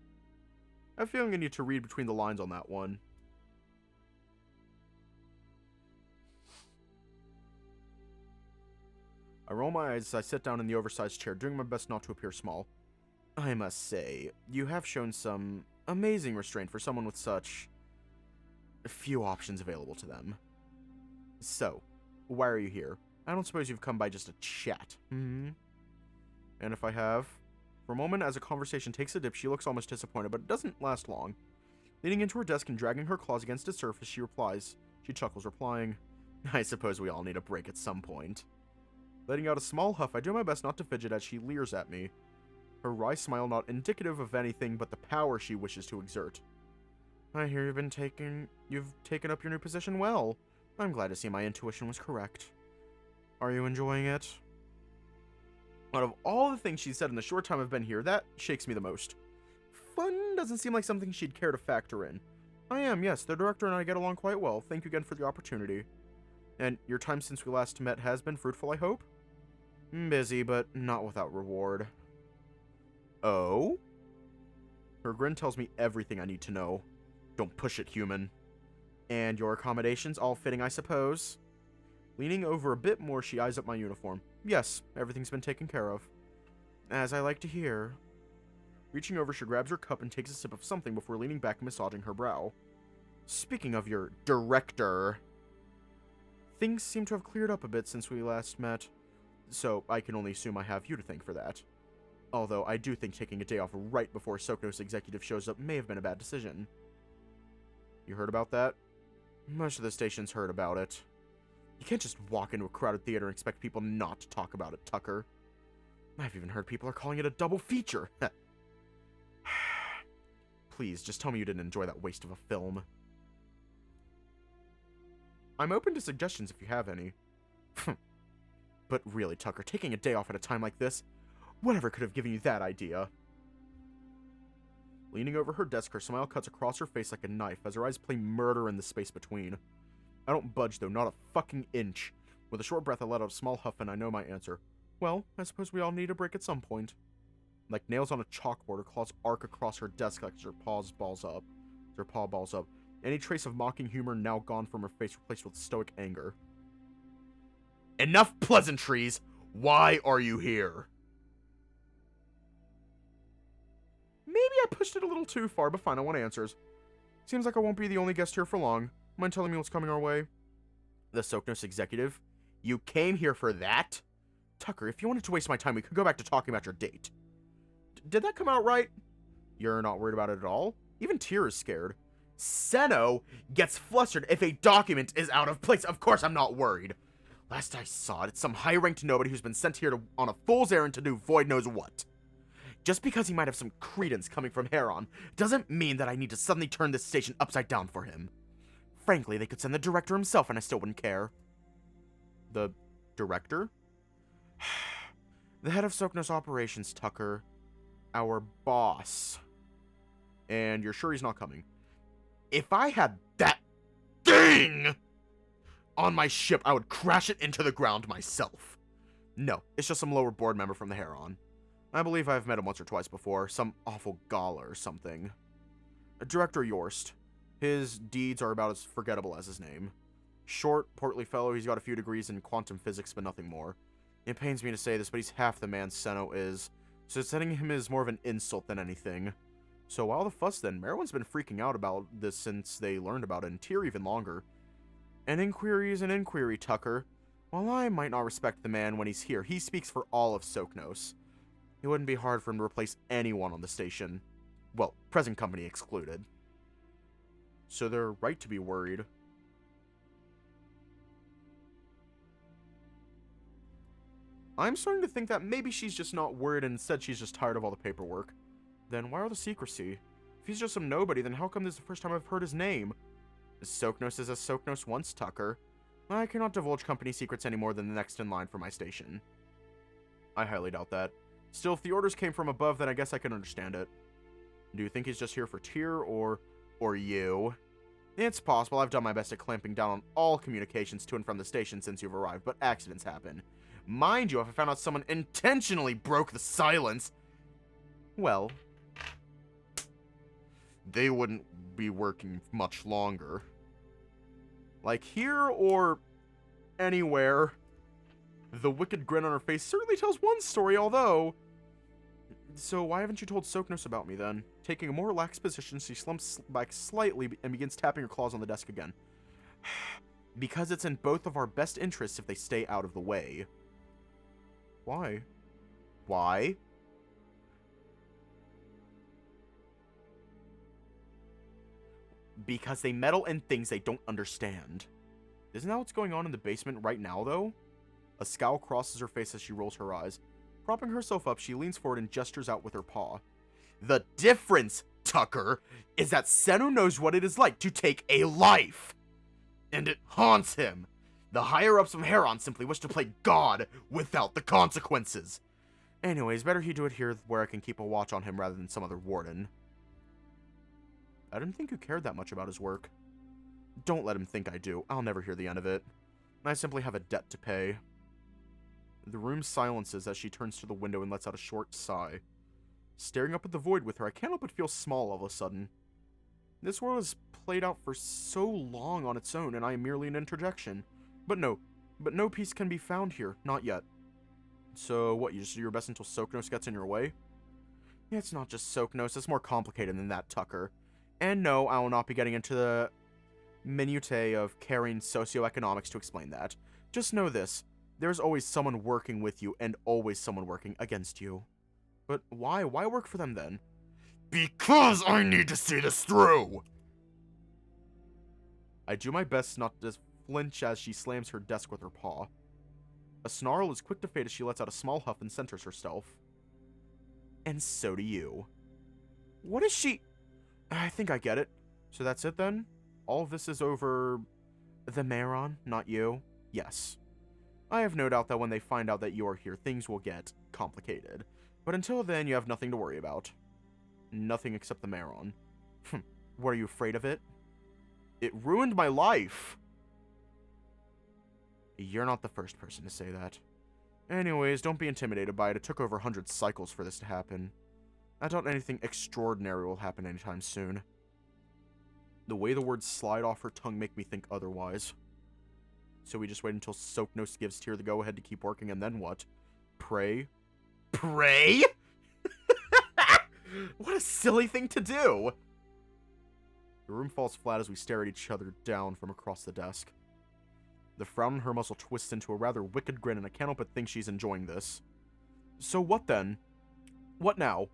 I have a feeling I need to read between the lines on that one. I roll my eyes as I sit down in the oversized chair, doing my best not to appear small. I must say, you have shown some amazing restraint for someone with such few options available to them. So, why are you here? I don't suppose you've come by just to chat, hmm? And if I have? For a moment, as a conversation takes a dip, she looks almost disappointed, but it doesn't last long. Leaning into her desk and dragging her claws against its surface, she replies. She chuckles, replying, I suppose we all need a break at some point. Letting out a small huff, I do my best not to fidget as she leers at me. Her wry smile not indicative of anything but the power she wishes to exert. I hear you've taken up your new position well. I'm glad to see my intuition was correct. Are you enjoying it? Out of all the things she's said in the short time I've been here, that shakes me the most. Fun doesn't seem like something she'd care to factor in. I am, yes, the director and I get along quite well. Thank you again for the opportunity. And your time since we last met has been fruitful, I hope? Busy, but not without reward. Oh? Her grin tells me everything I need to know. Don't push it, human. And your accommodations all fitting, I suppose? Leaning over a bit more, she eyes up my uniform. Yes, everything's been taken care of. As I like to hear. Reaching over, she grabs her cup and takes a sip of something before leaning back and massaging her brow. Speaking of your director, things seem to have cleared up a bit since we last met, so I can only assume I have you to thank for that. Although I do think taking a day off right before Sokno's executive shows up may have been a bad decision. You heard about that? Most of the station's heard about it. You can't just walk into a crowded theater and expect people not to talk about it, Tucker. I've even heard people are calling it a double feature. Please, just tell me you didn't enjoy that waste of a film. I'm open to suggestions if you have any. But really, Tucker, taking a day off at a time like this, whatever could have given you that idea? Leaning over her desk, her smile cuts across her face like a knife as her eyes play murder in the space between. I don't budge, though, not a fucking inch. With a short breath, I let out a small huff and I know my answer. Well, I suppose we all need a break at some point. Like nails on a chalkboard, her claws arc across her desk like her paw balls up. Any trace of mocking humor now gone from her face, replaced with stoic anger. Enough pleasantries! Why are you here? Maybe I pushed it a little too far, but fine, I want answers. Seems like I won't be the only guest here for long. Mind telling me what's coming our way? The Soknos executive? You came here for that? Tucker, if you wanted to waste my time, we could go back to talking about your date. Did that come out right? You're not worried about it at all? Even Tyr is scared. Seno gets flustered if a document is out of place. Of course I'm not worried. Last I saw it, it's some high-ranked nobody who's been sent here on a fool's errand to do Void knows what. Just because he might have some credence coming from Heron doesn't mean that I need to suddenly turn this station upside down for him. Frankly, they could send the director himself and I still wouldn't care. The director? The head of Soknos operations, Tucker. Our boss. And you're sure he's not coming? If I had that thing on my ship, I would crash it into the ground myself. No, it's just some lower board member from the Heron. I believe I've met him once or twice before. Some awful gala or something. Director Yorst. His deeds are about as forgettable as his name. Short, portly fellow, he's got a few degrees in quantum physics, but nothing more. It pains me to say this, but he's half the man Seno is, so sending him is more of an insult than anything. So while the fuss then, Marrowyn's been freaking out about this since they learned about it, and Tyr even longer. An inquiry is an inquiry, Tucker. While I might not respect the man when he's here, he speaks for all of Soknos. It wouldn't be hard for him to replace anyone on the station. Well, present company excluded. So they're right to be worried. I'm starting to think that maybe she's just not worried and instead she's just tired of all the paperwork. Then why all the secrecy? If he's just some nobody, then how come this is the first time I've heard his name? Soknos is as Soknos once, Tucker. I cannot divulge company secrets any more than the next in line for my station. I highly doubt that. Still, if the orders came from above, then I guess I can understand it. Do you think he's just here for Tyr, or you? It's possible. I've done my best at clamping down on all communications to and from the station since you've arrived, but accidents happen. Mind you, if I found out someone intentionally broke the silence, well, they wouldn't be working much longer. Like here or anywhere. The wicked grin on her face certainly tells one story, although... So why haven't you told Soknos about me then? Taking a more relaxed position, she slumps back slightly and begins tapping her claws on the desk again. Because it's in both of our best interests if they stay out of the way. Why? Why? Because they meddle in things they don't understand. Isn't that what's going on in the basement right now, though? A scowl crosses her face as she rolls her eyes. Propping herself up, she leans forward and gestures out with her paw. The difference, Tucker, is that Seno knows what it is like to take a life. And it haunts him. The higher-ups of Heron simply wish to play God without the consequences. Anyways, better he do it here where I can keep a watch on him rather than some other warden. I didn't think you cared that much about his work. Don't let him think I do. I'll never hear the end of it. I simply have a debt to pay. The room silences as she turns to the window and lets out a short sigh. Staring up at the void with her, I can't help but feel small all of a sudden. This world has played out for so long on its own, and I am merely an interjection. But no peace can be found here, not yet. So what, you just do your best until Soknos gets in your way? It's not just Soknos, it's more complicated than that, Tucker. And no, I will not be getting into the minutiae of carrying socioeconomics to explain that. Just know this. There's always someone working with you and always someone working against you. But why? Why work for them then? Because I need to see this through! I do my best not to flinch as she slams her desk with her paw. A snarl is quick to fade as she lets out a small huff and centers herself. And so do you. What is she... I think I get it. So that's it then? All of this is over... the Marrowyn, not you? Yes. I have no doubt that when they find out that you are here, things will get complicated. But until then, you have nothing to worry about. Nothing except the Marrowyn. Were you afraid of it? It ruined my life! You're not the first person to say that. Anyways, don't be intimidated by it. It took over 100 cycles for this to happen. I doubt anything extraordinary will happen anytime soon. The way the words slide off her tongue make me think otherwise. So we just wait until Soknos gives Tyr the go-ahead to keep working, and then what? Pray? Pray? What a silly thing to do! The room falls flat as we stare at each other down from across the desk. The frown on her muzzle twists into a rather wicked grin, and I can't help but think she's enjoying this. So what then? What now?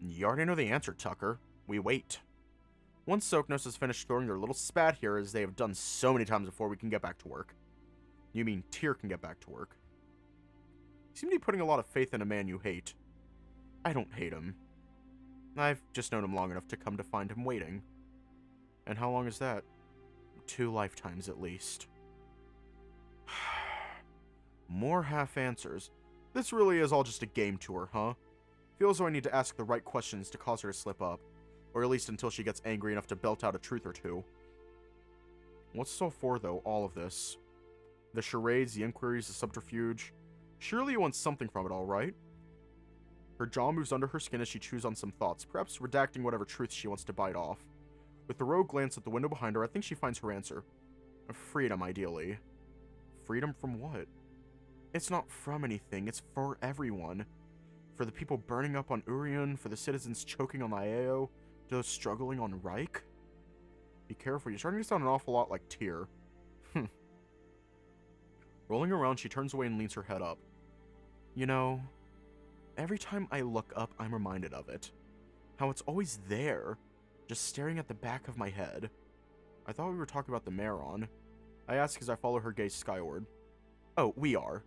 You already know the answer, Tucker. We wait. Once Soknos has finished throwing their little spat here, as they have done so many times before, we can get back to work. You mean Tyr can get back to work. You seem to be putting a lot of faith in a man you hate. I don't hate him. I've just known him long enough to come to find him waiting. And how long is that? 2 lifetimes at least. More half answers. This really is all just a game to her, huh? Feels though I need to ask the right questions to cause her to slip up. Or at least until she gets angry enough to belt out a truth or two. What's so for, though, all of this? The charades, the inquiries, the subterfuge. Surely you want something from it all, right? Her jaw moves under her skin as she chews on some thoughts, perhaps redacting whatever truth she wants to bite off. With a rogue glance at the window behind her, I think she finds her answer. Freedom, ideally. Freedom from what? It's not from anything, it's for everyone. For the people burning up on Urian, for the citizens choking on Laeo, those struggling on Reich. Be careful, you're starting to sound an awful lot like Tyr. Rolling around, she turns away and leans her head up. You know, every time I look up, I'm reminded of it. How it's always there, just staring at the back of my head. I thought we were talking about the Marrowyn. I ask as I follow her gaze skyward. Oh, we are.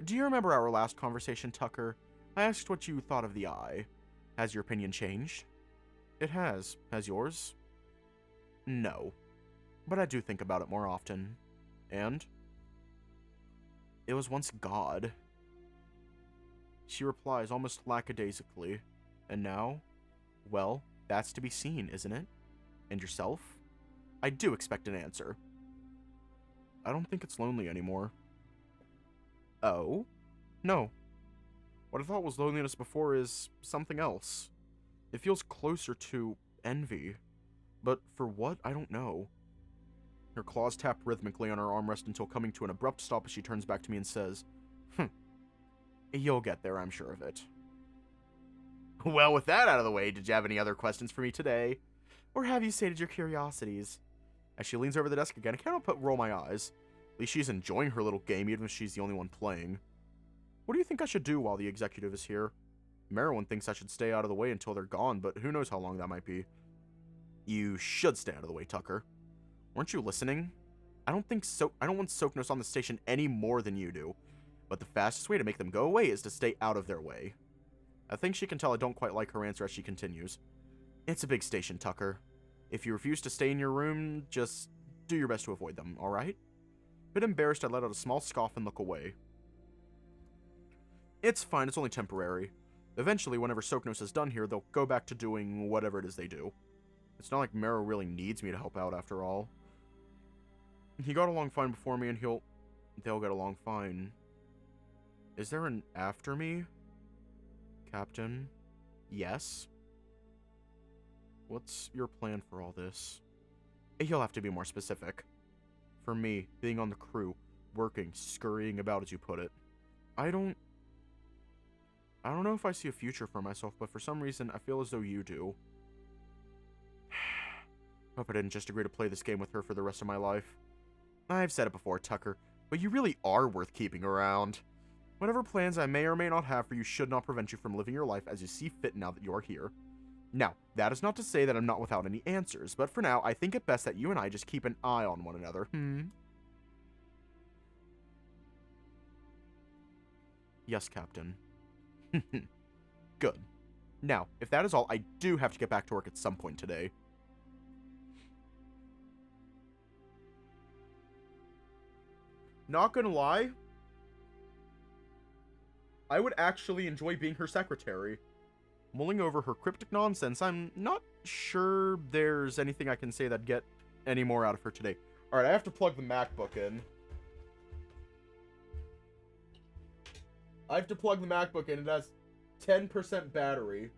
Do you remember our last conversation, Tucker? I asked what you thought of the eye. Has your opinion changed? It has. Has yours? No. But I do think about it more often. And? It was once God. She replies almost lackadaisically. And now? Well, that's to be seen, isn't it? And yourself? I do expect an answer. I don't think it's lonely anymore. Oh? No. What I thought was loneliness before is something else. It feels closer to envy. But for what, I don't know. Her claws tap rhythmically on her armrest until coming to an abrupt stop as she turns back to me and says, You'll get there, I'm sure of it. Well, with that out of the way, did you have any other questions for me today? Or have you sated your curiosities? As she leans over the desk again, I can't help but roll my eyes. At least she's enjoying her little game, even if she's the only one playing. What do you think I should do while the executive is here? Marrowyn thinks I should stay out of the way until they're gone, but who knows how long that might be. You should stay out of the way, Tucker. Weren't you listening? I don't want Soknos on the station any more than you do, but the fastest way to make them go away is to stay out of their way. I think she can tell I don't quite like her answer as she continues. It's a big station, Tucker. If you refuse to stay in your room, just do your best to avoid them, alright? A bit embarrassed, I let out a small scoff and look away. It's fine, it's only temporary. Eventually, whenever Soknos is done here, they'll go back to doing whatever it is they do. It's not like Marrow really needs me to help out, after all. He got along fine before me, and they'll get along fine. Is there an after me? Captain? Yes? What's your plan for all this? You'll have to be more specific. For me, being on the crew, working, scurrying about as you put it. I don't know if I see a future for myself, but for some reason, I feel as though you do. Hope I didn't just agree to play this game with her for the rest of my life. I've said it before, Tucker, but you really are worth keeping around. Whatever plans I may or may not have for you should not prevent you from living your life as you see fit now that you are here. Now, that is not to say that I'm not without any answers, but for now, I think it best that you and I just keep an eye on one another, Yes, Captain. Good. Now, if that is all, I do have to get back to work at some point today. Not gonna lie, I would actually enjoy being her secretary. Mulling over her cryptic nonsense, I'm not sure there's anything I can say that'd get any more out of her today. Alright, I have to plug the MacBook in. It has 10% battery.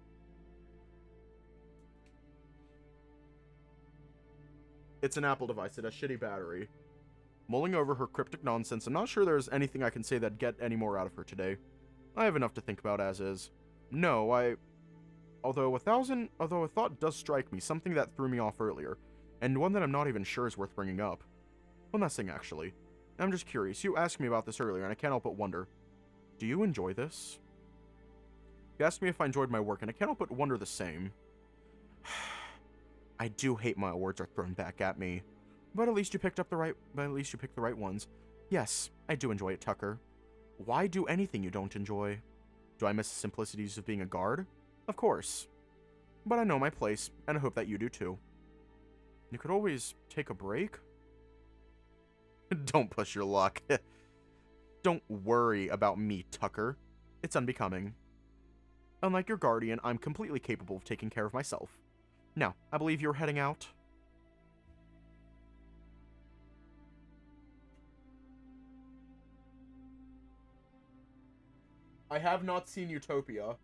It's an Apple device, it has shitty battery. Mulling over her cryptic nonsense, I'm not sure there's anything I can say that'd get any more out of her today. I have enough to think about as is. no, although a thought does strike me, something that threw me off earlier, and one that I'm not even sure is worth bringing up. One last thing, actually. I'm just curious. You asked me about this earlier, and I can't help but wonder. Do you enjoy this? You asked me if I enjoyed my work, and I can't help but wonder the same. I do hate my awards are thrown back at me. But at least you picked the right ones. Yes, I do enjoy it, Tucker. Why do anything you don't enjoy? Do I miss the simplicities of being a guard? Of course. But I know my place, and I hope that you do too. You could always take a break. Don't push your luck. Don't worry about me, Tucker. It's unbecoming. Unlike your guardian, I'm completely capable of taking care of myself. Now, I believe you're heading out. I have not seen Utopia. A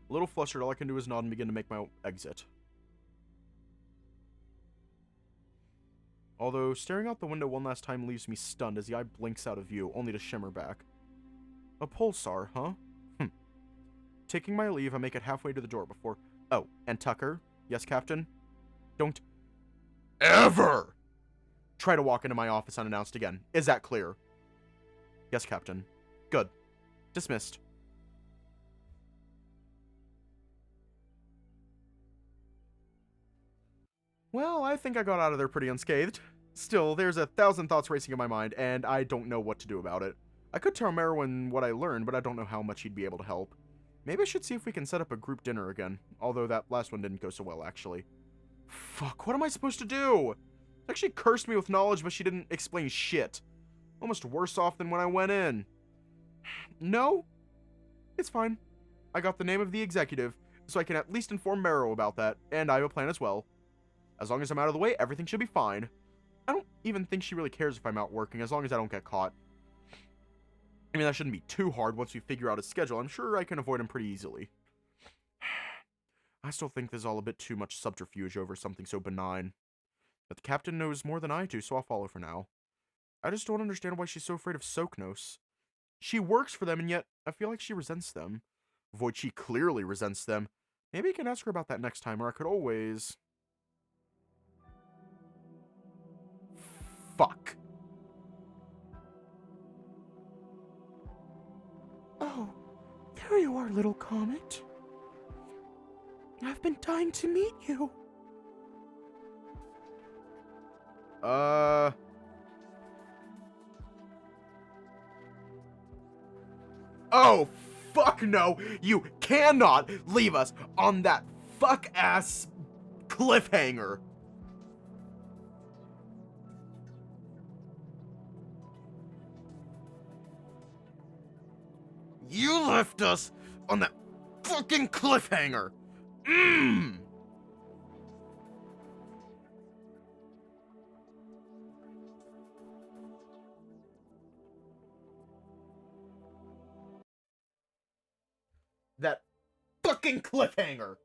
little flustered, all I can do is nod and begin to make my exit. Although, staring out the window one last time leaves me stunned as the eye blinks out of view, only to shimmer back. A pulsar, huh? Taking my leave, I make it halfway to the door before... Oh, and Tucker? Yes, Captain? Don't... ever try to walk into my office unannounced again. Is that clear? Yes, Captain. Good. Dismissed. Well, I think I got out of there pretty unscathed. Still, there's 1,000 thoughts racing in my mind, and I don't know what to do about it. I could tell Marrowyn what I learned, but I don't know how much he'd be able to help. Maybe I should see if we can set up a group dinner again, although that last one didn't go so well, actually. Fuck, what am I supposed to do? She actually cursed me with knowledge, but she didn't explain shit. Almost worse off than when I went in. No? It's fine. I got the name of the executive, so I can at least inform Marrow about that, and I have a plan as well. As long as I'm out of the way, everything should be fine. I don't even think she really cares if I'm out working, as long as I don't get caught. I mean, that shouldn't be too hard once we figure out his schedule. I'm sure I can avoid him pretty easily. I still think there's all a bit too much subterfuge over something so benign. But the captain knows more than I do, so I'll follow for now. I just don't understand why she's so afraid of Soknos. She works for them, and yet I feel like she resents them. Void, she clearly resents them. Maybe I can ask her about that next time, or I could always... Fuck. Oh, there you are, little comet. I've been dying to meet you. Oh, fuck no! You cannot leave us on that fuck-ass cliffhanger! You left us on that fucking cliffhanger! That fucking cliffhanger!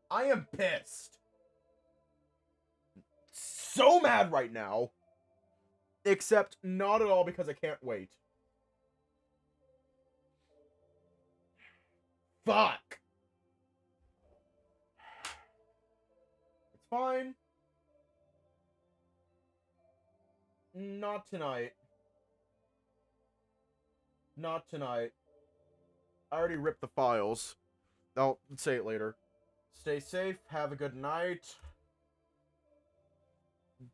I am pissed. So mad right now. Except not at all because I can't wait. Fuck. It's fine. Not tonight. Not tonight. I already ripped the files. I'll say it later. Stay safe. Have a good night.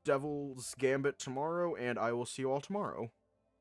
Devil's Gambit tomorrow, and I will see you all tomorrow.